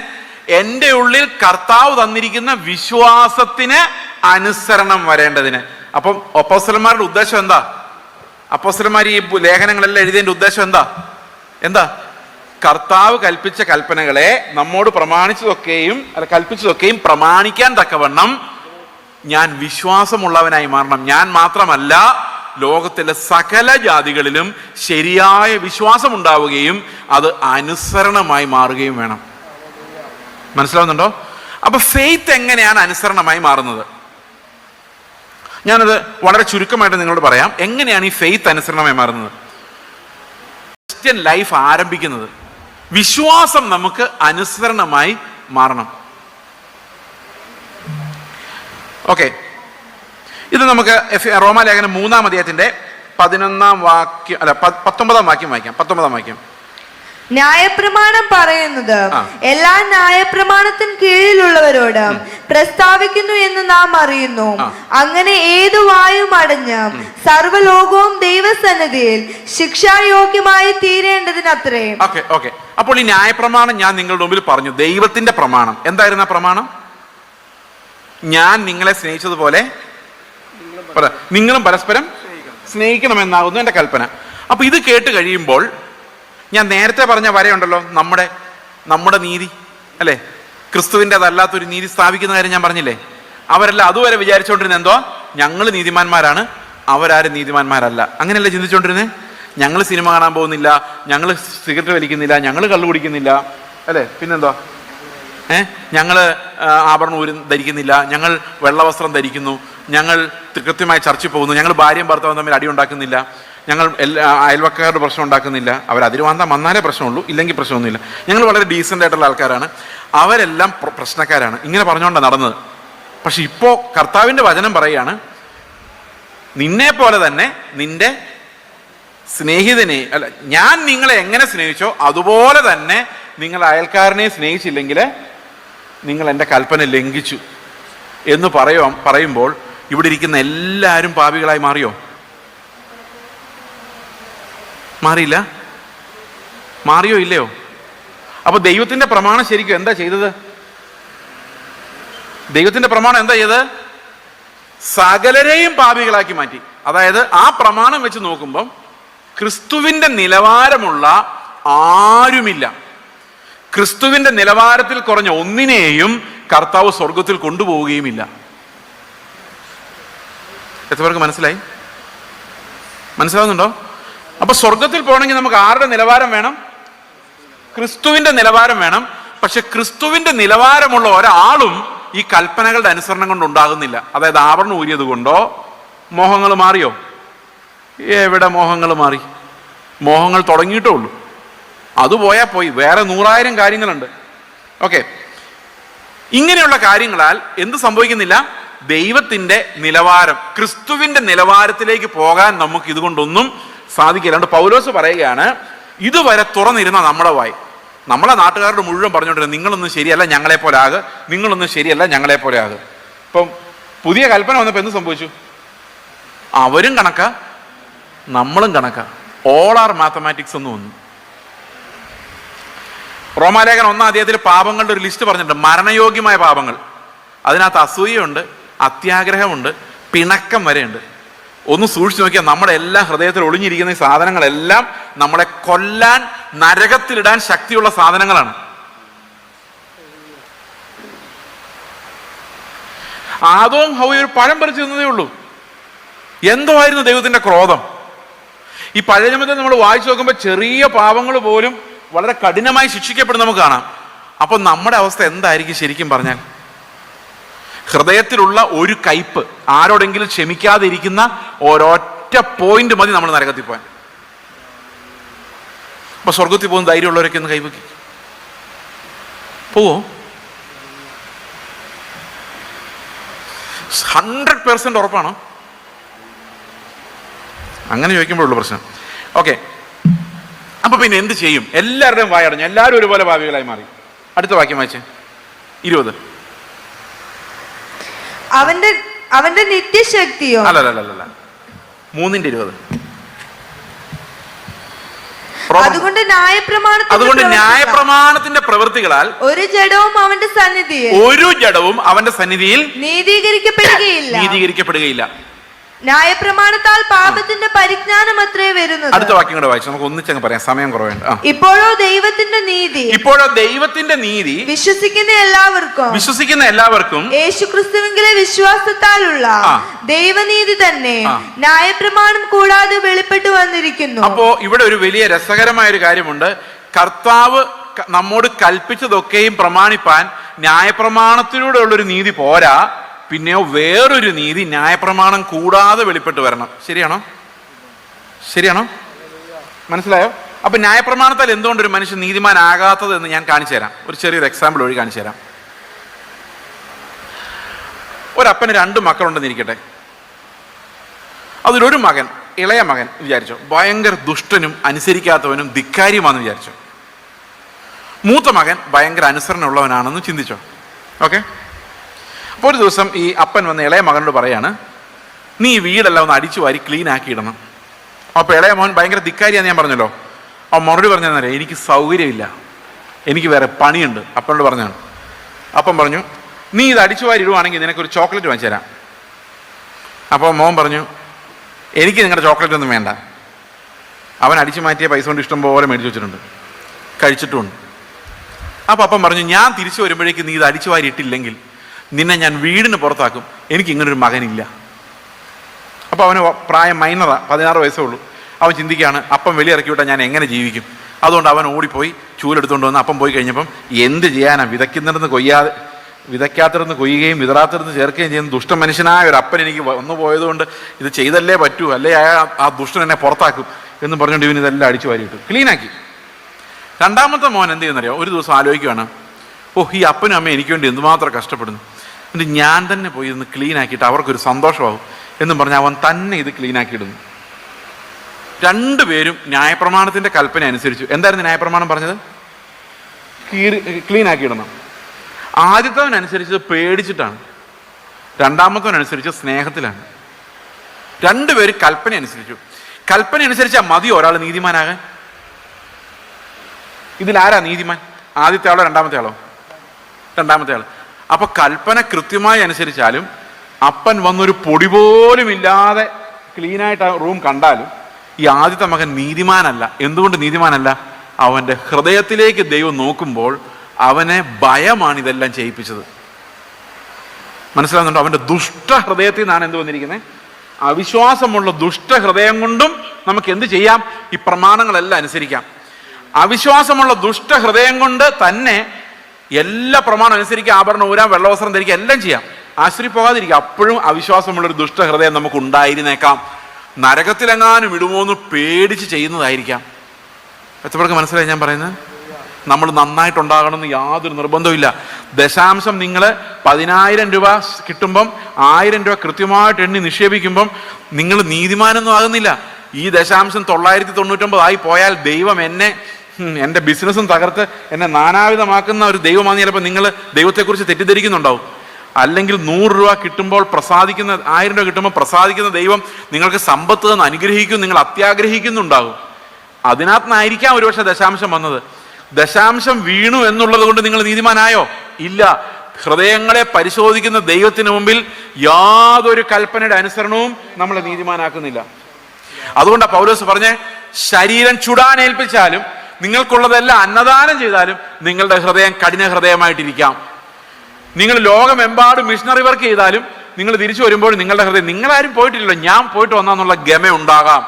എൻ്റെ ഉള്ളിൽ കർത്താവ് തന്നിരിക്കുന്ന വിശ്വാസത്തിന് അനുസരണം വരേണ്ടതിന്. അപ്പം അപ്പോസ്തലന്മാരുടെ ഉദ്ദേശം എന്താ? അപ്പോസ്തലന്മാർ ഈ ലേഖനങ്ങളെല്ലാം എഴുതിയതിന്റെ ഉദ്ദേശം എന്താ? കർത്താവ് കൽപ്പിച്ച കൽപ്പനകളെ നമ്മോട് കൽപ്പിച്ചതൊക്കെയും പ്രമാണിക്കാൻ തക്കവണ്ണം ഞാൻ വിശ്വാസമുള്ളവനായി മാറണം. ഞാൻ മാത്രമല്ല, ലോകത്തിലെ സകല ജാതികളിലും ശരിയായ വിശ്വാസം ഉണ്ടാവുകയും അത് അനുസരണമായി മാറുകയും വേണം. മനസ്സിലാവുന്നുണ്ടോ? അപ്പൊ ഫെയ്ത്ത് എങ്ങനെയാണ് അനുസരണമായി മാറുന്നത്? ഞാനത് വളരെ ചുരുക്കമായിട്ട് നിങ്ങളോട് പറയാം. എങ്ങനെയാണ് ഈ ഫെയ്ത്ത് അനുസരണമായി മാറുന്നത്? ക്രിസ്ത്യൻ ലൈഫ് ആരംഭിക്കുന്നത് വിശ്വാസം നമുക്ക് അനുസരണമായി മാറണം. ഓക്കെ, ഇത് നമുക്ക് റോമാലേഖനം 3-ാം അധ്യായത്തിന്റെ 19-ാം വാക്യം വായിക്കാം. ന്യായപ്രമാണം പറയുന്നത് എല്ലാ ന്യായപ്രമാണത്തിന് കീഴിലുള്ളവരോട് പ്രസ്താവിക്കുന്നു എന്ന് നാം അറിയുന്നു. അങ്ങനെ ഏതു വായും അടഞ്ഞ് സർവ്വലോകവും ദൈവസന്നിധിയിൽ ശിക്ഷായോഗ്യമായി തീരേണ്ടതിനത്രേ. അപ്പോൾ ഈ ന്യായപ്രമാണം ഞാൻ നിങ്ങളുടെ മുമ്പിൽ പറഞ്ഞു. ദൈവത്തിന്റെ പ്രമാണം എന്തായിരുന്നു? ആ പ്രമാണം ഞാൻ നിങ്ങളെ സ്നേഹിച്ചതുപോലെ നിങ്ങളും പരസ്പരം സ്നേഹിക്കണമെന്നാകുന്നു എന്റെ കൽപ്പന. അപ്പൊ ഇത് കേട്ട് കഴിയുമ്പോൾ ഞാൻ നേരത്തെ പറഞ്ഞ വരയുണ്ടല്ലോ, നമ്മുടെ നീതി അല്ലെ, ക്രിസ്തുവിൻ്റെതല്ലാത്തൊരു നീതി സ്ഥാപിക്കുന്ന കാര്യം ഞാൻ പറഞ്ഞില്ലേ. അവരെല്ലാം അതുവരെ വിചാരിച്ചുകൊണ്ടിരുന്നത് എന്തോ ഞങ്ങൾ നീതിമാന്മാരാണ്, അവരാരും നീതിമാന്മാരല്ല. അങ്ങനെയല്ലേ ചിന്തിച്ചുകൊണ്ടിരുന്നേ. ഞങ്ങൾ സിനിമ കാണാൻ പോകുന്നില്ല, ഞങ്ങൾ സിഗരറ്റ് വലിക്കുന്നില്ല, ഞങ്ങൾ കള്ളു കുടിക്കുന്നില്ല അല്ലേ, പിന്നെന്തോ ഞങ്ങൾ ആഭരണം ധരിക്കുന്നില്ല, ഞങ്ങൾ വെള്ളവസ്ത്രം ധരിക്കുന്നു, ഞങ്ങൾ കൃത്യമായി ചർച്ചിൽ പോകുന്നു, ഞങ്ങൾ ഭാര്യയും ഭർത്താവും തമ്മിൽ അടി ഉണ്ടാക്കുന്നില്ല, ഞങ്ങൾ അയൽവക്കാരുടെ പ്രശ്നം ഉണ്ടാക്കുന്നില്ല. അവരതിരുവാന്തം വന്നാലേ പ്രശ്നമുള്ളൂ, ഇല്ലെങ്കിൽ പ്രശ്നമൊന്നുമില്ല. ഞങ്ങൾ വളരെ ഡീസൻ്റ് ആയിട്ടുള്ള ആൾക്കാരാണ്, അവരെല്ലാം പ്രശ്നക്കാരാണ്. ഇങ്ങനെ പറഞ്ഞുകൊണ്ടാണ് നടന്നത്. പക്ഷെ ഇപ്പോൾ കർത്താവിൻ്റെ വചനം പറയുകയാണ്, നിന്നെ പോലെ തന്നെ നിന്റെ സ്നേഹിതനെ ഞാൻ നിങ്ങളെ എങ്ങനെ സ്നേഹിച്ചോ അതുപോലെ തന്നെ നിങ്ങൾ അയൽക്കാരനെ സ്നേഹിച്ചില്ലെങ്കിൽ നിങ്ങൾ എൻ്റെ കൽപ്പന ലംഘിച്ചു എന്ന് പറയുമ്പോൾ ഇവിടെ ഇരിക്കുന്ന എല്ലാവരും പാപികളായി മാറിയോ? മാറിയില്ല? മാറിയോ ഇല്ലയോ? അപ്പൊ ദൈവത്തിന്റെ പ്രമാണം ശരിക്കും എന്താ ചെയ്തത്? ദൈവത്തിന്റെ പ്രമാണം എന്താ ചെയ്തത്? സകലരെയും പാപികളാക്കി മാറ്റി. അതായത് ആ പ്രമാണം വെച്ച് നോക്കുമ്പം ക്രിസ്തുവിന്റെ നിലവാരമുള്ള ആരുമില്ല. ക്രിസ്തുവിന്റെ നിലവാരത്തിൽ കുറഞ്ഞ ഒന്നിനെയും കർത്താവ് സ്വർഗത്തിൽ കൊണ്ടുപോവുകയുമില്ല. എത്ര പേർക്ക് മനസ്സിലായി? മനസ്സിലാവുന്നുണ്ടോ? അപ്പൊ സ്വർഗത്തിൽ പോകണമെങ്കിൽ നമുക്ക് ആരുടെ നിലവാരം വേണം? ക്രിസ്തുവിന്റെ നിലവാരം വേണം. പക്ഷെ ക്രിസ്തുവിന്റെ നിലവാരമുള്ള ഒരാളും ഈ കൽപ്പനകളുടെ അനുസരണം കൊണ്ട് ഉണ്ടാകുന്നില്ല. അതായത് ആവരണം ഊരിയത് കൊണ്ടോ മോഹങ്ങൾ മാറിയോ? എവിടെ മോഹങ്ങൾ മാറി? മോഹങ്ങൾ തുടങ്ങിയിട്ടേ ഉള്ളൂ. അത് പോയാൽ പോയി, വേറെ 100,000 കാര്യങ്ങളുണ്ട്. ഓക്കെ, ഇങ്ങനെയുള്ള കാര്യങ്ങളാൽ എന്ത് സംഭവിക്കുന്നില്ല? ദൈവത്തിന്റെ നിലവാരം, ക്രിസ്തുവിന്റെ നിലവാരത്തിലേക്ക് പോകാൻ നമുക്ക് ഇതുകൊണ്ടൊന്നും സാധിക്കില്ല. അതുകൊണ്ട് പൗലോസ് പറയുകയാണ്, ഇതുവരെ തുറന്നിരുന്ന നമ്മുടെ വായി, നമ്മളെ നാട്ടുകാരുടെ മുഴുവൻ പറഞ്ഞുകൊണ്ടിരുന്നത് നിങ്ങളൊന്നും ശരിയല്ല ഞങ്ങളെ പോലെ ആകെ, നിങ്ങളൊന്നും ശരിയല്ല ഞങ്ങളെ പോലെ ആകെ. ഇപ്പം പുതിയ കൽപ്പന വന്നപ്പോൾ എന്ത് സംഭവിച്ചു? അവരും കണക്കാ, നമ്മളും കണക്കാ. ഓൾ ആർ മാത്തമാറ്റിക്സ് എന്ന് വന്നു. റോമാലേഖനം 1-ാം അധ്യായത്തിൽ പാപങ്ങളുടെ ഒരു ലിസ്റ്റ് പറഞ്ഞിട്ടുണ്ട്, മരണയോഗ്യമായ പാപങ്ങൾ. അതിനകത്ത് അസൂയയുണ്ട്, അത്യാഗ്രഹമുണ്ട്, പിണക്കം വരെയുണ്ട്. ഒന്ന് സൂക്ഷിച്ചു നോക്കിയാൽ നമ്മുടെ എല്ലാ ഹൃദയത്തിൽ ഒളിഞ്ഞിരിക്കുന്ന ഈ സാധനങ്ങളെല്ലാം നമ്മളെ കൊല്ലാൻ, നരകത്തിലിടാൻ ശക്തിയുള്ള സാധനങ്ങളാണ്. ആദവും ഹവ്വയും ഒരു പഴം പറിച്ചു തിന്നതേ ഉള്ളൂ. എന്തോ ആയിരുന്നു ദൈവത്തിന്റെ ക്രോധം. ഈ പഴയ നിയമത്തിൽ നമ്മൾ വായിച്ചു നോക്കുമ്പോൾ ചെറിയ പാപങ്ങൾ പോലും വളരെ കഠിനമായി ശിക്ഷിക്കപ്പെടുന്ന നമുക്ക് കാണാം. അപ്പൊ നമ്മുടെ അവസ്ഥ എന്തായിരിക്കും ശരിക്കും പറഞ്ഞാൽ? ഹൃദയത്തിലുള്ള ഒരു കയ്പ്, ആരോടെങ്കിലും ക്ഷമിക്കാതെ ഇരിക്കുന്ന ഒരൊറ്റ പോയിന്റ് മതി നമ്മൾ നരകത്തിൽ പോകാൻ. അപ്പൊ സ്വർഗത്തിൽ പോകുന്ന ധൈര്യമുള്ളവരൊക്കെ ഒന്ന് കൈവക്കി പോവോ? 100% ഉറപ്പാണോ? അങ്ങനെ ചോദിക്കുമ്പോഴുള്ള പ്രശ്നം. ഓക്കെ, അപ്പൊ പിന്നെ എന്ത് ചെയ്യും? എല്ലാവരുടെയും വായടഞ്ഞു, എല്ലാവരും ഒരുപോലെ ഭാവികളായി മാറി. അടുത്ത വാക്യം വായിച്ചേ, 20. അവന്റെ നിത്യശക്തിയോ? അല്ല, 3:20. അതുകൊണ്ട് ന്യായപ്രമാണത്തിന്റെ പ്രവൃത്തികളാൽ ഒരു ജഡവും അവന്റെ സന്നിധിയിൽ നീതീകരിക്കപ്പെടുകയില്ല. ന്യായപ്രമാണത്താൽ പാപത്തിന്റെ പരിജ്ഞാനം അത്രേ വരുന്നത്. അടുത്ത വാക്യം കൂടെ വായിച്ചു, നമുക്ക് ഒന്നിച്ചങ്ങ് പറയാം, സമയം കുറവുണ്ട്. ഇപ്പോഴോ ദൈവത്തിന്റെ നീതി വിശ്വസിക്കുന്ന എല്ലാവർക്കും യേശുക്രിസ്തുവിലെ വിശ്വാസത്താലുള്ള ദൈവനീതി തന്നെ ന്യായപ്രമാണം കൂടാതെ വെളിപ്പെട്ടു വന്നിരിക്കുന്നു. അപ്പോ ഇവിടെ ഒരു വലിയ രസകരമായ ഒരു കാര്യമുണ്ട്. കർത്താവ് നമ്മോട് കൽപ്പിച്ചതൊക്കെയും പ്രമാണിപ്പാൻ ന്യായപ്രമാണത്തിലൂടെ ഉള്ളൊരു നീതി പോരാ, പിന്നെയോ വേറൊരു നീതി ന്യായപ്രമാണം കൂടാതെ വെളിപ്പെട്ട് വരണം. ശരിയാണോ? മനസ്സിലായോ? അപ്പൊ ന്യായപ്രമാണത്താൽ എന്തുകൊണ്ടൊരു മനുഷ്യൻ നീതിമാനാകാത്തത് എന്ന് ഞാൻ കാണിച്ചു തരാം. ഒരു ചെറിയൊരു എക്സാമ്പിൾ വഴി കാണിച്ചു തരാം. ഒരപ്പന് 2 മക്കളുണ്ടെന്നിരിക്കട്ടെ. അതിലൊരു മകൻ, ഇളയ മകൻ വിചാരിച്ചോ, ഭയങ്കര ദുഷ്ടനും അനുസരിക്കാത്തവനും ധിക്കാരിയുമാണെന്ന് വിചാരിച്ചോ. മൂത്ത മകൻ ഭയങ്കര അനുസരണമുള്ളവനാണെന്ന് ചിന്തിച്ചോ. ഓക്കെ. അപ്പോൾ ഒരു ദിവസം ഈ അപ്പൻ വന്ന് ഇളയ മകനോട് പറയാണ്, നീ ഈ വീടെല്ലാം ഒന്ന് അടിച്ചു വാരി ക്ലീൻ ആക്കി ഇടണം. അപ്പോൾ ഇളയ മോൻ ഭയങ്കര ധിക്കാരിയാന്ന് ഞാൻ പറഞ്ഞല്ലോ. ആ മറുപടി പറഞ്ഞാൽ എനിക്ക് സൗകര്യമില്ല, എനിക്ക് വേറെ പണിയുണ്ട്. അപ്പനോട് പറഞ്ഞാണ്. അപ്പം പറഞ്ഞു, നീ ഇത് അടിച്ചു വാരി ഇടുവാണെങ്കിൽ നിനക്കൊരു ചോക്ലേറ്റ് വാങ്ങിച്ചു തരാം. അപ്പോൾ മോൻ പറഞ്ഞു, എനിക്ക് നിങ്ങളുടെ ചോക്ലേറ്റ് ഒന്നും വേണ്ട. അവൻ അടിച്ചു മാറ്റിയ പൈസ കൊണ്ട് ഇഷ്ടം പോലെ മേടിച്ചു വെച്ചിട്ടുണ്ട്, കഴിച്ചിട്ടുമുണ്ട്. അപ്പം അപ്പം പറഞ്ഞു, ഞാൻ തിരിച്ചു വരുമ്പോഴേക്ക് നീ ഇത് അടിച്ചു വാരി ഇട്ടില്ലെങ്കിൽ നിന്നെ ഞാൻ വീടിന് പുറത്താക്കും, എനിക്ക് ഇങ്ങനൊരു മകനില്ല. അപ്പോൾ അവന് പ്രായം മൈനറാ, 16 വയസ്സേ ഉള്ളൂ. അവൻ ചിന്തിക്കുകയാണ്, അപ്പം വെളിയിറക്കി വിട്ടാൽ ഞാൻ എങ്ങനെ ജീവിക്കും? അതുകൊണ്ട് അവൻ ഓടിപ്പോയി ചൂലെടുത്തുകൊണ്ട് വന്ന് അപ്പം പോയി കഴിഞ്ഞപ്പം എന്ത് ചെയ്യാനാ, വിതയ്ക്കാത്തിടന്ന് കൊയ്യുകയും വിതറാത്തിടന്ന് ചേർക്കുകയും ചെയ്യുന്ന ദുഷ്ട മനുഷ്യനായ ഒരു അപ്പൻ എനിക്ക് വന്നു പോയതുകൊണ്ട് ഇത് ചെയ്തല്ലേ പറ്റൂ, അല്ലേ ആ ദുഷ്ടൻ എന്നെ പുറത്താക്കും എന്ന് പറഞ്ഞുകൊണ്ട് ഇവൻ ഇതെല്ലാം അടിച്ചു വാരിയിട്ടു, ക്ലീനാക്കി. രണ്ടാമത്തെ മോൻ എന്ത് ചെയ്യുന്നറിയോ, ഒരു ദിവസം ആലോചിക്കുകയാണ്, ഈ അപ്പനും അമ്മയും എനിക്ക് വേണ്ടി എന്തുമാത്രം കഷ്ടപ്പെടുന്നു, എന്നിട്ട് ഞാൻ തന്നെ പോയി ഇന്ന് ക്ലീൻ ആക്കിയിട്ട് അവർക്കൊരു സന്തോഷമാകും എന്നും പറഞ്ഞ് അവൻ തന്നെ ഇത് ക്ലീൻ ആക്കിയിടുന്നു. രണ്ടുപേരും ന്യായപ്രമാണത്തിന്റെ കൽപ്പന അനുസരിച്ചു. എന്തായിരുന്നു ന്യായപ്രമാണം പറഞ്ഞത്? ക്ലീൻ ആക്കിയിടണം. ആദ്യത്തവൻ അനുസരിച്ചത് പേടിച്ചിട്ടാണ്, രണ്ടാമത്തവൻ അനുസരിച്ച് സ്നേഹത്തിലാണ്. രണ്ടുപേരും കൽപ്പന അനുസരിച്ചു. കൽപ്പന അനുസരിച്ചാൽ മതി ഒരാൾ നീതിമാനാകാൻ? ഇതിലാരാ നീതിമാൻ? ആദ്യത്തെ ആളോ രണ്ടാമത്തെ ആളോ? രണ്ടാമത്തെ ആൾ. അപ്പൊ കൽപ്പന കൃത്യമായി അനുസരിച്ചാലും അപ്പൻ വന്നൊരു പൊടി പോലും ഇല്ലാതെ ക്ലീനായിട്ട് ആ റൂം കണ്ടാലും ഈ ആദ്യത്തെ മകൻ നീതിമാനല്ല. എന്തുകൊണ്ട് നീതിമാനല്ല? അവന്റെ ഹൃദയത്തിലേക്ക് ദൈവം നോക്കുമ്പോൾ അവനെ ഭയമാണ് ഇതെല്ലാം ചെയ്യിപ്പിച്ചത്. മനസ്സിലാകുന്നുണ്ടോ? അവന്റെ ദുഷ്ട ഹൃദയത്തിൽ നിന്നാണ് എന്ത് വന്നിരിക്കുന്നത്? അവിശ്വാസമുള്ള ദുഷ്ട ഹൃദയം കൊണ്ടും നമുക്ക് എന്ത് ചെയ്യാം? ഈ പ്രമാണങ്ങളെല്ലാം അനുസരിക്കാം. അവിശ്വാസമുള്ള ദുഷ്ട ഹൃദയം കൊണ്ട് തന്നെ എല്ലാ പ്രമാണം അനുസരിക്കുക, ആഭരണം ഊരാൻ, വെള്ളവസ്ത്രം ധരിക്കുക, എല്ലാം ചെയ്യാം, ആശ്രയി പോകാതിരിക്കുക. അപ്പോഴും അവിശ്വാസമുള്ളൊരു ദുഷ്ട ഹൃദയം നമുക്ക് ഉണ്ടായിരുന്നേക്കാം. നരകത്തിലെങ്ങാനും ഇടുമോന്ന് പേടിച്ച് ചെയ്യുന്നതായിരിക്കാം. എത്ര പേർക്ക് മനസ്സിലായി ഞാൻ പറയുന്നത്? നമ്മൾ നന്നായിട്ടുണ്ടാകണമെന്ന് യാതൊരു നിർബന്ധമില്ല. ദശാംശം നിങ്ങൾ 10,000 രൂപ കിട്ടുമ്പം 1000 രൂപ കൃത്യമായിട്ട് എണ്ണി നിക്ഷേപിക്കുമ്പം നിങ്ങൾ നീതിമാനൊന്നും ആകുന്നില്ല. ഈ ദശാംശം 999 ആയി പോയാൽ ദൈവം എൻ്റെ ബിസിനസ്സും തകർത്ത് എന്നെ നാനാവിധമാക്കുന്ന ഒരു ദൈവമാണ് ചിലപ്പോൾ നിങ്ങൾ ദൈവത്തെക്കുറിച്ച് തെറ്റിദ്ധരിക്കുന്നുണ്ടാവും. അല്ലെങ്കിൽ 100 രൂപ കിട്ടുമ്പോൾ 1000 രൂപ കിട്ടുമ്പോൾ പ്രസാദിക്കുന്ന ദൈവം നിങ്ങൾക്ക് സമ്പത്ത് എന്ന് അനുഗ്രഹിക്കും, നിങ്ങൾ അത്യാഗ്രഹിക്കുന്നുണ്ടാകും. അതിനകത്തുനിന്നായിരിക്കാം ഒരുപക്ഷെ ദശാംശം വന്നത്. ദശാംശം വീണു എന്നുള്ളത് കൊണ്ട് നിങ്ങൾ നീതിമാനായോ? ഇല്ല. ഹൃദയങ്ങളെ പരിശോധിക്കുന്ന ദൈവത്തിന് മുമ്പിൽ യാതൊരു കൽപ്പനയുടെ അനുസരണവും നമ്മളെ നീതിമാനാക്കുന്നില്ല. അതുകൊണ്ടാണ് പൗലോസ് പറഞ്ഞേ, ശരീരം ചുടാനേൽപ്പിച്ചാലും നിങ്ങൾക്കുള്ളതെല്ലാം അന്നദാനം ചെയ്താലും നിങ്ങളുടെ ഹൃദയം കഠിന ഹൃദയമായിട്ടിരിക്കാം. നിങ്ങൾ ലോകമെമ്പാടും മിഷണറി വർക്ക് ചെയ്താലും നിങ്ങൾ തിരിച്ചു വരുമ്പോൾ നിങ്ങളുടെ ഹൃദയം, നിങ്ങളാരും പോയിട്ടില്ലല്ലോ, ഞാൻ പോയിട്ട് വന്നാന്നുള്ള ഗമ ഉണ്ടാകാം.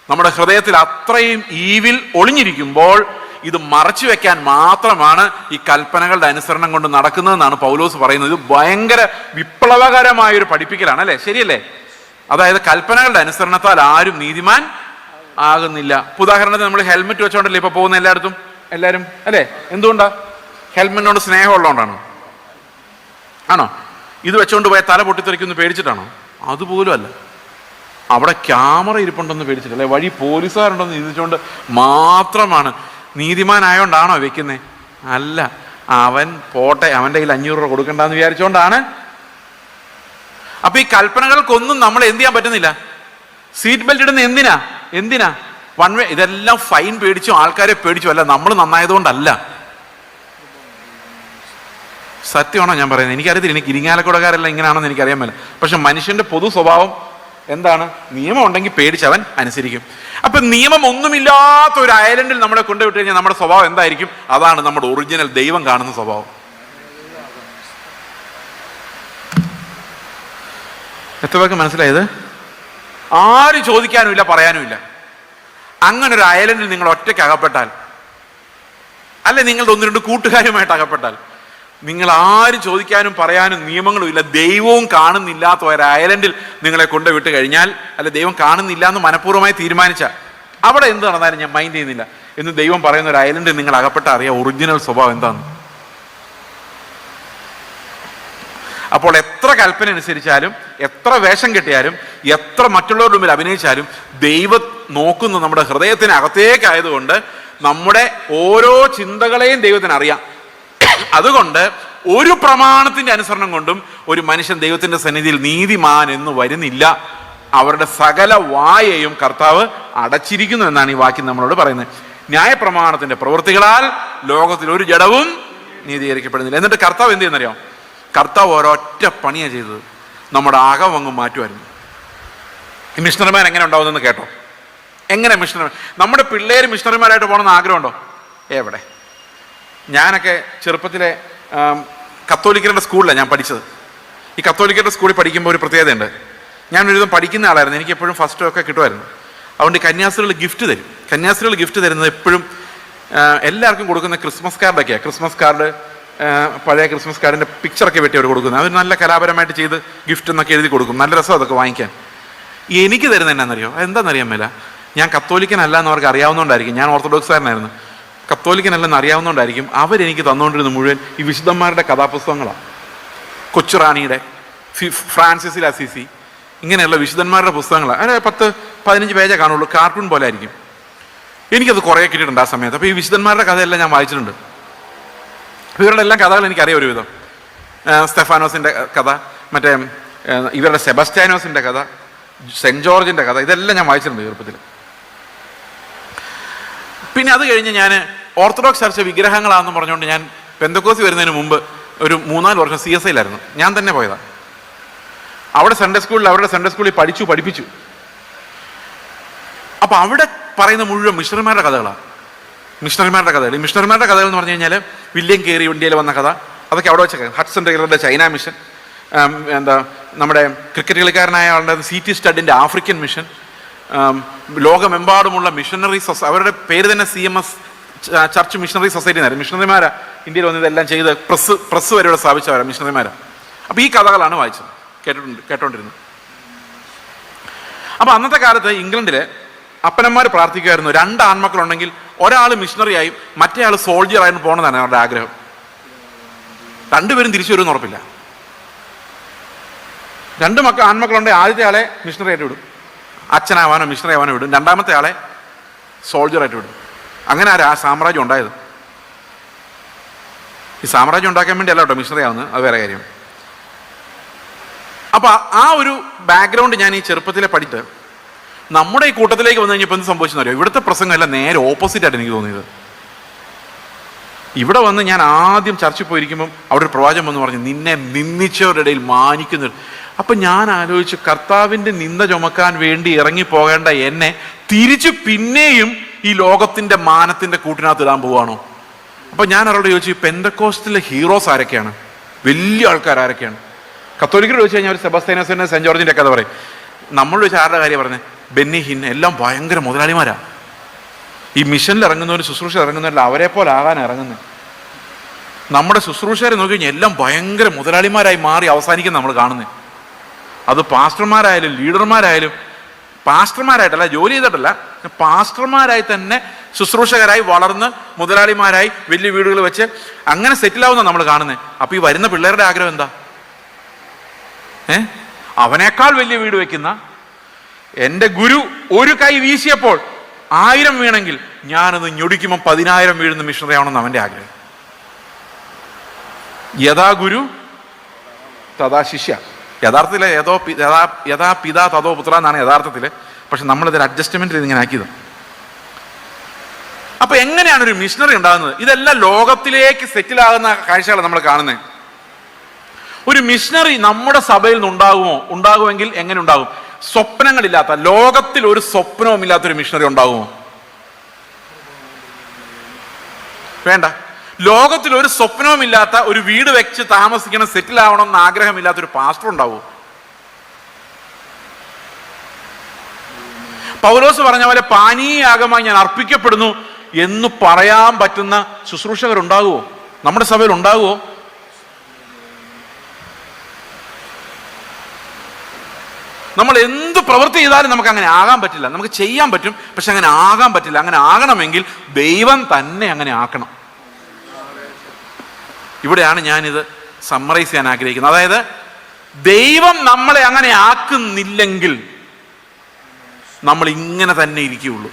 നമ്മുടെ ഹൃദയത്തിൽ അത്രയും ഈവിൽ ഒളിഞ്ഞിരിക്കുമ്പോൾ ഇത് മറച്ചു വെക്കാൻ മാത്രമാണ് ഈ കൽപ്പനകളുടെ അനുസരണം കൊണ്ട് നടക്കുന്നതെന്നാണ് പൗലോസ് പറയുന്നത്. ഇത് ഭയങ്കര വിപ്ലവകരമായൊരു പഠിപ്പിക്കലാണ്, അല്ലേ? ശരിയല്ലേ? അതായത് കൽപ്പനകളുടെ അനുസരണത്താൽ ആരും നീതിമാൻ ആകുന്നില്ല. ഉദാഹരണത്തിന് നമ്മൾ ഹെൽമെറ്റ് വെച്ചോണ്ടല്ലേ ഇപ്പൊ പോകുന്ന എല്ലാവരും അല്ലേ? എന്തുകൊണ്ടാ? ഹെൽമെറ്റിനോട് സ്നേഹമുള്ളതുകൊണ്ടാണോ? ആണോ? ഇത് വെച്ചോണ്ട് പോയ തല പൊട്ടിത്തെറിക്കുന്നു പേടിച്ചിട്ടാണോ? അതുപോലും അല്ല. അവിടെ ക്യാമറ ഇരിപ്പുണ്ടെന്ന് പേടിച്ചിട്ടല്ലേ, വഴി പോലീസുകാരുണ്ടെന്ന് ചിന്തിച്ചുകൊണ്ട് മാത്രമാണ്. നീതിമാനായോണ്ടാണോ വെക്കുന്നേ? അല്ല, അവൻ പോട്ടെ, അവൻ്റെ കയ്യിൽ 500 രൂപ കൊടുക്കണ്ടെന്ന് വിചാരിച്ചുകൊണ്ടാണ്. അപ്പൊ ഈ കൽപ്പനകൾക്കൊന്നും നമ്മൾ എന്ത് ചെയ്യാൻ പറ്റുന്നില്ല. സീറ്റ് ബെൽറ്റ് ഇടുന്ന എന്തിനാ? One way. ഇതെല്ലാം ഫൈൻ പേടിച്ചു, ആൾക്കാരെ പേടിച്ചു, അല്ല, നമ്മൾ നന്നായതുകൊണ്ടല്ല. സത്യമാണോ ഞാൻ പറയുന്നത്? എനിക്കറിയത്തില്ല, എനിക്ക് ഇരിങ്ങാലക്കുടക്കാരെല്ലാം ഇങ്ങനെയാണെന്ന് എനിക്കറിയാൻ പറ്റില്ല. പക്ഷെ മനുഷ്യന്റെ പൊതു സ്വഭാവം എന്താണ്? നിയമം ഉണ്ടെങ്കിൽ പേടിച്ചവൻ അനുസരിക്കും. അപ്പൊ നിയമം ഒന്നുമില്ലാത്ത ഒരു ഐലൻഡിൽ നമ്മളെ കൊണ്ടുവിട്ട് കഴിഞ്ഞാൽ നമ്മുടെ സ്വഭാവം എന്തായിരിക്കും? അതാണ് നമ്മുടെ ഒറിജിനൽ ദൈവം കാണുന്ന സ്വഭാവം. എത്ര പേർക്ക് മനസ്സിലായത്? ആരും ചോദിക്കാനുമില്ല, പറയാനുമില്ല. അങ്ങനെ ഒരു ഐലൻഡിൽ നിങ്ങൾ ഒറ്റയ്ക്ക് അകപ്പെട്ടാൽ, അല്ലെ നിങ്ങളുടെ 1-2 കൂട്ടുകാരുമായിട്ട് അകപ്പെട്ടാൽ, നിങ്ങൾ ആരും ചോദിക്കാനും പറയാനും നിയമങ്ങളും ഇല്ല, ദൈവവും കാണുന്നില്ലാത്ത ഒരു ഐലൻഡിൽ നിങ്ങളെ കൊണ്ടുവിട്ട് കഴിഞ്ഞാൽ, അല്ലെ ദൈവം കാണുന്നില്ല എന്ന് മനഃപൂർവ്വമായി തീരുമാനിച്ച, അവിടെ എന്ത് നടന്നാലും ഞാൻ മൈൻഡ് ചെയ്യുന്നില്ല എന്ന് ദൈവം പറയുന്ന ഒരു ഐലൻഡിൽ നിങ്ങൾ അകപ്പെട്ട അറിയാം ഒറിജിനൽ സ്വഭാവം എന്താന്ന്. അപ്പോൾ എത്ര കൽപ്പന അനുസരിച്ചാലും, എത്ര വേഷം കെട്ടിയാലും, എത്ര മറ്റുള്ളവരുടെ മുമ്പിൽ അഭിനയിച്ചാലും, ദൈവം നോക്കുന്ന നമ്മുടെ ഹൃദയത്തിന് അകത്തേക്കായതുകൊണ്ട് നമ്മുടെ ഓരോ ചിന്തകളെയും ദൈവത്തിന് അറിയാം. അതുകൊണ്ട് ഒരു പ്രമാണത്തിന്റെ അനുസരണം കൊണ്ടും ഒരു മനുഷ്യൻ ദൈവത്തിന്റെ സന്നിധിയിൽ നീതിമാൻ എന്ന് വരുന്നില്ല. അവരുടെ സകല വായയും കർത്താവ് അടച്ചിരിക്കുന്നു എന്നാണ് ഈ വാക്യം നമ്മളോട് പറയുന്നത്. ന്യായപ്രമാണത്തിന്റെ പ്രവൃത്തികളാൽ ലോകത്തിൽ ഒരു ജഡവും നീതീകരിക്കപ്പെടുന്നില്ല. എന്നിട്ട് കർത്താവ് എന്ത് ചെയ്യുന്നറിയാം? കർത്താവ് ഒരൊറ്റ പണിയാണ് ചെയ്തത്, നമ്മുടെ അകം അങ്ങ് മാറ്റുമായിരുന്നു. ഈ മിഷണറിമാർ എങ്ങനെ ഉണ്ടാവുന്നെന്ന് കേട്ടോ. എങ്ങനെ മിഷണറി, നമ്മുടെ പിള്ളേർ മിഷണറിമാരായിട്ട് പോകണമെന്ന് ആഗ്രഹമുണ്ടോ? എവിടെ? ഞാനൊക്കെ ചെറുപ്പത്തിലെ കത്തോലിക്കരുടെ സ്കൂളിലാണ് ഞാൻ പഠിച്ചത്. ഈ കത്തോലിക്കരുടെ സ്കൂളിൽ പഠിക്കുമ്പോൾ ഒരു പ്രത്യേകതയുണ്ട്. ഞാൻ ഒരുവിധം പഠിക്കുന്ന ആളായിരുന്നു, എനിക്ക് എപ്പോഴും ഫസ്റ്റ് ഒക്കെ കിട്ടുമായിരുന്നു. അതുകൊണ്ട് കന്യാസ്ത്രീകൾ ഗിഫ്റ്റ് തരും. കന്യാസ്ത്രീകൾ ഗിഫ്റ്റ് തരുന്നത് എപ്പോഴും എല്ലാവർക്കും കൊടുക്കുന്ന ക്രിസ്മസ് കാർഡൊക്കെയാണ്. ക്രിസ്മസ് കാർഡ്, പഴയ ക്രിസ്മസ് കാർഡിൻ്റെ പിക്ചറൊക്കെ വെട്ടി അവർ കൊടുക്കുന്നത്. അവർ നല്ല കലാപരമായിട്ട് ചെയ്ത് ഗിഫ്റ്റ് എന്നൊക്കെ എഴുതി കൊടുക്കും. നല്ല രസം അതൊക്കെ വാങ്ങിക്കാൻ. എനിക്ക് തരുന്നത് എന്നാണെന്നറിയോ? എന്താണെന്നറിയാൻ മേല, ഞാൻ കത്തോലിക്കനല്ല എന്നവർക്ക് അറിയാവുന്നതുകൊണ്ടായിരിക്കും. ഞാൻ ഓർത്തഡോക്സുകാരനായിരുന്നു. കത്തോലിക്കനല്ലെന്ന് അറിയാവുന്നതുകൊണ്ടായിരിക്കും അവരെനിക്ക് തന്നുകൊണ്ടിരുന്ന മുഴുവൻ ഈ വിശുദ്ധന്മാരുടെ കഥാപുസ്തകങ്ങളാണ്. കൊച്ചുറാണിയുടെ, ഫ്രാൻസിസിൽ അസീസി, ഇങ്ങനെയുള്ള വിശുദ്ധന്മാരുടെ പുസ്തകങ്ങളാണ്. അതിന് 10-15 പേജേ കാണുള്ളൂ. കാർട്ടൂൺ പോലെ ആയിരിക്കും. എനിക്കത് കുറേ കിട്ടിയിട്ടുണ്ട് ആ സമയത്ത്. അപ്പോൾ ഈ വിശുദ്ധന്മാരുടെ കഥയെല്ലാം ഞാൻ വായിച്ചിട്ടുണ്ട്. ഇവരുടെ എല്ലാം കഥകൾ എനിക്കറിയാം ഒരുവിധം. സ്തെഫാനോസിൻ്റെ കഥ, മറ്റേ ഇവരുടെ സെബസ്റ്റ്യാനോസിൻ്റെ കഥ, സെൻറ്റ് ജോർജിൻ്റെ കഥ, ഇതെല്ലാം ഞാൻ വായിച്ചിട്ടുണ്ട് ചെറുപ്പത്തിൽ. പിന്നെ അത് കഴിഞ്ഞ് ഞാൻ ഓർത്തഡോക്സ് ചർച്ച വിഗ്രഹങ്ങളാണെന്ന് പറഞ്ഞുകൊണ്ട് ഞാൻ പെന്തക്കോസ്തി വരുന്നതിന് മുമ്പ് ഒരു 3-4 വർഷം CSIയിലായിരുന്നു. ഞാൻ തന്നെ പോയതാണ്. അവിടെ സൺഡേ സ്കൂളിൽ, അവരുടെ സൺഡേ സ്കൂളിൽ പഠിപ്പിച്ചു. അപ്പം അവിടെ പറയുന്ന മുഴുവൻ മിഷണറിമാരുടെ കഥകളാണ്. മിഷണറിമാരുടെ കഥകൾ. ഈ മിഷണറിമാരുടെ കഥകൾ എന്ന് പറഞ്ഞു കഴിഞ്ഞാൽ വില്യം കേറി ഇന്ത്യയിൽ വന്ന കഥ, അതൊക്കെ അവിടെ വെച്ചൊക്കെ. ഹഡ്സൺ ടൈലറുടെ ചൈന മിഷൻ, നമ്മുടെ ക്രിക്കറ്റ് കളിക്കാരനായ ആളുടെ CT സ്റ്റഡിൻ്റെ ആഫ്രിക്കൻ മിഷൻ, ലോകമെമ്പാടുമുള്ള മിഷണറി അവരുടെ പേര് തന്നെ CMS ചർച്ച് മിഷണറി സൊസൈറ്റി എന്നായിരുന്നു. മിഷണറിമാരാ ഇന്ത്യയിൽ വന്ന് ഇതെല്ലാം ചെയ്ത് പ്രസ് വരെ ഇവിടെ സ്ഥാപിച്ചവരാ മിഷണറിമാരാ. അപ്പോൾ ഈ കഥകളാണ് വായിച്ചത്, കേട്ടോണ്ടിരുന്നത്. അപ്പോൾ അന്നത്തെ കാലത്ത് ഇംഗ്ലണ്ടിൽ അപ്പനന്മാർ പ്രാർത്ഥിക്കുമായിരുന്നു, 2 ആൺമക്കളുണ്ടെങ്കിൽ ഒരാൾ മിഷണറിയായും മറ്റേ ആൾ സോൾജിയറായും പോകണമെന്നാണ് അവരുടെ ആഗ്രഹം. 2 പേരും തിരിച്ചു വരുമെന്ന് ഉറപ്പില്ല. 2 ആൺമക്കളുണ്ടെങ്കിൽ ആദ്യത്തെ ആളെ മിഷണറിയായിട്ട് വിടും, അച്ഛനാവാനോ മിഷണറി ആവാനോ വിടും. 2ാമത്തെ ആളെ സോൾജറായിട്ട് വിടും. അങ്ങനെ ആ സാമ്രാജ്യം ഉണ്ടായത്. ഈ സാമ്രാജ്യം ഉണ്ടാക്കാൻ വേണ്ടി അല്ല കേട്ടോ മിഷണറി ആവുന്നത്, അത് വേറെ കാര്യം. അപ്പോൾ ആ ഒരു ബാക്ക്ഗ്രൗണ്ട് ഞാൻ ഈ ചെറുപ്പത്തിലെ പഠിച്ച് നമ്മുടെ ഈ കൂട്ടത്തിലേക്ക് വന്നു കഴിഞ്ഞപ്പോൾ എന്ത് സംഭവിച്ചെന്ന് അറിയാം? ഇവിടുത്തെ പ്രസംഗം എല്ലാം നേരെ ഓപ്പോസിറ്റായിട്ട് എനിക്ക് തോന്നിയത്. ഇവിടെ വന്ന് ഞാൻ ആദ്യം ചർച്ചിൽ പോയിരിക്കുമ്പം അവിടെ ഒരു പ്രവാചകൻ വന്ന് പറഞ്ഞു, നിന്നെ നിന്ദിച്ചവരുടെ ഇടയിൽ മാനിക്കുന്നു. അപ്പം ഞാൻ ആലോചിച്ചു, കർത്താവിൻ്റെ നിന്ദ ചുമക്കാൻ വേണ്ടി ഇറങ്ങിപ്പോകേണ്ട എന്നെ തിരിച്ചു പിന്നെയും ഈ ലോകത്തിൻ്റെ മാനത്തിൻ്റെ കൂട്ടിനകത്ത് ഇടാൻ പോവാണോ? അപ്പം ഞാൻ അവരോട് ചോദിച്ചു, പെന്തക്കോസ്റ്റിലെ ഹീറോസ് ആരൊക്കെയാണ്? വലിയ ആൾക്കാർ ആരൊക്കെയാണ്? കത്തോലിക്കരോട് ചോദിച്ചു കഴിഞ്ഞാൽ ഒരു സെബസ്ത്യാനോസിൻ്റെ സെൻറ്റ് ജോർജിൻ്റെ കഥ പറയും. നമ്മൾ ചോദിച്ചാൽ ആരുടെ കാര്യം പറഞ്ഞത്? ബെന്നി ഹിൻ, എല്ലാം ഭയങ്കര മുതലാളിമാരാണ്. ഈ മിഷനിൽ ഇറങ്ങുന്നവരും ശുശ്രൂഷ ഇറങ്ങുന്നവരല്ല അവരെ പോലെ ആകാൻ ഇറങ്ങുന്നത്. നമ്മുടെ ശുശ്രൂഷകരെ നോക്കി കഴിഞ്ഞാൽ എല്ലാം ഭയങ്കര മുതലാളിമാരായി മാറി അവസാനിക്കുന്ന നമ്മൾ കാണുന്നത്. അത് പാസ്റ്റർമാരായാലും ലീഡർമാരായാലും, പാസ്റ്റർമാരായിട്ടല്ല, ജോലി ചെയ്തിട്ടല്ല, പാസ്റ്റർമാരായി തന്നെ ശുശ്രൂഷകരായി വളർന്ന് മുതലാളിമാരായി വലിയ വീടുകൾ വെച്ച് അങ്ങനെ സെറ്റിലാവുന്ന നമ്മൾ കാണുന്നത്. അപ്പോൾ ഈ വരുന്ന പിള്ളേരുടെ ആഗ്രഹം എന്താ? അവനേക്കാൾ വലിയ വീട് വെക്കുന്ന എൻ്റെ ഗുരു ഒരു കൈ വീശിയപ്പോൾ 1000 വീണെങ്കിൽ ഞാനത് ഞൊടിക്കുമ്പോൾ 10,000 വീഴുന്ന മിഷണറി ആവണമെന്ന് അവൻ്റെ ആഗ്രഹം. യഥാ ഗുരു തഥാ ശിഷ്യ. യഥാർത്ഥത്തിൽ യഥാ പിതാ തഥോ പുത്ര എന്നാണ് യഥാർത്ഥത്തിൽ. പക്ഷെ നമ്മളിതൊരു അഡ്ജസ്റ്റ്മെന്റ് ചെയ്ത് ഇങ്ങനെ ആക്കിയത്. അപ്പൊ എങ്ങനെയാണ് ഒരു മിഷണറി ഉണ്ടാകുന്നത്? ഇതെല്ലാം ലോകത്തിലേക്ക് സെറ്റിലാകുന്ന കാഴ്ചകളാണ് നമ്മൾ കാണുന്നത്. ഒരു മിഷണറി നമ്മുടെ സഭയിൽ നിന്ന് ഉണ്ടാകുമെങ്കിൽ എങ്ങനെ ഉണ്ടാകും? സ്വപ്നങ്ങളില്ലാത്ത, ലോകത്തിൽ ഒരു സ്വപ്നവും ഇല്ലാത്തൊരു മിഷണറി ഉണ്ടാകുമോ? വേണ്ട. ലോകത്തിൽ ഒരു സ്വപ്നവുമില്ലാത്ത, ഒരു വീട് വെച്ച് താമസിക്കണം, സെറ്റിൽ ആവണം എന്ന് ആഗ്രഹമില്ലാത്തൊരു പാസ്റ്റർ ഉണ്ടാവുമോ? പൗലോസ് പറഞ്ഞ പോലെ പാനീയാഗമായി ഞാൻ അർപ്പിക്കപ്പെടുന്നു എന്ന് പറയാൻ പറ്റുന്ന ശുശ്രൂഷകരുണ്ടാകുമോ? നമ്മുടെ സഭയിൽ ഉണ്ടാകുമോ? നമ്മൾ എന്ത് പ്രവൃത്തി ചെയ്താലും നമുക്ക് അങ്ങനെ ആകാൻ പറ്റില്ല. നമുക്ക് ചെയ്യാൻ പറ്റും, പക്ഷെ അങ്ങനെ ആകാൻ പറ്റില്ല. അങ്ങനെ ആകണമെങ്കിൽ ദൈവം തന്നെ അങ്ങനെ ആക്കണം. ഇവിടെയാണ് ഞാനിത് സമ്മറൈസ് ചെയ്യാൻ ആഗ്രഹിക്കുന്നത്. അതായത് ദൈവം നമ്മളെ അങ്ങനെ ആക്കുന്നില്ലെങ്കിൽ നമ്മൾ ഇങ്ങനെ തന്നെ ഇരിക്കുകയുള്ളൂ.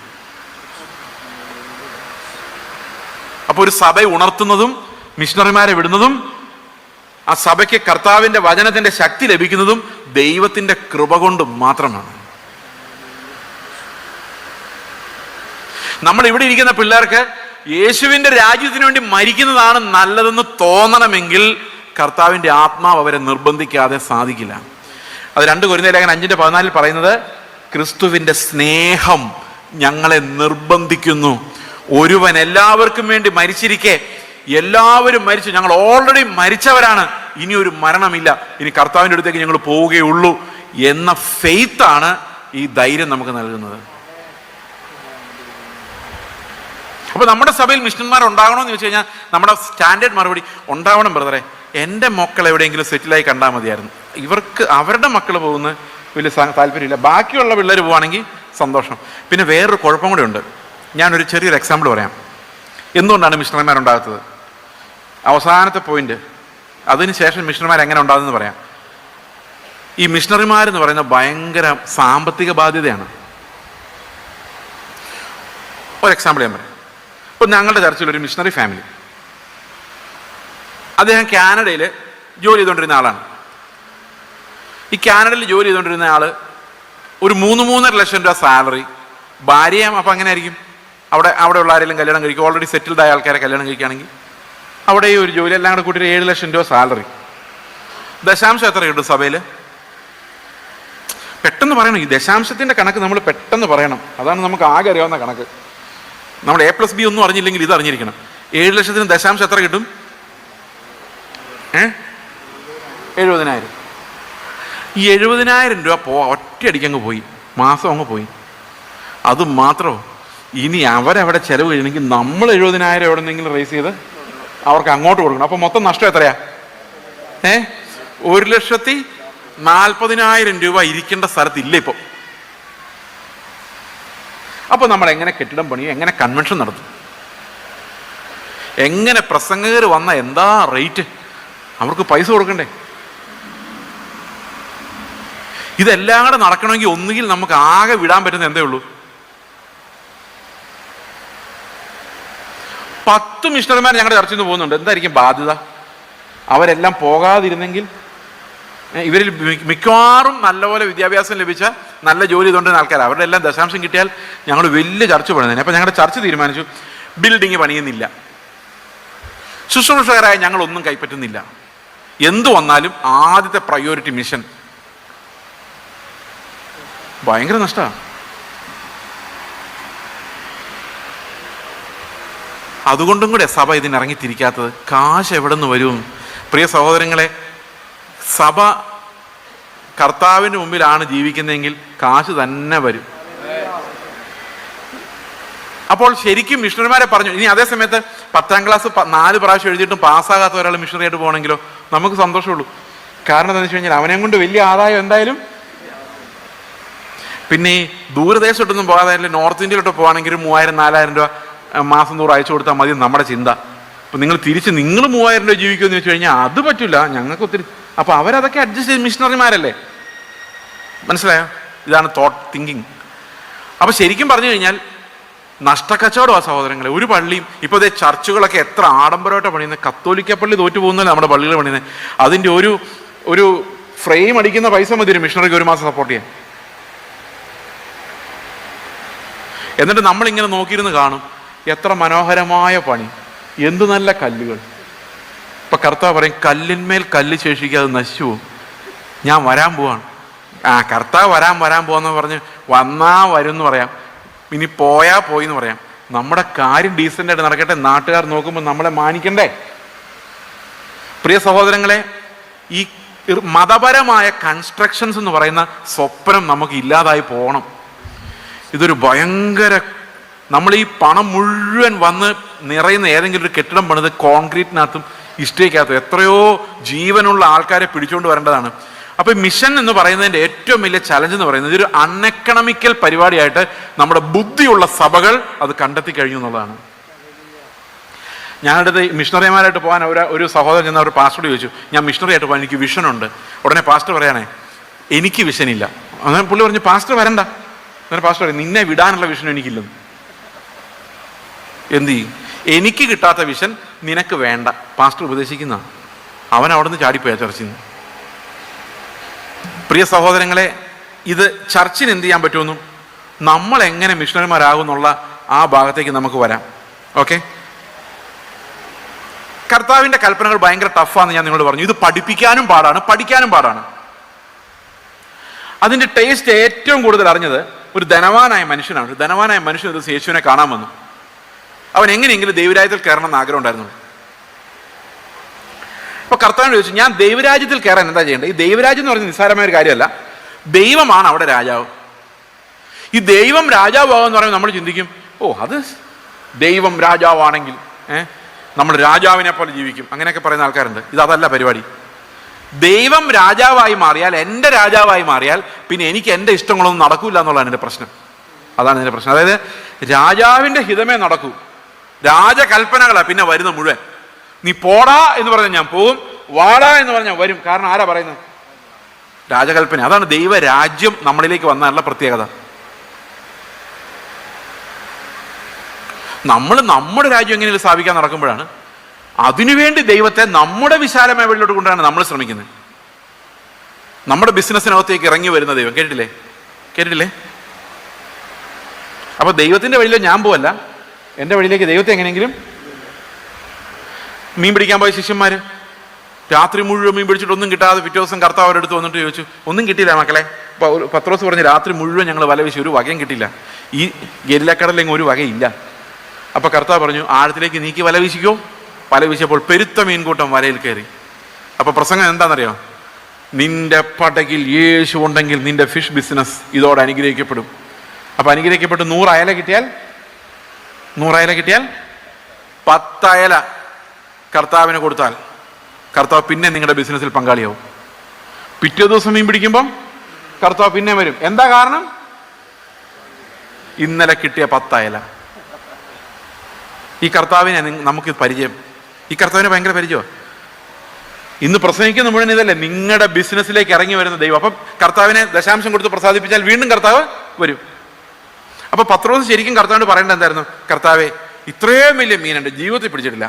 അപ്പൊ ഒരു സഭ ഉണർത്തുന്നതും മിഷണറിമാരെ വിടുന്നതും ആ സഭയ്ക്ക് കർത്താവിന്റെ വചനത്തിന്റെ ശക്തി ലഭിക്കുന്നതും ദൈവത്തിന്റെ കൃപ കൊണ്ട് മാത്രമാണ്. നമ്മൾ ഇവിടെ ഇരിക്കുന്ന പിള്ളേർക്ക് യേശുവിന്റെ രാജ്യത്തിന് വേണ്ടി മരിക്കുന്നതാണ് നല്ലതെന്ന് തോന്നണമെങ്കിൽ കർത്താവിന്റെ ആത്മാവ് അവരെ നിർബന്ധിക്കാതെ സാധിക്കില്ല. അത് 2 കൊരിന്ത്യർ 5:14 പറയുന്നത്, ക്രിസ്തുവിന്റെ സ്നേഹം ഞങ്ങളെ നിർബന്ധിക്കുന്നു. ഒരുവൻ എല്ലാവർക്കും വേണ്ടി മരിച്ചിരിക്കെ എല്ലാവരും മരിച്ചു, ഞങ്ങൾ ഓൾറെഡി മരിച്ചവരാണ്, ഇനി ഒരു മരണമില്ല, ഇനി കർത്താവിൻ്റെ അടുത്തേക്ക് ഞങ്ങൾ പോവുകയുള്ളൂ എന്ന ഫെയ്ത്താണ് ഈ ധൈര്യം നമുക്ക് നൽകുന്നത്. അപ്പൊ നമ്മുടെ സഭയിൽ മിഷണന്മാർ ഉണ്ടാകണമെന്ന് ചോദിച്ചു കഴിഞ്ഞാൽ നമ്മുടെ സ്റ്റാൻഡേർഡ് മറുപടി, ഉണ്ടാവണം ബ്രദറെ, എൻ്റെ മക്കൾ എവിടെയെങ്കിലും സെറ്റിലായി കണ്ടാൽ മതിയായിരുന്നു. ഇവർക്ക് അവരുടെ മക്കൾ പോകുന്ന വലിയ താല്പര്യമില്ല, ബാക്കിയുള്ള പിള്ളേർ പോവുകയാണെങ്കിൽ സന്തോഷം. പിന്നെ വേറൊരു കുഴപ്പം കൂടെ ഉണ്ട്. ഞാനൊരു ചെറിയൊരു എക്സാമ്പിൾ പറയാം, എന്തുകൊണ്ടാണ് മിഷണറിമാരുണ്ടാകാത്തത്. അവസാനത്തെ പോയിന്റ്, അതിനുശേഷം മിഷണറിമാർ എങ്ങനെ ഉണ്ടാകുമെന്ന് പറയാം. ഈ മിഷണറിമാരെന്ന് പറയുന്നത് ഭയങ്കര സാമ്പത്തിക ബാധ്യതയാണ്. ഒരു എക്സാമ്പിൾ ഞാൻ പറയാം. ഇപ്പം ഞങ്ങളുടെ ചർച്ചിലൊരു മിഷണറി ഫാമിലി, അദ്ദേഹം കാനഡയിൽ ജോലി ചെയ്തുകൊണ്ടിരുന്ന ആളാണ്. ഈ കാനഡയിൽ ജോലി ചെയ്തുകൊണ്ടിരുന്ന ആൾ ഒരു 3-3.5 ലക്ഷം രൂപ സാലറി, ഭാര്യയും അപ്പം അങ്ങനെ ആയിരിക്കും, അവിടെയുള്ള ആരെങ്കിലും കല്യാണം കഴിക്കും, ഓൾറെഡി സെറ്റിൽഡ് ആയ ആൾക്കാരെ കല്യാണം കഴിക്കുകയാണെങ്കിൽ അവിടെ ഈ ഒരു ജോലി എല്ലാം കൂടെ കൂട്ടി 7 ലക്ഷം രൂപ സാലറി. ദശാംശം എത്ര കിട്ടും സഭയിൽ? പെട്ടെന്ന് പറയണം, ഈ ദശാംശത്തിൻ്റെ കണക്ക് നമ്മൾ പെട്ടെന്ന് പറയണം, അതാണ് നമുക്ക് ആകെ അറിയാവുന്ന കണക്ക്. നമ്മൾ A+B ഒന്നും അറിഞ്ഞില്ലെങ്കിൽ ഇത് അറിഞ്ഞിരിക്കണം. 7 ലക്ഷത്തിന് ദശാംശം എത്ര കിട്ടും? 70,000. ഈ 70,000 രൂപ ഒറ്റയടിക്കങ്ങ് പോയി, മാസം അങ്ങ് പോയി. അത് മാത്രമോ, ഇനി അവരവിടെ ചെലവ് കഴിയണമെങ്കിൽ നമ്മൾ 70,000 എവിടെ നിന്നെങ്കിലും റേസ് ചെയ്ത് അവർക്ക് അങ്ങോട്ട് കൊടുക്കണം. അപ്പൊ മൊത്തം നഷ്ടം എത്രയാ? 1,40,000 രൂപ ഇരിക്കേണ്ട സ്ഥലത്തില്ല ഇപ്പൊ. അപ്പൊ നമ്മൾ എങ്ങനെ കെട്ടിടം പണിയും, എങ്ങനെ കൺവെൻഷൻ നടത്തും, എങ്ങനെ പ്രസംഗകർ വന്ന എന്താ റേറ്റ്, അവർക്ക് പൈസ കൊടുക്കണ്ടേ? ഇതെല്ലാം കൂടെ നടക്കണമെങ്കിൽ ഒന്നുകിൽ നമുക്ക് ആകെ വിടാൻ പറ്റുന്ന എന്തേ ഉള്ളൂ, 10 മിഷണറിമാർ ഞങ്ങളുടെ ചർച്ചയിൽ നിന്ന് പോകുന്നുണ്ട്. എന്തായിരിക്കും ബാധ്യത? അവരെല്ലാം പോകാതിരുന്നെങ്കിൽ ഇവരിൽ മിക്കവാറും നല്ലപോലെ വിദ്യാഭ്യാസം ലഭിച്ച നല്ല ജോലി ചെയ്തുകൊണ്ടിരുന്ന ആൾക്കാർ, അവരുടെ എല്ലാം ദശാംശം കിട്ടിയാൽ ഞങ്ങൾ വലിയ ചർച്ച പണിതേനെ. അപ്പം ഞങ്ങളുടെ ചർച്ച തീരുമാനിച്ചു, ബിൽഡിങ് പണിയുന്നില്ല, ശുശ്രൂഷകരായ ഞങ്ങളൊന്നും കൈപ്പറ്റുന്നില്ല, എന്തു വന്നാലും ആദ്യത്തെ പ്രയോറിറ്റി മിഷൻ. ഭയങ്കര നഷ്ടമാണ്. അതുകൊണ്ടും കൂടെ സഭ ഇതിനിറങ്ങിത്തിരിക്കാത്തത്. കാശ് എവിടെ നിന്ന് വരും? പ്രിയ സഹോദരങ്ങളെ, സഭ കർത്താവിൻ്റെ മുമ്പിലാണ് ജീവിക്കുന്നതെങ്കിൽ കാശ് തന്നെ വരും. അപ്പോൾ ശരിക്കും മിഷണറിമാരെ പറഞ്ഞു. ഇനി അതേ സമയത്ത് 10ാം ക്ലാസ് 4 പ്രാവശ്യം എഴുതിയിട്ടും പാസ്സാകാത്ത ഒരാൾ മിഷണറി ആയിട്ട് പോകണമെങ്കിലോ നമുക്ക് സന്തോഷമുള്ളൂ. കാരണം എന്താണെന്ന് വെച്ച് കഴിഞ്ഞാൽ അവനെ കൊണ്ട് വലിയ ആദായം എന്തായാലും. പിന്നെ ഈ ദൂരദേശത്തൊന്നും പോകാതെ നോർത്ത് ഇന്ത്യയിലോട്ട് പോകുകയാണെങ്കിൽ 3,000-4,000 രൂപ മാസം തോറും അയച്ചു കൊടുത്താൽ മതി നമ്മുടെ ചിന്ത. അപ്പം നിങ്ങൾ 3,000 രൂപ ജീവിക്കുമെന്ന് വെച്ച് കഴിഞ്ഞാൽ അത് പറ്റില്ല, ഞങ്ങൾക്ക് ഒത്തിരി. അപ്പം അവരതൊക്കെ അഡ്ജസ്റ്റ് ചെയ്ത് മിഷണറിമാരല്ലേ, മനസ്സിലായോ? ഇതാണ് തോട്ട് തിങ്കിങ്. അപ്പം ശരിക്കും പറഞ്ഞു കഴിഞ്ഞാൽ നഷ്ടക്കച്ചവടമാണ് സഹോദരങ്ങളെ. ഒരു പള്ളിയും ഇപ്പോൾ ഇതേ ചർച്ചുകളൊക്കെ എത്ര ആഡംബരമായിട്ട് പണിയുന്നത്. കത്തോലിക്ക പള്ളി തോറ്റു പോകുന്നല്ലേ നമ്മുടെ പള്ളികൾ പണിയുന്നത്. അതിൻ്റെ ഒരു ഫ്രെയിം അടിക്കുന്ന പൈസ മതി ഒരു മിഷണറിക്ക് 1 മാസം സപ്പോർട്ട് ചെയ്യാൻ. എന്നിട്ട് നമ്മളിങ്ങനെ നോക്കിയിരുന്ന് കാണും, എത്ര മനോഹരമായ പണി, എന്ത് നല്ല കല്ലുകൾ. ഇപ്പം കർത്താവ് പറയും, കല്ലിന്മേൽ കല്ല് ശേഷിക്കാതെ നശിച്ചു പോകും, ഞാൻ വരാൻ പോവാണ്. കർത്താവ് വരാൻ പോവാന്ന് പറഞ്ഞ് വന്നാ വരും എന്ന് പറയാം, ഇനി പോയാ പോയി എന്ന് പറയാം. നമ്മുടെ കാര്യം ഡീസൻ്റായിട്ട് നടക്കട്ടെ, നാട്ടുകാർ നോക്കുമ്പോൾ നമ്മളെ മാനിക്കണ്ടേ? പ്രിയ സഹോദരങ്ങളെ, ഈ മതപരമായ കൺസ്ട്രക്ഷൻസ് എന്ന് പറയുന്ന സ്വപ്നം നമുക്ക് ഇല്ലാതായി പോകണം. ഇതൊരു ഭയങ്കര, നമ്മൾ ഈ പണം മുഴുവൻ വന്ന് നിറയുന്ന ഏതെങ്കിലും ഒരു കെട്ടിടം പണിത് കോൺക്രീറ്റിനകത്തും ഇഷ്ടികയ്ക്കകത്തും എത്രയോ ജീവനുള്ള ആൾക്കാരെ പിടിച്ചുകൊണ്ട് വരേണ്ടതാണ്. അപ്പോൾ മിഷൻ എന്ന് പറയുന്നതിൻ്റെ ഏറ്റവും വലിയ ചലഞ്ച് എന്ന് പറയുന്നത് ഇതൊരു അൺഎക്കണമിക്കൽ പരിപാടിയായിട്ട് നമ്മുടെ ബുദ്ധിയുള്ള സഭകൾ അത് കണ്ടെത്തി കഴിഞ്ഞു എന്നുള്ളതാണ്. ഞങ്ങളുടെ മിഷണറിമാരായിട്ട് പോകാൻ ഒരു സഹോദരൻ ചെന്ന ഒരു പാസ്റ്ററോട് ചോദിച്ചു, ഞാൻ മിഷണറി ആയിട്ട് പോകാൻ എനിക്ക് വിഷനുണ്ട്. ഉടനെ പാസ്റ്റർ പറയാനേ, എനിക്ക് വിഷനില്ല. അങ്ങനെ പുള്ളി പറഞ്ഞു, പാസ്റ്റർ വരണ്ട. അങ്ങനെ പാസ്റ്റർ പറയും, നിന്നെ വിടാനുള്ള വിഷനും എനിക്കില്ലെന്ന്. എന്ത് ചെയ്യും? എനിക്ക് കിട്ടാത്ത വിഷൻ നിനക്ക് വേണ്ട. പാസ്റ്റർ ഉപദേശിക്കുന്ന അവൻ അവിടെ നിന്ന് ചാടിപ്പോയ ചർച്ചിൽ നിന്ന്. പ്രിയ സഹോദരങ്ങളെ, ഇത് ചർച്ചിന് എന്ത് ചെയ്യാൻ പറ്റുമെന്നും നമ്മൾ എങ്ങനെ മിഷണറിമാരാകും എന്നുള്ള ആ ഭാഗത്തേക്ക് നമുക്ക് വരാം. ഓക്കെ, കർത്താവിൻ്റെ കൽപ്പനകൾ ഭയങ്കര ടഫാന്ന് ഞാൻ നിങ്ങളോട് പറഞ്ഞു. ഇത് പഠിപ്പിക്കാനും പാടാണ്, പഠിക്കാനും പാടാണ്. അതിൻ്റെ ടേസ്റ്റ് ഏറ്റവും കൂടുതൽ അറിഞ്ഞത് ഒരു ധനവാനായ മനുഷ്യനാണ്. ഒരു ധനവാനായ മനുഷ്യൻ ഒരു യേശുവിനെ കാണാൻ വന്നു. അവൻ എങ്ങനെയെങ്കിലും ദൈവരാജ്യത്തിൽ കയറണം എന്ന് ആഗ്രഹം ഉണ്ടായിരുന്നു. അപ്പൊ കർത്താവിനോട് ചോദിച്ചു, ഞാൻ ദൈവരാജ്യത്തിൽ കയറാൻ എന്താ ചെയ്യേണ്ടത്? ഈ ദൈവരാജ്യം എന്ന് പറഞ്ഞാൽ നിസ്സാരമായ ഒരു കാര്യമല്ല. ദൈവമാണ് അവിടെ രാജാവ്. ഈ ദൈവം രാജാവാകുമെന്ന് പറയുമ്പോൾ നമ്മൾ ചിന്തിക്കും, ഓ അത് ദൈവം രാജാവാണെങ്കിൽ നമ്മൾ രാജാവിനെ പോലെ ജീവിക്കും, അങ്ങനെയൊക്കെ പറയുന്ന ആൾക്കാരുണ്ട്. ഇതല്ല പരിപാടി. ദൈവം രാജാവായി മാറിയാൽ, എൻ്റെ രാജാവായി മാറിയാൽ പിന്നെ എനിക്ക് എൻ്റെ ഇഷ്ടങ്ങളൊന്നും നടക്കൂല എന്നുള്ളതാണ് എൻ്റെ പ്രശ്നം. അതാണ് എൻ്റെ പ്രശ്നം. അതായത് രാജാവിൻ്റെ ഹിതമേ നടക്കൂ, രാജകൽപ്പനകളാ പിന്നെ വരുന്ന മുഴുവൻ. നീ പോടാ എന്ന് പറഞ്ഞാൽ ഞാൻ പോകും, വാടാ എന്ന് പറഞ്ഞാൽ വരും. കാരണം ആരാ പറയുന്നത്? രാജകൽപ്പന. അതാണ് ദൈവരാജ്യം നമ്മളിലേക്ക് വന്നാലുള്ള പ്രത്യേകത. നമ്മൾ നമ്മുടെ രാജ്യം എങ്ങനെയും സ്ഥാപിക്കാൻ നടക്കുമ്പോഴാണ് അതിനുവേണ്ടി ദൈവത്തെ നമ്മുടെ വിശാലമായ വഴിയിലോട്ട് കൊണ്ടുവരാൻ നമ്മൾ ശ്രമിക്കുന്നത്. നമ്മുടെ ബിസിനസ്സിനകത്തേക്ക് ഇറങ്ങി വരുന്ന ദൈവം. കേട്ടിട്ടില്ലേ? അപ്പൊ ദൈവത്തിന്റെ വഴിയിലോ ഞാൻ പോവല്ല, എൻ്റെ വഴിയിലേക്ക് ദൈവത്തെ എങ്ങനെയെങ്കിലും. മീൻ പിടിക്കാൻ പോയ ശിഷ്യന്മാര് രാത്രി മുഴുവൻ മീൻ പിടിച്ചിട്ട് ഒന്നും കിട്ടാതെ പിറ്റേ ദിവസം കർത്താവ് അവരുടെ അടുത്ത് വന്നിട്ട് ചോദിച്ചു, ഒന്നും കിട്ടിയില്ല മക്കളെ. പത്രോസ് പറഞ്ഞ്, രാത്രി മുഴുവൻ ഞങ്ങൾ വല വീശി, ഒരു വകയും കിട്ടിയില്ല. ഈ ഗലിലക്കടലിലെങ്ങും ഒരു വകയില്ല. അപ്പൊ കർത്താവ് പറഞ്ഞു, ആഴത്തിലേക്ക് നീക്കി വല വീശിക്കോ. വല വീശിയപ്പോൾ പെരുത്ത മീൻകൂട്ടം വലയിൽ കയറി. അപ്പൊ പ്രസംഗം എന്താണെന്നറിയോ? നിന്റെ പടകിൽ യേശു ഉണ്ടെങ്കിൽ നിന്റെ ഫിഷ് ബിസിനസ് ഇതോടെ അനുഗ്രഹിക്കപ്പെടും. അപ്പൊ അനുഗ്രഹിക്കപ്പെട്ട് 100 അയല കിട്ടിയാൽ 10 അയല കർത്താവിന് കൊടുത്താൽ കർത്താവ് പിന്നെ നിങ്ങളുടെ ബിസിനസ്സിൽ പങ്കാളിയാവും. പിറ്റേ ദിവസം മീൻ പിടിക്കുമ്പം കർത്താവ് പിന്നെ വരും. എന്താ കാരണം? ഇന്നലെ കിട്ടിയ 10 അയല. ഈ കർത്താവിനെ നമുക്ക് പരിചയം, ഈ കർത്താവിനെ ഭയങ്കര പരിചയമാണ്. ഇന്ന് പ്രസംഗിക്കുന്ന മുഴുവൻ ഇതല്ലേ, നിങ്ങളുടെ ബിസിനസ്സിലേക്ക് ഇറങ്ങി വരുന്ന ദൈവം. അപ്പം കർത്താവിനെ ദശാംശം കൊടുത്ത് പ്രസാദിപ്പിച്ചാൽ വീണ്ടും കർത്താവ് വരും. അപ്പൊ പത്രോസ് ശരിക്കും കർത്താവിനോട് പറയേണ്ടത് എന്തായിരുന്നു? കർത്താവെ, ഇത്രയും വലിയ മീൻ എൻ്റെ ജീവിതത്തിൽ പിടിച്ചിട്ടില്ല,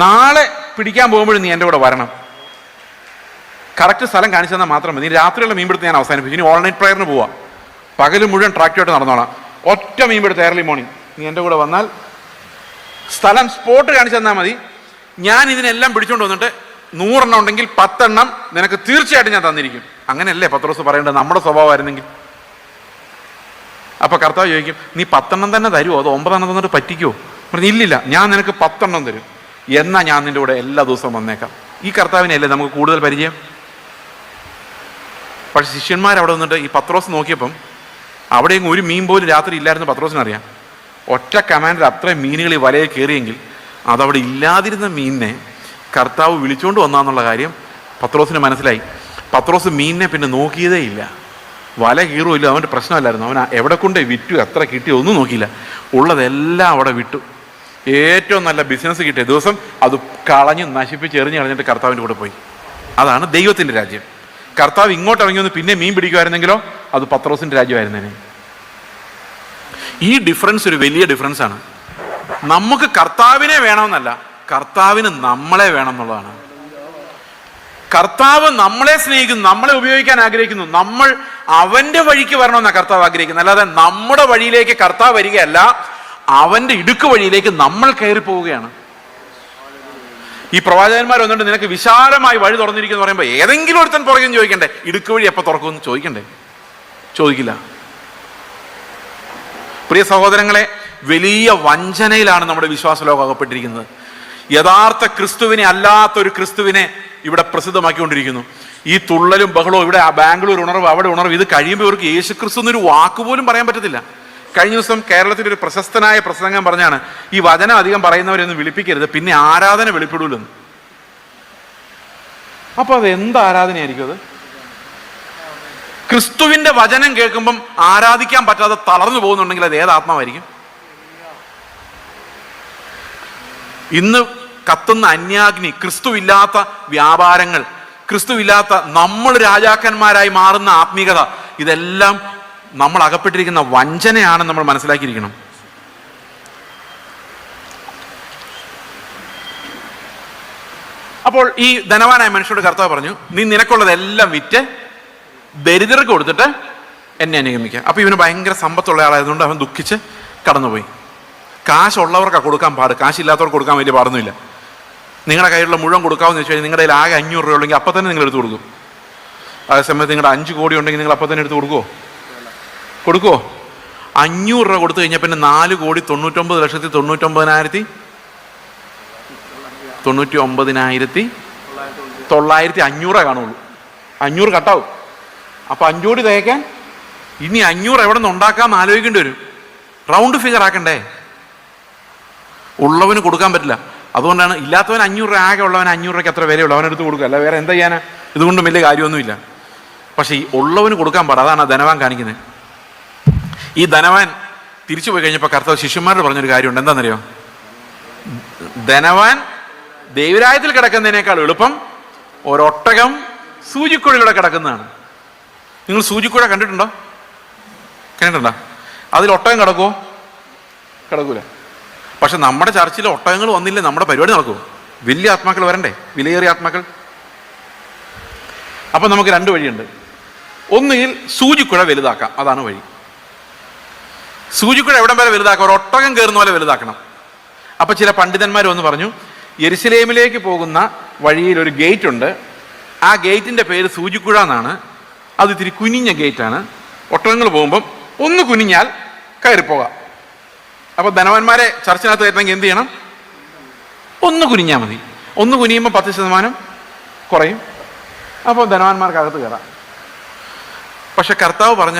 നാളെ പിടിക്കാൻ പോകുമ്പോഴും നീ എൻ്റെ കൂടെ വരണം. കറക്റ്റ് സ്ഥലം കാണിച്ചു തന്നാൽ മാത്രം മതി. രാത്രിയുള്ള മീൻപിടുത്തം ഞാൻ അവസാനിപ്പിച്ചു. ഇനി ഓൾ നൈറ്റ് പ്രയറിന് പോവാം. പകൽ മുഴുവൻ ട്രാക്ടറായിട്ട് നടന്നോളാം. ഒറ്റ മീൻപിടുത്തം ഏർലി മോർണിംഗ് നീ എൻ്റെ കൂടെ വന്നാൽ സ്ഥലം സ്പോട്ട് കാണിച്ചു തന്നാൽ മതി. ഞാൻ ഇതിനെല്ലാം പിടിച്ചുകൊണ്ട് വന്നിട്ട് 100 എണ്ണം ഉണ്ടെങ്കിൽ 10 എണ്ണം നിനക്ക് തീർച്ചയായിട്ടും ഞാൻ തന്നിരിക്കും. അങ്ങനെയല്ലേ പത്രോസ് പറയേണ്ടത്? നമ്മുടെ സ്വഭാവമായിരുന്നെങ്കിൽ. അപ്പൊ കർത്താവ് ചോദിക്കും, നീ 10 എണ്ണം തന്നെ തരുമോ അതോ 9 എണ്ണം തന്നിട്ട് പറ്റിക്കുമോ? പറഞ്ഞു, ഇല്ലില്ല, ഞാൻ നിനക്ക് 10 എണ്ണം തരും, എന്നാ ഞാൻ നിന്റെ കൂടെ എല്ലാ ദിവസവും വന്നേക്കാം. ഈ കർത്താവിനെയല്ലേ നമുക്ക് കൂടുതൽ പരിചയം. പക്ഷെ ശിഷ്യന്മാർ അവിടെ വന്നിട്ട് ഈ പത്രോസ് നോക്കിയപ്പം അവിടെയും ഒരു മീൻ പോലും രാത്രി ഇല്ലായിരുന്നു. പത്രോസിനറിയാം, ഒറ്റ കമാൻഡർ അത്രയും മീനുകൾ ഈ വലയിൽ കയറിയെങ്കിൽ അതവിടെ ഇല്ലാതിരുന്ന മീനിനെ കർത്താവ് വിളിച്ചുകൊണ്ട് വന്നാന്നുള്ള കാര്യം പത്രോസിന് മനസ്സിലായി. പത്രോസ് മീനിനെ പിന്നെ നോക്കിയതേ ഇല്ല. വല കീറുമില്ല, അവൻ്റെ പ്രശ്നമല്ലായിരുന്നു. അവൻ എവിടെ കൊണ്ട് വിറ്റു, എത്ര കിട്ടിയോ ഒന്നും നോക്കിയില്ല. ഉള്ളതെല്ലാം അവിടെ വിട്ടു. ഏറ്റവും നല്ല ബിസിനസ് കിട്ടിയ ദിവസം അത് കളഞ്ഞ് നശിപ്പിച്ച് എറിഞ്ഞ് കളഞ്ഞിട്ട് കർത്താവിൻ്റെ കൂടെ പോയി. അതാണ് ദൈവത്തിൻ്റെ രാജ്യം. കർത്താവ് ഇങ്ങോട്ട് ഇറങ്ങി വന്ന് പിന്നെ മീൻ പിടിക്കുമായിരുന്നെങ്കിലോ അത് പത്രോസിൻ്റെ രാജ്യമായിരുന്നേനെ. ഈ ഡിഫറൻസ് ഒരു വലിയ ഡിഫറൻസ് ആണ്. നമുക്ക് കർത്താവിനെ വേണമെന്നല്ല, കർത്താവിന് നമ്മളെ വേണം എന്നുള്ളതാണ്. കർത്താവ് നമ്മളെ സ്നേഹിക്കുന്നു, നമ്മളെ ഉപയോഗിക്കാൻ ആഗ്രഹിക്കുന്നു. നമ്മൾ അവന്റെ വഴിക്ക് വരണമെന്നാണ് കർത്താവ് ആഗ്രഹിക്കുന്നത്. അല്ലാതെ നമ്മുടെ വഴിയിലേക്ക് കർത്താവ് വരികയല്ല, അവന്റെ ഇടുക്ക് വഴിയിലേക്ക് നമ്മൾ കയറി പോവുകയാണ്. ഈ പ്രവാചകന്മാർ വന്നിട്ട് നിനക്ക് വിശാലമായി വഴി തുറന്നിരിക്കുന്നു പറയുമ്പോൾ ഏതെങ്കിലും ഒരുത്തൻ പുറകെ ചോദിക്കണ്ടേ, ഇടുക്ക് വഴി എപ്പോൾ തുറക്കുമെന്ന് ചോദിക്കണ്ടേ? ചോദിക്കില്ല. പ്രിയ സഹോദരങ്ങളെ, വലിയ വഞ്ചനയിലാണ് നമ്മുടെ വിശ്വാസ ലോകം അകപ്പെട്ടിരിക്കുന്നത്. യഥാർത്ഥ ക്രിസ്തുവിനെ അല്ലാത്തൊരു ക്രിസ്തുവിനെ ഇവിടെ പ്രസിദ്ധമാക്കിക്കൊണ്ടിരിക്കുന്നു. ഈ തുള്ളലും ബഹളവും, ഇവിടെ ബാംഗ്ലൂർ ഉണർവ്, അവിടെ ഉണർവ്, ഇത് കഴിയുമ്പോൾ ഇവർക്ക് യേശു ക്രിസ്തു എന്നൊരു വാക്കുപോലും പറയാൻ പറ്റത്തില്ല. കഴിഞ്ഞ ദിവസം കേരളത്തിൻ്റെ ഒരു പ്രശസ്തനായ പ്രസംഗം പറഞ്ഞാണ്, ഈ വചനം അധികം പറയുന്നവരെയൊന്നും വിളിപ്പിക്കരുത്, പിന്നെ ആരാധന വെളിപ്പെടൂലെന്ന്. അപ്പൊ അത് എന്ത് ആരാധനയായിരിക്കും അത്? ക്രിസ്തുവിന്റെ വചനം കേൾക്കുമ്പം ആരാധിക്കാൻ പറ്റാതെ തളർന്നു പോകുന്നുണ്ടെങ്കിൽ അത് ഏത് ആത്മാവായിരിക്കും? ഇന്ന് കത്തുന്ന അന്യാഗ്നി, ക്രിസ്തുവില്ലാത്ത വ്യാപാരങ്ങൾ, ക്രിസ്തുവില്ലാത്ത നമ്മൾ രാജാക്കന്മാരായി മാറുന്ന ആത്മീകത, ഇതെല്ലാം നമ്മൾ അകപ്പെട്ടിരിക്കുന്ന വഞ്ചനയാണെന്ന് നമ്മൾ മനസ്സിലാക്കിയിരിക്കണം. അപ്പോൾ ഈ ധനവാനായ മനുഷ്യരോട് കർത്താവ് പറഞ്ഞു, നീ നിനക്കുള്ളതെല്ലാം വിറ്റ് ദരിദ്രർക്ക് കൊടുത്തിട്ട് എന്നെ അനുഗമിക്കുക. അപ്പോൾ ഇവന് ഭയങ്കര സമ്പത്തുള്ള ആളായതുകൊണ്ട് അവൻ ദുഃഖിച്ച് കടന്നുപോയി. കാശുള്ളവർക്കാണ് കൊടുക്കാൻ പാട്, കാശില്ലാത്തവർക്ക് കൊടുക്കാൻ വലിയ പാടൊന്നുമില്ല. നിങ്ങളുടെ കയ്യിലുള്ള മുഴുവൻ കൊടുക്കാമെന്ന് വെച്ച് കഴിഞ്ഞാൽ നിങ്ങളുടെ കയ്യിൽ ആകെ 500 രൂപ ഉണ്ടെങ്കിൽ അപ്പം തന്നെ നിങ്ങൾ എടുത്ത് കൊടുക്കും. അതേസമയത്ത് നിങ്ങളുടെ 5 കോടി ഉണ്ടെങ്കിൽ നിങ്ങൾ അപ്പം തന്നെ എടുത്ത് കൊടുക്കുമോ? 500 രൂപ കൊടുത്തു കഴിഞ്ഞാൽ പിന്നെ 4,99,99,900 കാണുള്ളൂ. 500 കട്ടാവും. അപ്പം 5 കോടി തയ്ക്കാൻ ഇനി 500 എവിടെ നിന്ന് ഉണ്ടാക്കാമെന്ന് ആലോചിക്കേണ്ടി വരും. Round figure ആക്കണ്ടേ? ഉള്ളവന് കൊടുക്കാൻ പറ്റില്ല. അതുകൊണ്ടാണ് ഇല്ലാത്തവൻ 500 രൂപ, ആകെ ഉള്ളവൻ 500 രൂപയ്ക്ക് അത്ര വിലയുള്ളൂ, അവനെടുത്ത് കൊടുക്കുക. അല്ല വേറെ എന്താ ചെയ്യാനാ? ഇതുകൊണ്ടും വലിയ കാര്യമൊന്നുമില്ല. പക്ഷെ ഈ ഉള്ളവന് കൊടുക്കാൻ പാടില്ല. അതാണ് ധനവാൻ കാണിക്കുന്നത്. ഈ ധനവാൻ തിരിച്ചു പോയി കഴിഞ്ഞപ്പോൾ കർത്താവ് ശിഷ്യന്മാരോട് പറഞ്ഞൊരു കാര്യമുണ്ട്. എന്താണെന്നറിയോ? ധനവാൻ ദൈവരാജ്യത്തിൽ കിടക്കുന്നതിനേക്കാൾ എളുപ്പം ഒരൊട്ടകം സൂചിക്കുഴയിലൂടെ കിടക്കുന്നതാണ്. നിങ്ങൾ സൂചിക്കുഴ കണ്ടിട്ടുണ്ടോ? അതിൽ ഒട്ടകം കിടക്കുമോ? കിടക്കൂല. പക്ഷെ നമ്മുടെ ചർച്ചിൽ ഒട്ടകങ്ങൾ വന്നില്ലേ നമ്മുടെ പരിപാടി നടക്കുമോ? വലിയ ആത്മാക്കൾ വരണ്ടേ, വിലയേറിയ ആത്മാക്കൾ. അപ്പം നമുക്ക് 2 വഴിയുണ്ട്. ഒന്നുകിൽ സൂചിക്കുഴ വലുതാക്കാം, അതാണ് വഴി. സൂചിക്കുഴ എവിടം വരെ വലുതാക്കാം? ഒരു ഒട്ടകം കയറുന്ന പോലെ വലുതാക്കണം. അപ്പം ചില പണ്ഡിതന്മാർ വന്ന് പറഞ്ഞു, യെരുശലേമിലേക്ക് പോകുന്ന വഴിയിൽ ഒരു ഗേറ്റ് ഉണ്ട്, ആ ഗേറ്റിൻ്റെ പേര് സൂചിക്കുഴ എന്നാണ്. അത് ഇത്തിരി കുനിഞ്ഞ ഗേറ്റാണ്. ഒട്ടകങ്ങൾ പോകുമ്പം ഒന്ന് കുനിഞ്ഞാൽ കയറിപ്പോകാം. അപ്പോൾ ധനവാന്മാരെ ചർച്ചിനകത്ത് കയറ്റണമെങ്കിൽ എന്ത് ചെയ്യണം? ഒന്ന് കുനിഞ്ഞാൽ മതി. ഒന്ന് കുനിയുമ്പോൾ 10% കുറയും. അപ്പോൾ ധനവാന്മാർക്കകത്ത് കയറാം. പക്ഷെ കർത്താവ് പറഞ്ഞ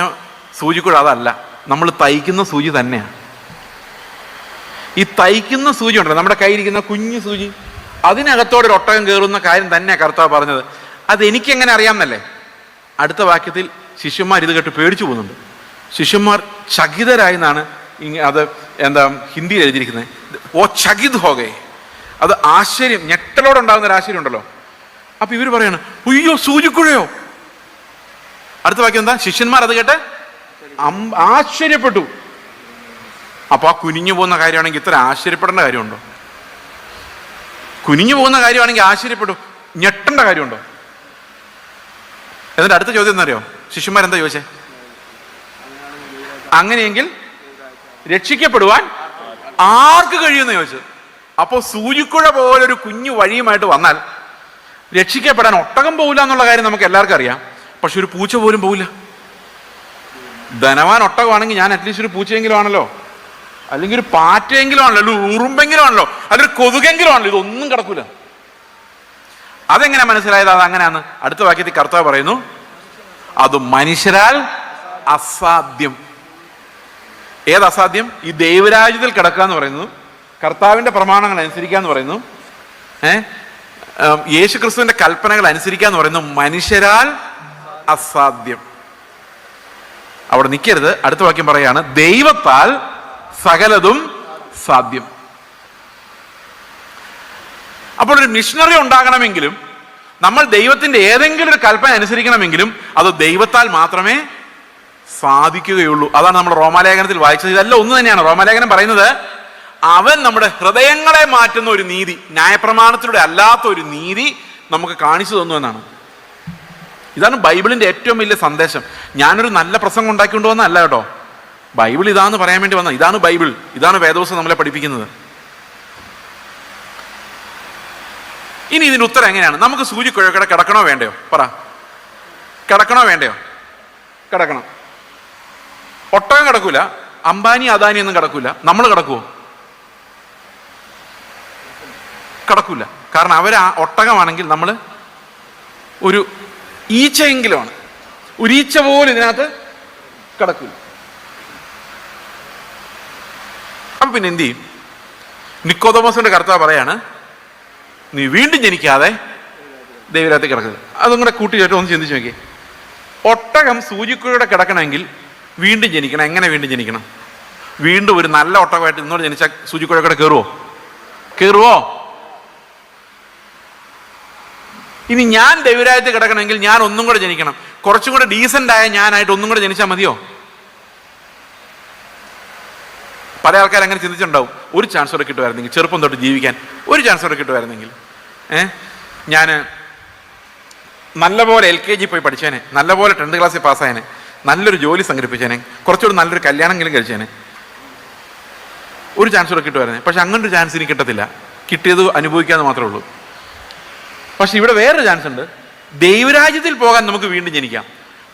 സൂചിക്കുഴ അതല്ല, നമ്മൾ തയ്ക്കുന്ന സൂചി തന്നെയാണ്. ഈ തയ്ക്കുന്ന സൂചി ഉണ്ടല്ലോ, നമ്മുടെ കയ്യിരിക്കുന്ന കുഞ്ഞു സൂചി, അതിനകത്തോടെ ഒരു ഒട്ടകം കയറുന്ന കാര്യം തന്നെയാണ് കർത്താവ് പറഞ്ഞത്. അതെനിക്കെങ്ങനെ അറിയാമെന്നല്ലേ? അടുത്ത വാക്യത്തിൽ ശിഷ്യന്മാർ ഇത് കേട്ട് പേടിച്ചു പോകുന്നുണ്ട്. ശിഷ്യന്മാർ ചകിതരായി എന്നാണ് അത് ഹിന്ദിയിൽ എഴുതിയിരിക്കുന്നത്. ഓ ചകിത് ഹോകെ, അത് ആശ്ചര്യം, ഞെട്ടലോടുണ്ടാകുന്ന ഒരു ആശ്ചര്യം ഉണ്ടല്ലോ. അപ്പൊ ഇവർ പറയാണ്, അയ്യോ സൂചിക്കുഴയോ? അടുത്ത വാക്യം എന്താ? ശിഷ്യന്മാർ അത് കേട്ട് ആശ്ചര്യപ്പെട്ടു. അപ്പൊ ആ കുനിഞ്ഞു പോകുന്ന കാര്യമാണെങ്കിൽ ഇത്ര ആശ്ചര്യപ്പെടേണ്ട കാര്യമുണ്ടോ? കുനിഞ്ഞു പോകുന്ന കാര്യമാണെങ്കിൽ ആശ്ചര്യപ്പെട്ടു, ഞെട്ടേണ്ട കാര്യമുണ്ടോ? എന്നിട്ട് അടുത്ത ചോദ്യം എന്നറിയോ? ശിഷ്യന്മാരെന്താ ചോദിച്ചേ? അങ്ങനെയെങ്കിൽ രക്ഷിക്കപ്പെടുവാൻ ആർക്ക് കഴിയുമെന്ന് ചോദിച്ചത്. അപ്പോൾ സൂചിക്കുഴ പോലൊരു കുഞ്ഞു വഴിയുമായിട്ട് വന്നാൽ രക്ഷിക്കപ്പെടാൻ ഒട്ടകം പോകില്ല എന്നുള്ള കാര്യം നമുക്ക് എല്ലാവർക്കും അറിയാം. പക്ഷെ ഒരു പൂച്ച പോലും പോകില്ല. ധനവാൻ ഒട്ടകമാണെങ്കിൽ ഞാൻ അറ്റ്ലീസ്റ്റ് ഒരു പൂച്ചയെങ്കിലും ആണല്ലോ, അല്ലെങ്കിൽ ഒരു പാറ്റയെങ്കിലും ആണല്ലോ, അല്ലെങ്കിൽ ഉറുമ്പെങ്കിലും ആണല്ലോ, അല്ലെങ്കിൽ കൊതുകെങ്കിലും ആണല്ലോ. ഇതൊന്നും കിടക്കൂല. അതെങ്ങനെ മനസ്സിലായത് അത് അങ്ങനെയാന്ന്? അടുത്ത വാക്യത്തിൽ കർത്താവ് പറയുന്നു, അത് മനുഷ്യരാൽ അസാധ്യം. ഏത് അസാധ്യം? ഈ ദൈവരാജ്യത്തിൽ കിടക്കുക എന്ന് പറയുന്നു, കർത്താവിന്റെ പ്രമാണങ്ങൾ അനുസരിക്കുക എന്ന് പറയുന്നു, യേശു ക്രിസ്തുവിന്റെ കൽപ്പനകൾ അനുസരിക്കുക എന്ന് പറയുന്നു, മനുഷ്യരാൽ അസാധ്യം. അവിടെ നിൽക്കരുത്. അടുത്ത വാക്യം പറയാണ്, ദൈവത്താൽ സകലതും സാധ്യം. അപ്പോൾ ഒരു മിഷണറി ഉണ്ടാകണമെങ്കിലും, നമ്മൾ ദൈവത്തിന്റെ ഏതെങ്കിലും ഒരു കൽപ്പന അനുസരിക്കണമെങ്കിലും അത് ദൈവത്താൽ മാത്രമേ സാധിക്കുകയുള്ളൂ. അതാണ് നമ്മൾ റോമാലേഖനത്തിൽ വായിച്ചത്. ഇതല്ല ഒന്ന് തന്നെയാണ്. റോമാലേഖനം പറയുന്നത് അവൻ നമ്മുടെ ഹൃദയങ്ങളെ മാറ്റുന്ന ഒരു നീതി, ന്യായപ്രമാണത്തിലൂടെ അല്ലാത്ത ഒരു നീതി നമുക്ക് കാണിച്ചു തന്നു എന്നാണ്. ഇതാണ് ബൈബിളിന്റെ ഏറ്റവും വലിയ സന്ദേശം. ഞാനൊരു നല്ല പ്രസംഗം ഉണ്ടാക്കിക്കൊണ്ട് വന്നതല്ല കേട്ടോ. ബൈബിൾ ഇതാന്ന് പറയാൻ വേണ്ടി വന്ന, ഇതാണ് ബൈബിൾ, ഇതാണ് വേദോസം നമ്മളെ പഠിപ്പിക്കുന്നത്. ഇനി ഇതിന്റെ ഉത്തരം എങ്ങനെയാണ്? നമുക്ക് സൂചിക്കുഴക്കട കിടക്കണോ വേണ്ടയോ? പറ, കിടക്കണോ വേണ്ടയോ? കിടക്കണം. ഒട്ടകം കിടക്കൂല, അംബാനി അദാനി ഒന്നും കിടക്കൂല. നമ്മൾ കിടക്കുവോ? കിടക്കൂല. കാരണം അവർ ആ ഒട്ടകമാണെങ്കിൽ നമ്മൾ ഒരു ഈച്ചയെങ്കിലുമാണ്. ഒരു ഈച്ച പോലും ഇതിനകത്ത് കിടക്കൂല. അപ്പൊ പിന്നെ എന്ത് ചെയ്യും? നിക്കോദോമസിന്റെ കർത്താവ് പറയാണ്, നീ വീണ്ടും ജനിക്കാതെ ദൈവരാജ്യത്തിൽ കിടക്കരുത്. അതും കൂടെ കൂട്ടി ചേട്ടോ ഒന്ന് ചിന്തിച്ച് നോക്കി. ഒട്ടകം സൂചിക്കുഴയുടെ കിടക്കണമെങ്കിൽ വീണ്ടും ജനിക്കണം. എങ്ങനെ വീണ്ടും ജനിക്കണം? വീണ്ടും ഒരു നല്ല ഒട്ടകമായിട്ട് ഇന്നോട് ജനിച്ചാൽ സൂചിക്കുഴയുടെ കയറുവോ? ഇനി ഞാൻ ദൈവരാജ്യത്തിൽ കിടക്കണമെങ്കിൽ ഞാൻ ഒന്നും കൂടെ ജനിക്കണം. കുറച്ചും കൂടെ ഡീസൻ്റ് ആയ ഞാനായിട്ട് ഒന്നും കൂടെ ജനിച്ചാൽ മതിയോ? പല ആൾക്കാർ അങ്ങനെ ചിന്തിച്ചിട്ടുണ്ടാവും, ഒരു ചാൻസ് കൂടെ കിട്ടുമായിരുന്നെങ്കിൽ, ചെറുപ്പം തൊട്ട് ജീവിക്കാൻ ഒരു ചാൻസ് കൂടെ കിട്ടുമായിരുന്നെങ്കിൽ. ഞാൻ നല്ലപോലെ LKG പോയി പഠിച്ചേനെ, നല്ലപോലെ 10th ക്ലാസ്സിൽ പാസ്സായേനെ, നല്ലൊരു ജോലി സംഘടിപ്പിച്ചേനെ, കുറച്ചുകൂടി നല്ലൊരു കല്യാണമെങ്കിലും കഴിച്ചേനെ, ഒരു ചാൻസ് കൂടെ കിട്ടുമായിരുന്നേ. പക്ഷെ അങ്ങനൊരു ചാൻസ് എനിക്ക് കിട്ടത്തില്ല. കിട്ടിയത് അനുഭവിക്കാമെന്ന് മാത്രമേ ഉള്ളൂ. പക്ഷെ ഇവിടെ വേറൊരു ചാൻസ് ഉണ്ട്. ദൈവരാജ്യത്തിൽ പോകാൻ നമുക്ക് വീണ്ടും ജനിക്കാം.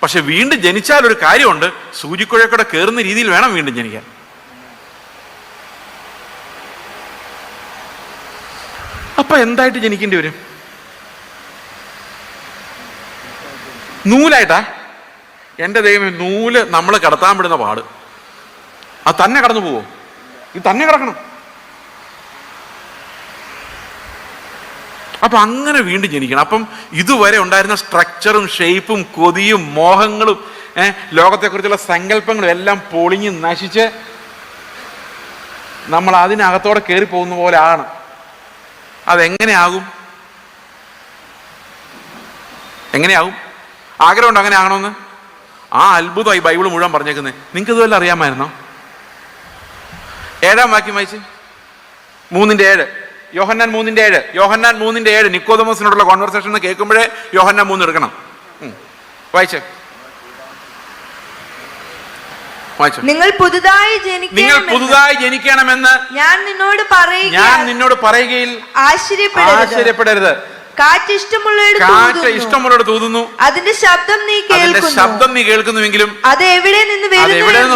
പക്ഷെ വീണ്ടും ജനിച്ചാൽ ഒരു കാര്യമുണ്ട്, സൂചിക്കുഴക്കൂടെ കയറുന്ന രീതിയിൽ വേണം വീണ്ടും ജനിക്കാൻ. അപ്പൊ എന്തായിട്ട് ജനിക്കേണ്ടി വരും? നൂലായിട്ടാ? എൻ്റെ ദൈവമേ, നൂല് നമ്മൾ കടത്താൻ വിടുന്ന പാട്. അത് തന്നെ കടന്നു പോവോ? ഇത് തന്നെ കിടക്കണം. അപ്പൊ അങ്ങനെ വീണ്ടും ജനിക്കണം. അപ്പം ഇതുവരെ ഉണ്ടായിരുന്ന സ്ട്രക്ചറും ഷേപ്പും കൊതിയും മോഹങ്ങളും ലോകത്തെക്കുറിച്ചുള്ള സങ്കല്പങ്ങളും എല്ലാം പൊളിഞ്ഞ് നശിച്ച് നമ്മൾ അതിനകത്തോടെ കയറി പോകുന്ന പോലെ ആണ്. അതെങ്ങനെയാകും? എങ്ങനെയാകും? ആഗ്രഹമുണ്ട് അങ്ങനെ ആകണമെന്ന്. ആ അത്ഭുതമായി ബൈബിൾ മുഴുവൻ പറഞ്ഞേക്കുന്നത്. നിങ്ങൾക്ക് ഇതുവല്ല അറിയാമായിരുന്നോ? 7-ാം വാക്യം വായിച്ച്, 3:7, യോഹന്നാൻ 3:7. യോഹന്നാൻ 3:7 നിക്കോദമോസിനോടുള്ള കോൺവെർസേഷൻ കേൾക്കുമ്പോഴേ യോഹന്നാൻ 3 എടുക്കണം. വായിച്ചേ, വായിച്ചോ. നിങ്ങൾ പുതുതായി ജനിക്കണമെന്ന് ഞാൻ നിന്നോട് പറയുകയിൽ ആശ്ചര്യപ്പെടരുത്. കാറ്റ് ഇഷ്ടമുള്ളവരോട് തൂതുന്നു, അതിന്റെ ശബ്ദം നീ കേൾക്കുന്നുവെങ്കിലും അത് എവിടെ നിന്ന്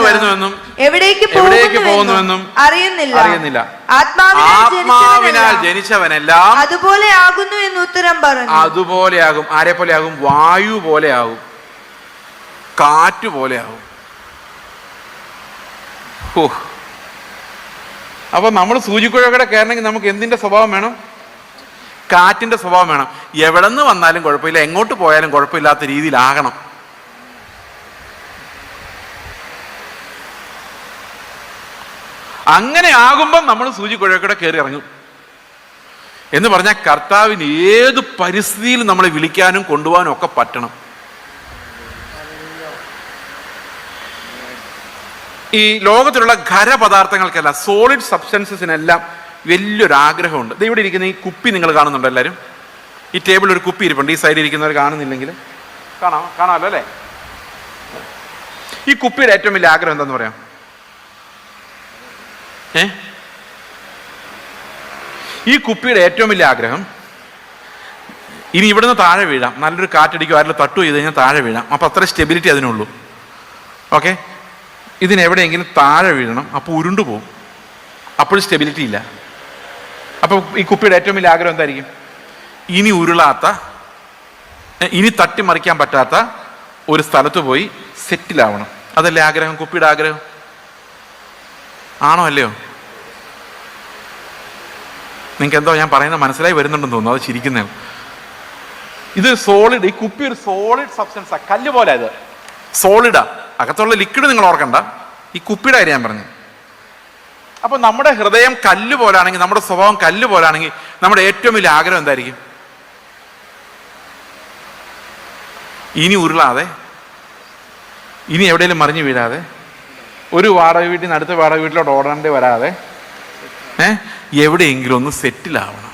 വരുന്നുവെന്നും എവിടേക്ക് പോകുന്നുവെന്നും അറിയുന്നില്ല. ആത്മാവിനാൽ ജനിച്ചവനെല്ലാം അതുപോലെ ആകുന്നു എന്ന് ഉത്തരം പറഞ്ഞു. അതുപോലെയാകും. ആരെ പോലെയാകും? വായു പോലെയാകും, കാറ്റ് പോലെയാകും. അപ്പൊ നമ്മൾ സൂചിക്കുഴയുടെ കയറണമെങ്കിൽ നമുക്ക് എന്തിന്റെ സ്വഭാവം വേണം? കാറ്റിന്റെ സ്വഭാവം വേണം. എവിടെ നിന്ന് വന്നാലും കുഴപ്പമില്ല, എങ്ങോട്ട് പോയാലും കുഴപ്പമില്ലാത്ത രീതിയിലാകണം. അങ്ങനെ ആകുമ്പം നമ്മൾ സൂചിക്കുഴയുടെ കയറി ഇറങ്ങും. എന്ന് പറഞ്ഞാൽ കർത്താവിന് ഏത് പരിസ്ഥിതിയിലും നമ്മളെ വിളിക്കാനും കൊണ്ടുപോകാനും ഒക്കെ പറ്റണം. ഈ ലോകത്തിലുള്ള ഖരപദാർത്ഥങ്ങൾക്കെല്ലാം, സോളിഡ് സബ്സ്റ്റൻസസിനെല്ലാം വലിയൊരു ആഗ്രഹമുണ്ട്. ഇത് ഇവിടെ ഇരിക്കുന്ന ഈ കുപ്പി നിങ്ങൾ കാണുന്നുണ്ടോ? എല്ലാവരും ഈ ടേബിളിൽ ഒരു കുപ്പി ഇരിപ്പുണ്ട്. ഈ സൈഡിൽ ഇരിക്കുന്നവർ കാണുന്നില്ലെങ്കിൽ കാണാമല്ലോ അല്ലേ? ഈ കുപ്പിയുടെ ഏറ്റവും വലിയ ആഗ്രഹം എന്താന്ന് പറയാം? ഈ കുപ്പിയുടെ ഏറ്റവും വലിയ ആഗ്രഹം, ഇനി ഇവിടുന്ന് താഴെ വീഴാം, നല്ലൊരു കാറ്റടിക്കും, ആരെങ്കിലും തട്ടു ചെയ്ത് കഴിഞ്ഞാൽ താഴെ വീഴാം. അപ്പം അത്ര സ്റ്റെബിലിറ്റി അതിനുള്ളൂ. ഓക്കെ, ഇതിനെവിടെയെങ്കിലും താഴെ വീഴണം, അപ്പോൾ ഉരുണ്ടു പോകും, അപ്പോഴും സ്റ്റെബിലിറ്റി ഇല്ല. അപ്പോൾ ഈ കുപ്പിയുടെ ഏറ്റവും വലിയ ആഗ്രഹം എന്തായിരിക്കും? ഇനി ഉരുളാത്ത, ഇനി തട്ടിമറിക്കാൻ പറ്റാത്ത ഒരു സ്ഥലത്ത് പോയി സെറ്റിലാവണം. അതല്ലേ ആഗ്രഹം? കുപ്പിയുടെ ആഗ്രഹം ആണോ അല്ലയോ? നിങ്ങൾക്ക് എന്തോ ഞാൻ പറയുന്നത് മനസ്സിലായി വരുന്നുണ്ടെന്ന് തോന്നുന്നു. അത് ചിരിക്കുന്നേ. ഇത് സോളിഡ്, ഈ കുപ്പി ഒരു സോളിഡ് സബ്സ്റ്റൻസാ, കല്ല് പോലെ. ഇത് സോളിഡാ, അകത്തുള്ള ലിക്വിഡ് നിങ്ങൾ ഓർക്കണ്ട. ഈ കുപ്പിയുടെ കാര്യം ഞാൻ പറഞ്ഞു. അപ്പൊ നമ്മുടെ ഹൃദയം കല്ല് പോലാണെങ്കിൽ, നമ്മുടെ സ്വഭാവം കല്ല് പോലാണെങ്കിൽ, നമ്മുടെ ഏറ്റവും വലിയ ആഗ്രഹം എന്തായിരിക്കും? ഇനി ഉരുളാതെ, ഇനി എവിടെയെങ്കിലും മറിഞ്ഞു വീഴാതെ, ഒരു വാടക വീട്ടിൽ നിന്ന് അടുത്ത വാടക വീട്ടിലോട്ട് ഓടേണ്ടി വരാതെ എവിടെയെങ്കിലും ഒന്ന് സെറ്റിലാവണം.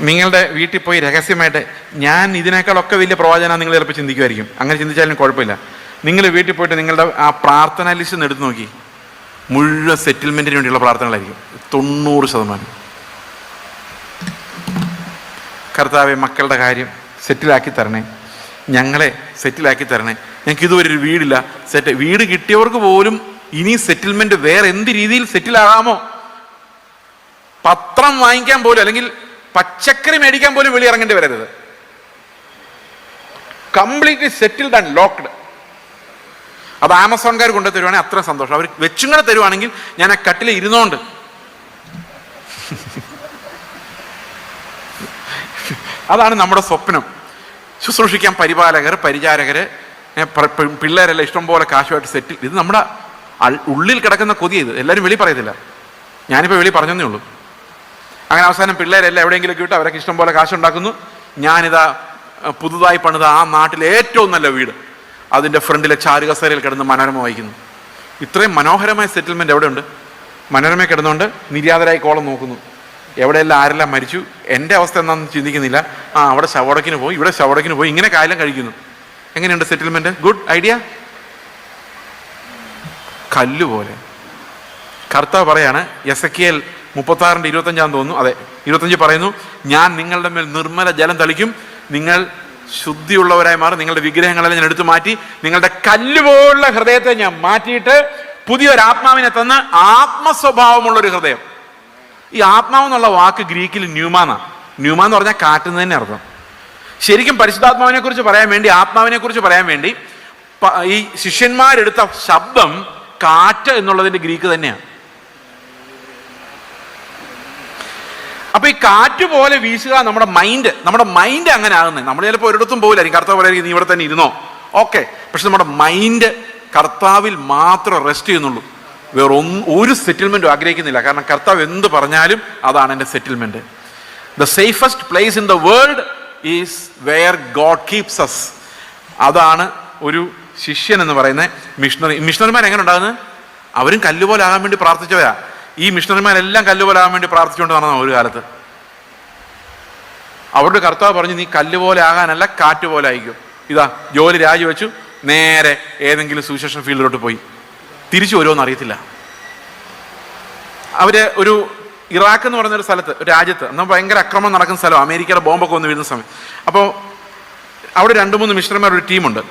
നിങ്ങളുടെ വീട്ടിൽ പോയി രഹസ്യമായിട്ട്, ഞാൻ ഇതിനേക്കാളൊക്കെ വലിയ പ്രവാചന നിങ്ങൾ ചിലപ്പോൾ ചിന്തിക്കുമായിരിക്കും. അങ്ങനെ ചിന്തിച്ചാലും കുഴപ്പമില്ല. നിങ്ങൾ വീട്ടിൽ പോയിട്ട് നിങ്ങളുടെ ആ പ്രാർത്ഥന ലിസ്റ്റ് എടുത്ത് നോക്കി, മുഴുവൻ സെറ്റിൽമെന്റിന് വേണ്ടിയുള്ള പ്രാർത്ഥനകളായിരിക്കും 90%. കർത്താവെ, മക്കളുടെ കാര്യം സെറ്റിലാക്കി തരണേ, ഞങ്ങളെ സെറ്റിലാക്കി തരണേ, ഞങ്ങൾക്ക് ഇതുവരെ ഒരു വീടില്ല, വീട് കിട്ടിയവർക്ക് പോലും ഇനി സെറ്റിൽമെന്റ് വേറെ എന്ത് രീതിയിൽ സെറ്റിലാകാമോ, പത്രം വാങ്ങിക്കാൻ പോലും അല്ലെങ്കിൽ പച്ചക്കറി മേടിക്കാൻ പോലും വെളിയിറങ്ങേണ്ടി വരരുത്. Completely settled and locked. അത് ആമസോൺകാർ കൊണ്ടു തരുവാണെങ്കിൽ അത്ര സന്തോഷം. അവർ വെച്ചും കൂടെ തരുവാണെങ്കിൽ ഞാൻ ആ കട്ടിൽ ഇരുന്നോണ്ട് അതാണ് നമ്മുടെ സ്വപ്നം. ശുശ്രൂഷിക്കാൻ പരിപാലകർ, പരിചാരകര്, പിള്ളേരെല്ലാം ഇഷ്ടംപോലെ കാശുമായിട്ട് സെറ്റിൽ. ഇത് നമ്മുടെ ഉള്ളിൽ കിടക്കുന്ന കൊതി. ഇത് എല്ലാവരും വെളി പറയത്തില്ല, ഞാനിപ്പോൾ വെളി പറഞ്ഞതേ ഉള്ളൂ. അങ്ങനെ അവസാനം പിള്ളേരെല്ലാം എവിടെയെങ്കിലും കിട്ടും, അവരൊക്കെ ഇഷ്ടംപോലെ കാശുണ്ടാക്കുന്നു. ഞാനിതാ പുതുതായി പണിത ആ നാട്ടിലെ ഏറ്റവും നല്ല വീട്, അതിൻ്റെ ഫ്രണ്ടിലെ ചാരുകസേരയിൽ കിടന്ന് മനോരമ വായിക്കുന്നു. ഇത്രയും മനോഹരമായ സെറ്റിൽമെൻറ്റ് എവിടെയുണ്ട്? മനോരമ കിടന്നുകൊണ്ട് നിര്യാതരായി കോളം നോക്കുന്നു. എവിടെയെല്ലാം ആരെല്ലാം മരിച്ചു, എൻ്റെ അവസ്ഥ എന്താണെന്ന് ചിന്തിക്കുന്നില്ല. അവിടെ ശവടക്കിന് പോയി, ഇവിടെ ശവടക്കിന് പോയി, ഇങ്ങനെ കാലം കഴിക്കുന്നു. എങ്ങനെയുണ്ട് സെറ്റിൽമെന്റ്? Good idea? കല്ലുപോലെ. കർത്താവ് പറയാണ്, എസെക്കിയേൽ 36:25 തോന്നുന്നു, അതെ 25 പറയുന്നു, ഞാൻ നിങ്ങളുടെ മേൽ നിർമ്മല ജലം തളിക്കും, നിങ്ങൾ ശുദ്ധിയുള്ളവരായി മാറും, നിങ്ങളുടെ വിഗ്രഹങ്ങളെല്ലാം ഞാൻ എടുത്തു മാറ്റി, നിങ്ങളുടെ കല്ലുപോലുള്ള ഹൃദയത്തെ ഞാൻ മാറ്റിയിട്ട് പുതിയൊരു ആത്മാവിനെ തന്ന് ആത്മസ്വഭാവമുള്ളൊരു ഹൃദയം. ഈ ആത്മാവ് എന്നുള്ള വാക്ക് ഗ്രീക്കിൽ ന്യൂമാന്നാ. ന്യൂമ എന്ന് പറഞ്ഞാൽ കാറ്റുന്ന തന്നെ അർത്ഥം. ശരിക്കും പരിശുദ്ധാത്മാവിനെ കുറിച്ച് പറയാൻ വേണ്ടി, ആത്മാവിനെ കുറിച്ച് പറയാൻ വേണ്ടി ഈ ശിഷ്യന്മാരെടുത്ത ശബ്ദം കാറ്റ് എന്നുള്ളതിന്റെ ഗ്രീക്ക് തന്നെയാണ്. അപ്പൊ ഈ കാറ്റ് പോലെ വീശുക നമ്മുടെ മൈൻഡ് അങ്ങനെ ആകുന്നത്. നമ്മൾ ചിലപ്പോൾ ഒരിടത്തും പോകില്ലായിരിക്കും. കർത്താവ് പറയായിരിക്കും നീ ഇവിടെ തന്നെ ഇരുന്നോ, ഓക്കെ, പക്ഷെ നമ്മുടെ മൈൻഡ് കർത്താവിൽ മാത്രം റെസ്റ്റ് ചെയ്യുന്നുള്ളൂ. വേറെ ഒരു സെറ്റിൽമെന്റും ആഗ്രഹിക്കുന്നില്ല. കാരണം കർത്താവ് എന്ത് പറഞ്ഞാലും അതാണ് എൻ്റെ settlement. The safest place in the world is where God keeps us. അതാണ് ഒരു ശിഷ്യൻ എന്ന് പറയുന്ന മിഷണറിമാർ എങ്ങനെ ഉണ്ടാകുന്നത്? അവരും കല്ലുപോലെ ആകാൻ വേണ്ടി പ്രാർത്ഥിച്ചവരാ. ഈ മിഷണറിമാരെല്ലാം കല്ലുപോലെ ആകാൻ വേണ്ടി പ്രാർത്ഥിച്ചുകൊണ്ട് നടന്ന ഒരു കാലത്ത് അവരുടെ കർത്താവ് പറഞ്ഞു, നീ കല്ലുപോലെ ആകാനല്ല, കാറ്റ് പോലെ ആയിക്കും. ഇതാ ജോലി രാജിവെച്ചു, നേരെ ഏതെങ്കിലും സുവിശേഷ ഫീൽഡിലോട്ട് പോയി. തിരിച്ചു വരുമോന്ന് അറിയത്തില്ല. അവര് ഒരു ഇറാഖ് എന്ന് പറയുന്ന ഒരു സ്ഥലത്ത്, ഒരു രാജ്യത്ത് എന്നാൽ ഭയങ്കര അക്രമം നടക്കുന്ന സ്ഥലം, അമേരിക്കയുടെ ബോംബൊക്കെ വന്ന് വീഴുന്ന സമയം. അപ്പോൾ അവിടെ 2-3 മിഷണറിമാർ ഒരു ടീമുണ്ട്.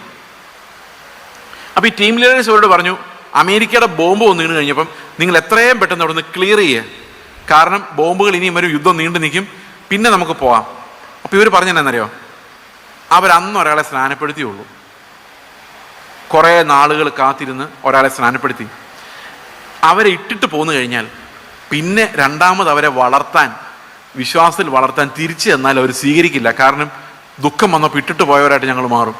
അപ്പോൾ ഈ ടീം ലീഡേഴ്സ് അവരോട് പറഞ്ഞു, അമേരിക്കയുടെ ബോംബ് വന്ന് വീണ് കഴിഞ്ഞപ്പം നിങ്ങൾ എത്രയും പെട്ടെന്ന് അവിടെ നിന്ന് ക്ലിയർ ചെയ്യുക, കാരണം ബോംബുകൾ ഇനിയും ഒരു യുദ്ധം നീണ്ടു നിൽക്കും, പിന്നെ നമുക്ക് പോവാം. അപ്പോൾ ഇവർ പറഞ്ഞെന്നറിയോ, അവരന്ന് ഒരാളെ സ്നാനപ്പെടുത്തിയുള്ളൂ. കുറേ നാളുകൾ കാത്തിരുന്ന് ഒരാളെ സ്നാനപ്പെടുത്തി. അവരെ ഇട്ടിട്ട് പോന്നു കഴിഞ്ഞാൽ പിന്നെ രണ്ടാമത് അവരെ വളർത്താൻ, വിശ്വാസത്തിൽ വളർത്താൻ തിരിച്ചു എന്നാൽ അവർ സ്വീകരിക്കില്ല. കാരണം ദുഃഖം വന്നപ്പോൾ ഇട്ടിട്ട് പോയവരായിട്ട് ഞങ്ങൾ മാറും.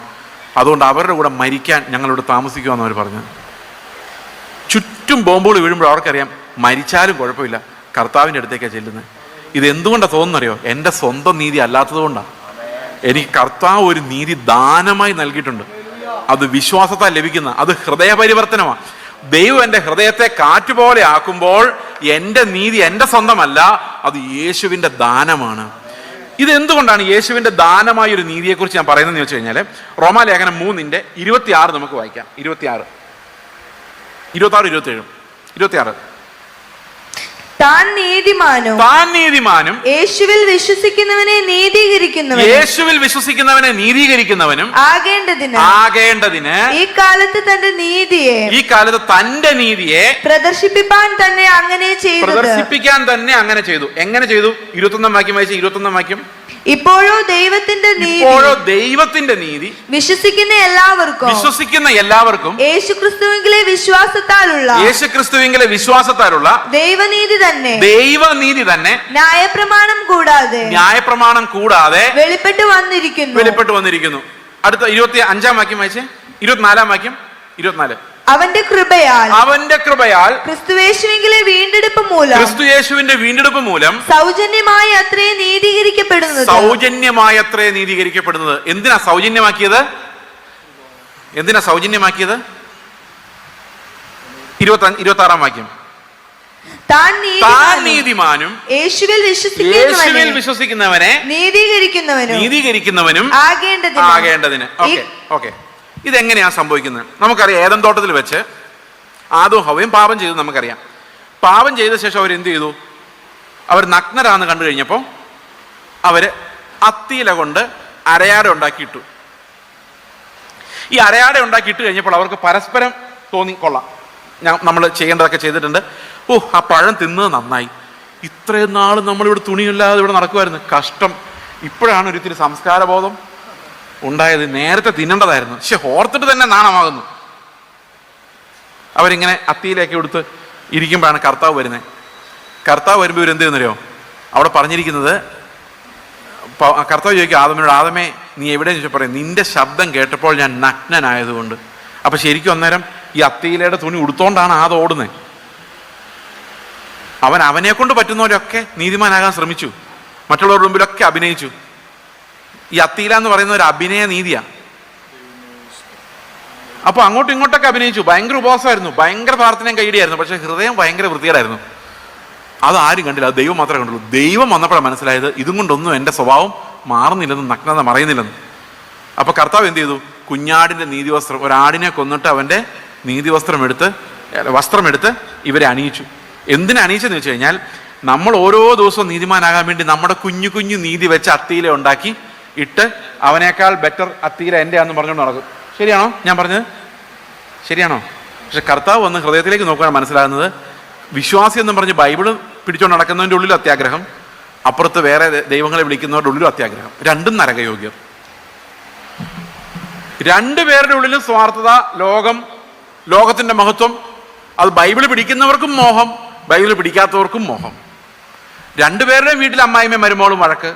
അതുകൊണ്ട് അവരുടെ കൂടെ മരിക്കാൻ ഞങ്ങളിവിടെ താമസിക്കുമെന്ന് അവർ പറഞ്ഞു. ചുറ്റും ബോംബുകൾ വീഴുമ്പോൾ അവർക്കറിയാം മരിച്ചാലും കുഴപ്പമില്ല, കർത്താവിൻ്റെ അടുത്തേക്കാണ് ചെല്ലുന്നത്. ഇത് എന്തുകൊണ്ടാണ് തോന്നുന്നറിയോ? എൻ്റെ സ്വന്തം നീതി അല്ലാത്തത് കൊണ്ടാണ്. എനിക്ക് കർത്താവ് ഒരു നീതി ദാനമായി നൽകിയിട്ടുണ്ട്. അത് വിശ്വാസത്താൽ ലഭിക്കുന്ന, അത് ഹൃദയപരിവർത്തനമാണ്. ദൈവം എൻ്റെ ഹൃദയത്തെ കാറ്റുപോലെ ആക്കുമ്പോൾ എൻ്റെ നീതി എൻ്റെ സ്വന്തമല്ല, അത് യേശുവിൻ്റെ ദാനമാണ്. ഇതെന്തുകൊണ്ടാണ് യേശുവിൻ്റെ ദാനമായ ഒരു നീതിയെക്കുറിച്ച് ഞാൻ പറയുന്നതെന്ന് വെച്ച് കഴിഞ്ഞാൽ, റോമാലേഖനം 3:26 നമുക്ക് വായിക്കാം. 26, 27. താൻ നീതിമാനും യേശുവിൽ വിശ്വസിക്കുന്നവനെ നീതീകരിക്കുന്നവനും ആകേണ്ടതിന് ഈ കാലത്ത് തന്റെ നീതിയെ പ്രദർശിപ്പിക്കാൻ തന്നെ അങ്ങനെ ചെയ്തു. എങ്ങനെ ചെയ്തു? 21 വാക്യം വായിച്ച. 21 വാക്യം. ഇപ്പോഴോ ദൈവത്തിന്റെ നീതി വിശ്വസിക്കുന്ന എല്ലാവർക്കും യേശുക്രിസ്തുവിലെ വിശ്വാസത്താലുള്ള ദൈവനീതി തന്നെ ന്യായപ്രമാണം കൂടാതെ വെളിപ്പെട്ടു വന്നിരിക്കുന്നു. അടുത്ത 25 വാക്യം വായിച്ചേ. 24 വാക്യം. 24. അവന്റെ കൃപയാൽ ക്രിസ്തുയേശുവിന്റെ വീണ്ടെടുപ്പ് മൂലം സൗജന്യമായി അത്രേ നീതീകരിക്കപ്പെടുന്നത്. എന്തിനാ സൗജന്യമാക്കിയത്? 26 വാക്യം. താൻ നീതിമാനും യേശുവിൽ വിശ്വസിക്കുന്നവനെ നീതീകരിക്കുന്നവനും ആകേണ്ടതിന്. ഓക്കെ. ഇതെങ്ങനെയാണ് സംഭവിക്കുന്നത്? നമുക്കറിയാം, ഏദൻ തോട്ടത്തിൽ വെച്ച് ആദവും ഹവ്വയും പാപം ചെയ്തു. നമുക്കറിയാം, പാപം ചെയ്ത ശേഷം അവർ എന്ത് ചെയ്തു? അവർ നഗ്നരാന്ന് കണ്ടു കഴിഞ്ഞപ്പോൾ അവര് അത്തിയില കൊണ്ട് അരയാട ഉണ്ടാക്കിയിട്ടു. ഈ അരയാട ഉണ്ടാക്കിയിട്ട് കഴിഞ്ഞപ്പോൾ അവർക്ക് പരസ്പരം തോന്നി, കൊള്ളാം, നമ്മൾ ചെയ്യേണ്ടതൊക്കെ ചെയ്തിട്ടുണ്ട്, ആ പഴം തിന്നത് നന്നായി, ഇത്രയും നാൾ നമ്മളിവിടെ തുണിയില്ലാതെ ഇവിടെ നടക്കുമായിരുന്നു, കഷ്ടം, ഇപ്പോഴാണ് ഒരിത്തിരി സംസ്കാരബോധം ഉണ്ടായത്, നേരത്തെ തിന്നേണ്ടതായിരുന്നു, പക്ഷെ ഓർത്തിട്ട് തന്നെ നാണമാകുന്നു. അവരിങ്ങനെ അത്തിയിലേക്ക് എടുത്ത് ഇരിക്കുമ്പോഴാണ് കർത്താവ് വരുന്നത്. കർത്താവ് വരുമ്പോൾ ഇവരെന്ത് ചെയ്യുന്നറിയോ? അവിടെ പറഞ്ഞിരിക്കുന്നത്, കർത്താവ് ചോദിക്കും ആദമിനോട്, ആദമേ നീ എവിടെയെന്ന് ചോദിച്ചാൽ പറയും, നിന്റെ ശബ്ദം കേട്ടപ്പോൾ ഞാൻ നഗ്നനായതുകൊണ്ട്. അപ്പൊ ശരിക്കും അന്നേരം ഈ അത്തിയിലയുടെ തുണി ഉടുത്തോണ്ടാണ് ആദം ഓടുന്നത്. അവനെ കൊണ്ട് പറ്റുന്ന പോലെയൊക്കെ നീതിമാനാകാൻ ശ്രമിച്ചു, മറ്റുള്ളവരുടെ മുമ്പിലൊക്കെ അഭിനയിച്ചു. ഈ അത്തിയില എന്ന് പറയുന്ന ഒരു അഭിനയ നീതിയാ. അപ്പൊ അങ്ങോട്ടും ഇങ്ങോട്ടൊക്കെ അഭിനയിച്ചു. ഭയങ്കര ഉപവാസമായിരുന്നു, ഭയങ്കര പ്രാർത്ഥനയും കൈയിടിയായിരുന്നു, പക്ഷെ ഹൃദയം ഭയങ്കര വൃത്തികേടായിരുന്നു. അതാരും കണ്ടില്ല, അത് ദൈവം മാത്രമേ കണ്ടുള്ളൂ. ദൈവം വന്നപ്പോഴാണ് മനസ്സിലായത് ഇതും കൊണ്ടൊന്നും എൻ്റെ സ്വഭാവം മാറുന്നില്ലെന്നും നഗ്നത മറയുന്നില്ലെന്നും. അപ്പൊ കർത്താവ് എന്ത് ചെയ്തു? കുഞ്ഞാടിന്റെ നീതിവസ്ത്രം, ഒരാടിനെ കൊന്നിട്ട് അവന്റെ വസ്ത്രമെടുത്ത് ഇവരെ അണിയിച്ചു. എന്തിനാ അണിയിച്ചെന്ന് വെച്ച് കഴിഞ്ഞാൽ, നമ്മൾ ഓരോ ദിവസവും നീതിമാനാകാൻ വേണ്ടി നമ്മുടെ കുഞ്ഞു കുഞ്ഞു നീതി വെച്ച് അത്തീല ഉണ്ടാക്കി ഇട്ട് അവനേക്കാൾ ബെറ്റർ അത്തീല എൻ്റെ ആണെന്ന് പറഞ്ഞുകൊണ്ട് നടക്കും. ശരിയാണോ ഞാൻ പറഞ്ഞത്? ശരിയാണോ? പക്ഷെ കർത്താവ് വന്ന് ഹൃദയത്തിലേക്ക് നോക്കുകയാണ് മനസ്സിലാകുന്നത്, വിശ്വാസി എന്നും പറഞ്ഞ് ബൈബിള് പിടിച്ചുകൊണ്ട് നടക്കുന്നതിൻ്റെ ഉള്ളിലും അത്യാഗ്രഹം, അപ്പുറത്ത് വേറെ ദൈവങ്ങളെ വിളിക്കുന്നവരുടെ ഉള്ളിലും അത്യാഗ്രഹം. രണ്ടും നരകയോഗ്യം. രണ്ടുപേരുടെ ഉള്ളിലും സ്വാർത്ഥത, ലോകത്തിന്റെ മഹത്വം. അത് ബൈബിള് പിടിക്കുന്നവർക്കും മോഹം, ബൈബിള് പിടിക്കാത്തവർക്കും മോഹം. രണ്ടുപേരുടെയും വീട്ടിൽ അമ്മായിമ്മ മരുമോളും വഴക്ക്,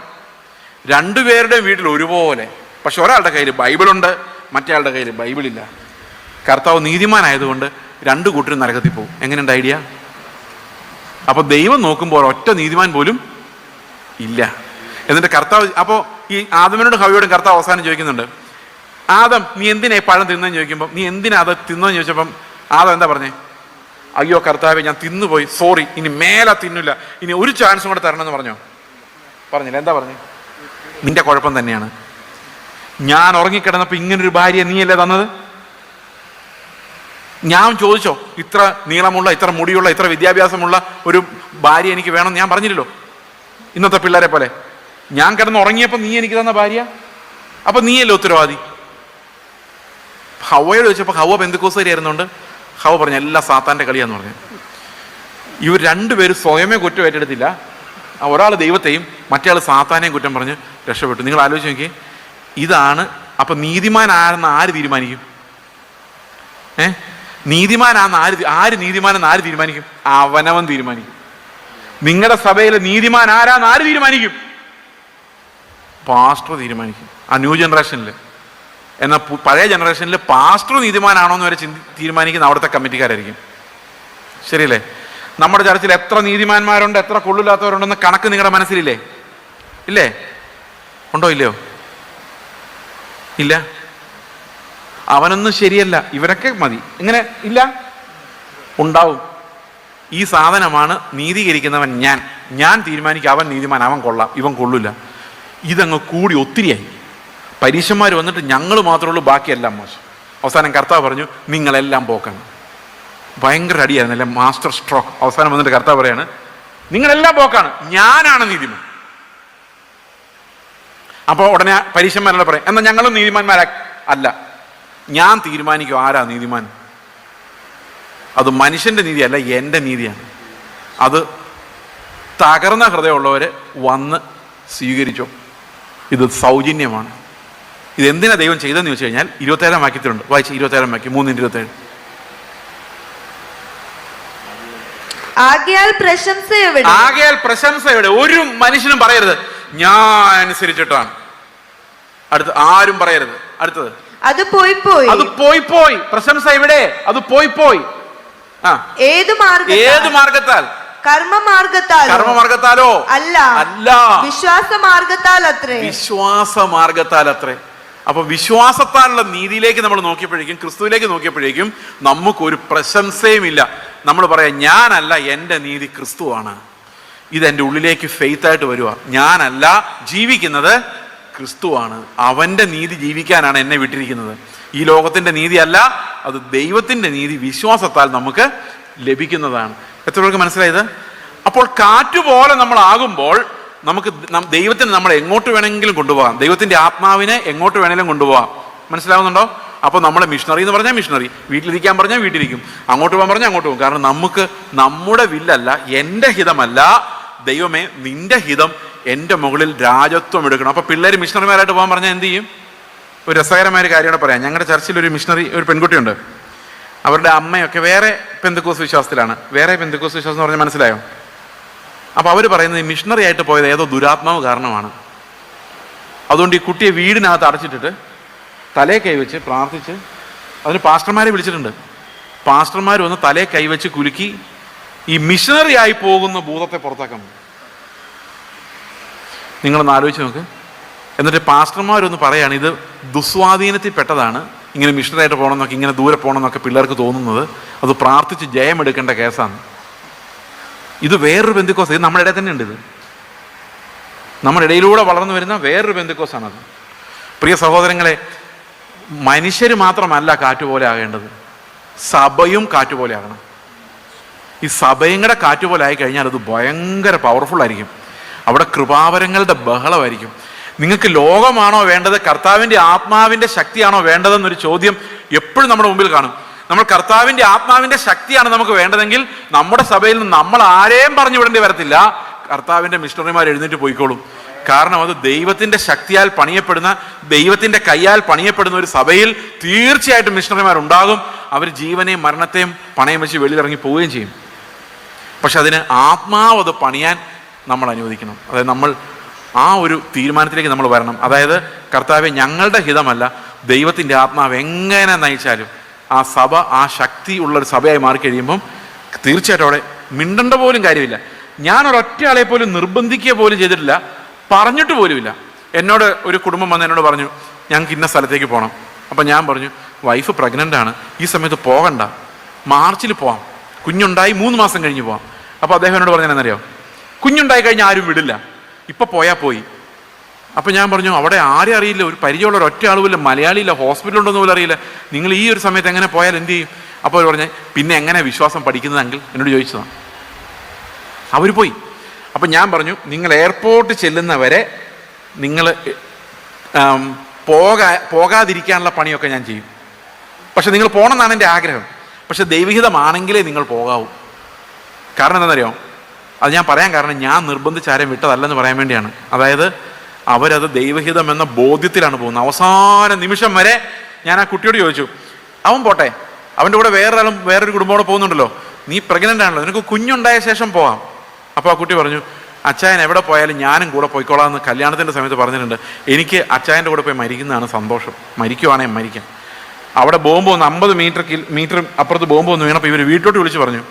രണ്ടുപേരുടെയും വീട്ടിൽ ഒരുപോലെ. പക്ഷെ ഒരാളുടെ കയ്യിൽ ബൈബിളുണ്ട്, മറ്റേയാളുടെ കയ്യിൽ ബൈബിളില്ല. കർത്താവ് നീതിമാനായതുകൊണ്ട് രണ്ടു കൂട്ടരും നരകത്തിൽ പോകും. എങ്ങനെയുണ്ട് ഐഡിയ? അപ്പൊ ദൈവം നോക്കുമ്പോൾ ഒറ്റ നീതിമാൻ പോലും ഇല്ല. എന്നിട്ട് കർത്താവ്, അപ്പോൾ ഈ ആദമിനോടും ഹവ്വയോടും കർത്താവ് അവസാനം ചോദിക്കുന്നുണ്ട്, ആദം നീ എന്തിനാ ഈ പഴം തിന്നെന്ന് ചോദിക്കുമ്പോൾ, നീ എന്തിനാ അത് തിന്നെന്ന് ചോദിച്ചപ്പം ആദം എന്താ പറഞ്ഞേ? അയ്യോ കർത്താവെ, ഞാൻ തിന്നുപോയി, സോറി, ഇനി മേലെ തിന്നില്ല, ഇനി ഒരു ചാൻസും കൂടെ തരണമെന്ന് പറഞ്ഞില്ല. എന്താ പറഞ്ഞു? നിന്റെ കുഴപ്പം തന്നെയാണ്. ഞാൻ ഉറങ്ങിക്കിടന്നപ്പോൾ ഇങ്ങനൊരു ഭാര്യ നീയല്ലേ തന്നത്? ഞാൻ ചോദിച്ചോ ഇത്ര നീളമുള്ള, ഇത്ര മുടിയുള്ള, ഇത്ര വിദ്യാഭ്യാസമുള്ള ഒരു ഭാര്യ എനിക്ക് വേണം? ഞാൻ പറഞ്ഞില്ലല്ലോ. ഇന്നത്തെ പിള്ളേരെ പോലെ ഞാൻ കിടന്ന് ഉറങ്ങിയപ്പോൾ നീ എനിക്ക് തന്ന ഭാര്യ, അപ്പൊ നീയല്ലേ ഉത്തരവാദി. ഹവ്വയോട് ചോദിച്ചപ്പോൾ ഹവ്വ പെന്തക്കോസ്തുകാരി ആയിരുന്നുകൊണ്ട് ഹവ്വ പറഞ്ഞു എല്ലാം സാത്താന്റെ കളിയാന്ന് പറഞ്ഞു. ഇവർ രണ്ടുപേരും സ്വയമേ കുറ്റം ഏറ്റെടുത്തില്ല. ഒരാൾ ദൈവത്തെയും മറ്റേ സാത്താനെയും കുറ്റം പറഞ്ഞ് രക്ഷപ്പെട്ടു. നിങ്ങൾ ആലോചിച്ച് നോക്കിയേ, ഇതാണ്. അപ്പൊ നീതിമാനാണെന്ന് ആര് തീരുമാനിക്കും? നീതിമാനാണെന്ന് ആര് നീതിമാനെന്ന് ആര് തീരുമാനിക്കും? അവനവൻ തീരുമാനിക്കും. നിങ്ങളുടെ സഭയിലെ നീതിമാൻ ആരാന്ന് ആര് തീരുമാനിക്കും? പാസ്റ്റർ തീരുമാനിക്കും. ആ ന്യൂ ജനറേഷനിൽ. എന്നാൽ പഴയ ജനറേഷനിൽ പാസ്റ്റർ നീതിമാനാണോ എന്ന് വരെ തീരുമാനിക്കുന്ന അവിടുത്തെ കമ്മിറ്റിക്കാരായിരിക്കും. ശരിയല്ലേ? നമ്മുടെ ചർച്ചിൽ എത്ര നീതിമാന്മാരുണ്ട്, എത്ര കൊള്ളില്ലാത്തവരുണ്ടെന്ന് കണക്ക് നിങ്ങളുടെ മനസ്സിലില്ലേ? ഇല്ലേ? ഉണ്ടോ? ഇല്ലയോ? ഇല്ല. അവനൊന്നും ശരിയല്ല, ഇവരൊക്കെ മതി. ഇങ്ങനെ ഇല്ല, ഉണ്ടാവും. ഈ സാധനമാണ് നീതീകരിക്കുന്നവൻ. ഞാൻ തീരുമാനിക്കും അവൻ നീതിമാൻ, അവൻ കൊള്ളാം, ഇവൻ കൊള്ളില്ല. ഇതങ്ങ് കൂടി ഒത്തിരിയായി. പരീക്ഷന്മാർ വന്നിട്ട് ഞങ്ങൾ മാത്രമേ ഉള്ളൂ, ബാക്കിയെല്ലാം മോശം. അവസാനം കർത്താവ് പറഞ്ഞു നിങ്ങളെല്ലാം പോക്കാണ്. ഭയങ്കര അടിയായിരുന്നല്ലേ, മാസ്റ്റർ സ്ട്രോക്ക്. അവസാനം വന്നിട്ട് കർത്താവ് പറയാണ് നിങ്ങളെല്ലാം പോക്കാണ്, ഞാനാണ് നീതിമാൻ. അപ്പോൾ ഉടനെ പരീക്ഷന്മാരെല്ലാം പറയും എന്നാൽ ഞങ്ങളും നീതിമാന്മാരാ. അല്ല, ഞാൻ തീരുമാനിക്കും ആരാ നീതിമാൻ. അത് മനുഷ്യന്റെ നീതിയല്ല, എൻ്റെ നീതിയാണ്. അത് തകർന്ന ഹൃദയമുള്ളവര് വന്ന് സ്വീകരിച്ചോ. ഇത് സൗജന്യമാണ്. ഇതെന്തിനാ ദൈവം ചെയ്തെന്ന് ചോദിച്ചു കഴിഞ്ഞാൽ 27 വാക്യത്തിലുണ്ട്. വായിച്ച് 27 വാക്യം, 3:27. ആകയാൽ പ്രശംസ എവിടെ? ഒരു മനുഷ്യനും പറയരുത് ഞാൻ അനുസരിച്ചിട്ടാണ്. അടുത്ത് ആരും പറയരുത്. അടുത്തത് അത് പോയി. പ്രശംസ എവിടെ? അത് പോയി. ഏത് മാർഗത്താൽ? കർമ്മമാർഗത്താലോ? അല്ല, വിശ്വാസമാർഗത്താൽ അത്രേ. അപ്പൊ വിശ്വാസത്താലുള്ള നീതിയിലേക്ക് നമ്മൾ നോക്കിയപ്പോഴേക്കും, ക്രിസ്തുവിലേക്ക് നോക്കിയപ്പോഴേക്കും നമുക്കൊരു പ്രശംസയും ഇല്ല. നമ്മൾ പറയാം ഞാനല്ല, എൻ്റെ നീതി ക്രിസ്തുവാണ്. ഇതെൻ്റെ ഉള്ളിലേക്ക് ഫെയ്ത്തായിട്ട് വരിക. ഞാനല്ല ജീവിക്കുന്നത്, ക്രിസ്തുവാണ്. അവൻ്റെ നീതി ജീവിക്കാനാണ് എന്നെ വിട്ടിരിക്കുന്നത്. ഈ ലോകത്തിൻ്റെ നീതിയല്ല, അത് ദൈവത്തിൻ്റെ നീതി വിശ്വാസത്താൽ നമുക്ക് ലഭിക്കുന്നതാണ്. എത്ര പേർക്ക് മനസ്സിലായത്? അപ്പോൾ കാറ്റുപോലെ നമ്മളാകുമ്പോൾ നമുക്ക് ദൈവത്തിന് നമ്മളെ എങ്ങോട്ട് വേണമെങ്കിലും കൊണ്ടുപോകാം. ദൈവത്തിൻ്റെ ആത്മാവിനെ എങ്ങോട്ട് വേണമെങ്കിലും കൊണ്ടുപോകാം. മനസ്സിലാവുന്നുണ്ടോ? അപ്പോൾ നമ്മളെ മിഷണറി എന്ന് പറഞ്ഞാൽ മിഷണറി, വീട്ടിലിരിക്കാൻ പറഞ്ഞാൽ വീട്ടിലിരിക്കും, അങ്ങോട്ട് പോകാൻ പറഞ്ഞാൽ അങ്ങോട്ട് പോകും. കാരണം നമുക്ക് നമ്മുടെ വില്ലല്ല, എൻ്റെ ഹിതമല്ല, ദൈവമേ നിന്റെ ഹിതം എൻ്റെ മുകളിൽ രാജത്വം എടുക്കണം. അപ്പോൾ പിള്ളേർ മിഷണറിമാരായിട്ട് പോകാൻ പറഞ്ഞാൽ എന്ത് ചെയ്യും? ഒരു രസകരമായ കാര്യമാണ് പറയാം. ഞങ്ങളുടെ ചർച്ചിൽ ഒരു മിഷണറി, ഒരു പെൺകുട്ടിയുണ്ട്. അവരുടെ അമ്മയൊക്കെ വേറെ പെന്തക്കോസ് വിശ്വാസത്തിലാണ്. വേറെ പെന്തക്കോസ് വിശ്വാസം എന്ന് പറഞ്ഞാൽ മനസ്സിലായോ? അപ്പോൾ അവർ പറയുന്നത് ഈ മിഷണറി ആയിട്ട് പോയത് ഏതോ ദുരാത്മാവ് കാരണമാണ്. അതുകൊണ്ട് ഈ കുട്ടിയെ വീടിനകത്ത് അടച്ചിട്ടിട്ട് തലേ കൈവച്ച് പ്രാർത്ഥിച്ച്, അതിന് പാസ്റ്റർമാരെ വിളിച്ചിട്ടുണ്ട്. പാസ്റ്റർമാർ വന്ന് തലേ കൈവച്ച് കുലുക്കി ഈ മിഷണറി ആയി പോകുന്ന ഭൂതത്തെ പുറത്താക്കാൻ. നിങ്ങളൊന്ന് ആലോചിച്ച് നോക്ക്. എന്നിട്ട് പാസ്റ്റർമാരൊന്ന് പറയാണ് ഇത് ദുസ്വാധീനത്തിൽ പെട്ടതാണ്, ഇങ്ങനെ മിഷണറിയായിട്ട് പോകണമെന്നൊക്കെ, ഇങ്ങനെ ദൂരെ പോകണമെന്നൊക്കെ പിള്ളേർക്ക് തോന്നുന്നത്, അത് പ്രാർത്ഥിച്ച് ജയമെടുക്കേണ്ട കേസാണ്. ഇത് വേറൊരു പെന്തിക്കോസ്, ഇത് നമ്മുടെ ഇടയിൽ തന്നെ ഉണ്ട്. ഇത് നമ്മുടെ ഇടയിലൂടെ വളർന്നു വരുന്ന വേറൊരു പെന്തിക്കോസാണത്. പ്രിയ സഹോദരങ്ങളെ, മനുഷ്യർ മാത്രമല്ല കാറ്റുപോലെ ആകേണ്ടത്, സഭയും കാറ്റുപോലെ ആകണം. ഈ സഭയും കൂടെ കാറ്റുപോലെ ആയി കഴിഞ്ഞാൽ അത് ഭയങ്കര പവർഫുൾ ആയിരിക്കും. അവിടെ കൃപാവരങ്ങളുടെ ബഹളമായിരിക്കും. നിങ്ങൾക്ക് ലോകമാണോ വേണ്ടത്, കർത്താവിൻ്റെ ആത്മാവിൻ്റെ ശക്തിയാണോ വേണ്ടതെന്നൊരു ചോദ്യം എപ്പോഴും നമ്മുടെ മുമ്പിൽ കാണും. നമ്മൾ കർത്താവിൻ്റെ ആത്മാവിൻ്റെ ശക്തിയാണ് നമുക്ക് വേണ്ടതെങ്കിൽ നമ്മുടെ സഭയിൽ നിന്ന് നമ്മൾ ആരെയും പറഞ്ഞു വിടേണ്ടി വരത്തില്ല. കർത്താവിൻ്റെ മിഷണറിമാർ എഴുന്നേറ്റ് പോയിക്കോളും. കാരണം അത് ദൈവത്തിൻ്റെ ശക്തിയാൽ പണിയപ്പെടുന്ന, ദൈവത്തിൻ്റെ കയ്യാൽ പണിയപ്പെടുന്ന ഒരു സഭയിൽ തീർച്ചയായിട്ടും മിഷണറിമാരുണ്ടാകും. അവർ ജീവനെയും മരണത്തെയും പണയം വെച്ച് വെളിയിലിറങ്ങി പോവുകയും ചെയ്യും. പക്ഷെ അതിന് ആത്മാവ് അത് പണിയാൻ നമ്മൾ അനുവദിക്കണം. അതായത് നമ്മൾ ആ ഒരു തീരുമാനത്തിലേക്ക് നമ്മൾ വരണം. അതായത് കർത്താവെ, ഞങ്ങളുടെ ഹിതമല്ല, ദൈവത്തിൻ്റെ ആത്മാവ് എങ്ങനെ നയിച്ചാലും ആ സഭ ആ ശക്തി ഉള്ളൊരു സഭയായി മാറിക്കഴിയുമ്പം തീർച്ചയായിട്ടും അവിടെ മിണ്ടേണ്ട പോലും കാര്യമില്ല. ഞാനൊരൊറ്റ ആളെ പോലും നിർബന്ധിക്കുക പോലും ചെയ്തിട്ടില്ല, പറഞ്ഞിട്ട് പോലുമില്ല. എന്നോട് ഒരു കുടുംബം വന്ന് എന്നോട് പറഞ്ഞു, ഞങ്ങൾക്ക് ഇന്ന സ്ഥലത്തേക്ക് പോകണം. അപ്പം ഞാൻ പറഞ്ഞു, വൈഫ് പ്രഗ്നൻ്റ് ആണ്, ഈ സമയത്ത് പോകണ്ട, മാർച്ചിൽ പോവാം, കുഞ്ഞുണ്ടായി 3 മാസം കഴിഞ്ഞ് പോവാം. അപ്പോൾ അദ്ദേഹം എന്നോട് പറഞ്ഞതെന്നറിയോ, കുഞ്ഞുണ്ടായി കഴിഞ്ഞാൽ ആരും വിടില്ല, ഇപ്പം പോയാൽ പോയി. അപ്പം ഞാൻ പറഞ്ഞു, അവിടെ ആരും അറിയില്ല, ഒരു പരിചയമുള്ള ഒരൊറ്റ ആളുമില്ല, മലയാളിയില്ല, ഹോസ്പിറ്റലുണ്ടെന്ന് പോലും അറിയില്ല, നിങ്ങൾ ഈ ഒരു സമയത്ത് എങ്ങനെ പോയാൽ എന്ത് ചെയ്യും? അപ്പോൾ അവർ പറഞ്ഞ്, പിന്നെ എങ്ങനെ വിശ്വാസം പഠിക്കുന്നതെങ്കിൽ എന്നോട് ചോദിച്ചതാണ്. അവർ പോയി. അപ്പം ഞാൻ പറഞ്ഞു, നിങ്ങൾ എയർപോർട്ട് ചെല്ലുന്നവരെ നിങ്ങൾ പോകാതിരിക്കാനുള്ള പണിയൊക്കെ ഞാൻ ചെയ്യും. പക്ഷെ നിങ്ങൾ പോകണമെന്നാണ് എൻ്റെ ആഗ്രഹം. പക്ഷെ ദൈവഹിതമാണെങ്കിലേ നിങ്ങൾ പോകാവൂ. കാരണം എന്താണെന്നറിയോ? അത് ഞാൻ പറയാൻ കാരണം, ഞാൻ നിർബന്ധിച്ച് ആരെയും വിട്ടതല്ലെന്ന് പറയാൻ വേണ്ടിയാണ്. അതായത് അവരത് ദൈവഹിതം എന്ന ബോധ്യത്തിലാണ് പോകുന്നത്. അവസാന നിമിഷം വരെ ഞാൻ ആ കുട്ടിയോട് ചോദിച്ചു, അവൻ പോട്ടെ, അവൻ്റെ കൂടെ വേറൊരു കുടുംബത്തോടെ പോകുന്നുണ്ടല്ലോ, നീ പ്രഗ്നൻ്റ് ആണല്ലോ, നിനക്ക് കുഞ്ഞുണ്ടായ ശേഷം പോകാം. അപ്പോൾ ആ കുട്ടി പറഞ്ഞു, അച്ചായൻ എവിടെ പോയാലും ഞാനും കൂടെ പോയിക്കോളാം എന്ന് കല്യാണത്തിൻ്റെ സമയത്ത് പറഞ്ഞിട്ടുണ്ട്. എനിക്ക് അച്ചായൻ്റെ കൂടെ പോയി മരിക്കുന്നതാണ് സന്തോഷം, മരിക്കുവാണെങ്കിൽ മരിക്കാം. അവിടെ ബോംബ് വന്ന് 50 മീറ്റർ അപ്പുറത്ത് ബോംബ് വന്ന് വീണപ്പോൾ ഇവർ വീട്ടോട്ട് വിളിച്ച് പറഞ്ഞു,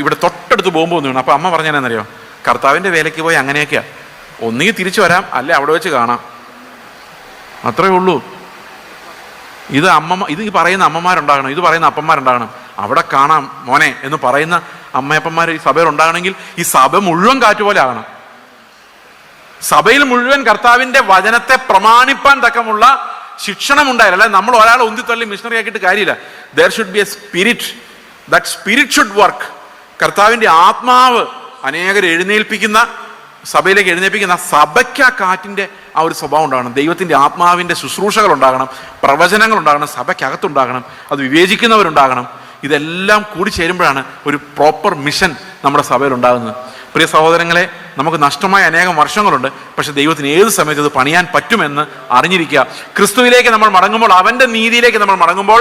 ഇവിടെ തൊട്ടടുത്ത് ബോംബ് വന്ന് വീണു. അപ്പോൾ അമ്മ പറഞ്ഞതെന്നറിയോ, കർത്താവിൻ്റെ വേലയ്ക്ക് പോയി അങ്ങനെയൊക്കെയാണ്, ഒന്നുകിൽ തിരിച്ചു വരാം, അല്ലെ അവിടെ വെച്ച് കാണാം, അത്രേ ഉള്ളൂ. ഇത് ഈ പറയുന്ന അമ്മമാരുണ്ടാകണം, ഇത് പറയുന്ന അപ്പന്മാരുണ്ടാകണം. അവിടെ കാണാം മോനെ എന്ന് പറയുന്ന അമ്മയപ്പന്മാർ ഈ സഭയിൽ ഉണ്ടാകണമെങ്കിൽ ഈ സഭ മുഴുവൻ കാറ്റുപോലെ ആകണം. സഭയിൽ മുഴുവൻ കർത്താവിൻ്റെ വചനത്തെ പ്രമാണിപ്പാൻ തക്കമുള്ള ശിക്ഷണം ഉണ്ടായാലും, അല്ലെ നമ്മൾ ഒരാളെ ഉന്തിത്തള്ളി മിഷണറി ആക്കിയിട്ട് കാര്യമില്ല. There should be A spirit, that spirit should work. കർത്താവിൻ്റെ ആത്മാവ് അനേകരെ എഴുന്നേൽപ്പിക്കുന്ന, സഭയിലേക്ക് എഴുന്നേൽപ്പിക്കുന്ന സഭയ്ക്ക് ആ കാറ്റിൻ്റെ ആ ഒരു സ്വഭാവം ഉണ്ടാകണം. ദൈവത്തിൻ്റെ ആത്മാവിൻ്റെ ശുശ്രൂഷകൾ ഉണ്ടാകണം, പ്രവചനങ്ങൾ ഉണ്ടാകണം, സഭയ്ക്കകത്തുണ്ടാകണം, അത് വിവേചിക്കുന്നവരുണ്ടാകണം. ഇതെല്ലാം കൂടി ചേരുമ്പോഴാണ് ഒരു പ്രോപ്പർ മിഷൻ നമ്മുടെ സഭയിൽ ഉണ്ടാകുന്നത്. പ്രിയ സഹോദരങ്ങളെ, നമുക്ക് നഷ്ടമായ അനേകം വർഷങ്ങളുണ്ട്. പക്ഷെ ദൈവത്തിന് ഏത് സമയത്ത് ഇത് പണിയാൻ പറ്റുമെന്ന് അറിഞ്ഞിരിക്കുക. ക്രിസ്തുവിലേക്ക് നമ്മൾ മടങ്ങുമ്പോൾ, അവൻ്റെ നീതിയിലേക്ക് നമ്മൾ മടങ്ങുമ്പോൾ,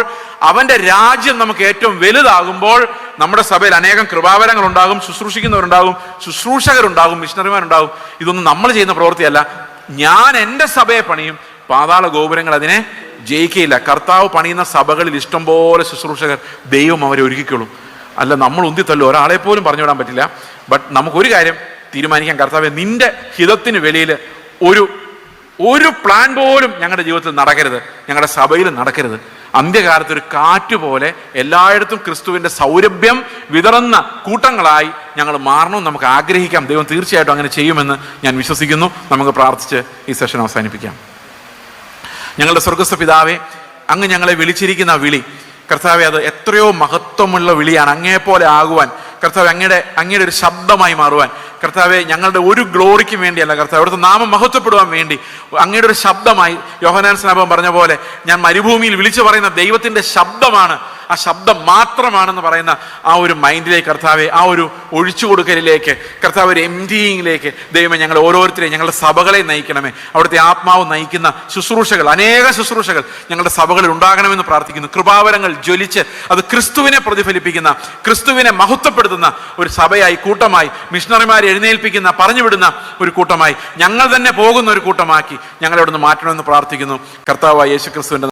അവൻ്റെ രാജ്യം നമുക്ക് ഏറ്റവും വലുതാകുമ്പോൾ നമ്മുടെ സഭയിൽ അനേകം കൃപാവരങ്ങൾ ഉണ്ടാകും, ശുശ്രൂഷിക്കുന്നവരുണ്ടാകും, ശുശ്രൂഷകരുണ്ടാകും, മിഷണറിമാരുണ്ടാകും. ഇതൊന്നും നമ്മൾ ചെയ്യുന്ന പ്രവൃത്തിയല്ല. ഞാൻ എൻ്റെ സഭയെ പണിയും, പാതാള ഗോപുരങ്ങൾ അതിനെ ജയിക്കുകയില്ല. കർത്താവ് പണിയുന്ന സഭകളിൽ ഇഷ്ടംപോലെ ശുശ്രൂഷകർ, ദൈവം അവരെ ഒരുക്കിക്കോളും. അല്ല നമ്മൾ ഉന്തിത്തല്ലോ, ഒരാളെ പോലും പറഞ്ഞു വിടാൻ പറ്റില്ല. ബട്ട് നമുക്കൊരു കാര്യം തീരുമാനിക്കാൻ, കർത്താവെ, നിന്റെ ഹിതത്തിന് വെളിയിൽ ഒരു പ്ലാൻ പോലും ഞങ്ങളുടെ ജീവിതത്തിൽ നടക്കരുത്, ഞങ്ങളുടെ സഭയിൽ നടക്കരുത്. അന്ത്യകാലത്ത് ഒരു കാറ്റ് പോലെ എല്ലായിടത്തും ക്രിസ്തുവിൻ്റെ സൗരഭ്യം വിതറുന്ന കൂട്ടങ്ങളായി ഞങ്ങൾ മാറണമെന്ന് നമുക്ക് ആഗ്രഹിക്കാം. ദൈവം തീർച്ചയായിട്ടും അങ്ങനെ ചെയ്യുമെന്ന് ഞാൻ വിശ്വസിക്കുന്നു. നമുക്ക് പ്രാർത്ഥിച്ച് ഈ സെഷൻ അവസാനിപ്പിക്കാം. ഞങ്ങളുടെ സ്വർഗ്ഗസ്ഥ പിതാവേ, അങ്ങ് ഞങ്ങളെ വിളിച്ചിരിക്കുന്ന വിളി കർത്താവെ, അത് എത്രയോ മഹത്വമുള്ള വിളിയാണ്. അങ്ങേപ്പോലെ ആകുവാൻ കർത്താവ്, അങ്ങയുടെ ഒരു ശബ്ദമായി മാറുവാൻ കർത്താവെ, ഞങ്ങളുടെ ഒരു ഗ്ലോറിക്ക് വേണ്ടിയല്ല കർത്താവ്, അവിടുത്തെ നാമം മഹത്വപ്പെടുവാൻ വേണ്ടി അങ്ങയുടെ ഒരു ശബ്ദമായി. യോഹന്നാൻ സ്നാപകൻ പറഞ്ഞ പോലെ, ഞാൻ മരുഭൂമിയിൽ വിളിച്ചു പറയുന്ന ദൈവത്തിൻ്റെ ശബ്ദമാണ്, ആ ശബ്ദം മാത്രമാണെന്ന് പറയുന്ന ആ ഒരു മൈൻഡിലേക്ക് കർത്താവെ, ആ ഒരു ഒഴിച്ചു കൊടുക്കലിലേക്ക് കർത്താവ്, ഒരു എംറ്റിയിലേക്ക് ദൈവമേ ഞങ്ങൾ ഓരോരുത്തരെയും, ഞങ്ങളുടെ സഭകളെ നയിക്കണമേ. അവിടുത്തെ ആത്മാവ് നയിക്കുന്ന ശുശ്രൂഷകൾ, അനേക ശുശ്രൂഷകൾ ഞങ്ങളുടെ സഭകളിൽ ഉണ്ടാകണമെന്ന് പ്രാർത്ഥിക്കുന്നു. കൃപാവരങ്ങൾ ജ്വലിച്ച് അത് ക്രിസ്തുവിനെ പ്രതിഫലിപ്പിക്കുന്ന, ക്രിസ്തുവിനെ മഹത്വപ്പെടുത്തുന്ന ഒരു സഭയായി, കൂട്ടമായി, മിഷണറിമാരെ എഴുന്നേൽപ്പിക്കുന്ന, പറഞ്ഞുവിടുന്ന ഒരു കൂട്ടമായി, ഞങ്ങൾ തന്നെ പോകുന്ന ഒരു കൂട്ടമാക്കി ഞങ്ങളെ അവിടുന്ന് മാറ്റണമെന്ന് പ്രാർത്ഥിക്കുന്നു. കർത്താവായ യേശു ക്രിസ്തുവിന്റെ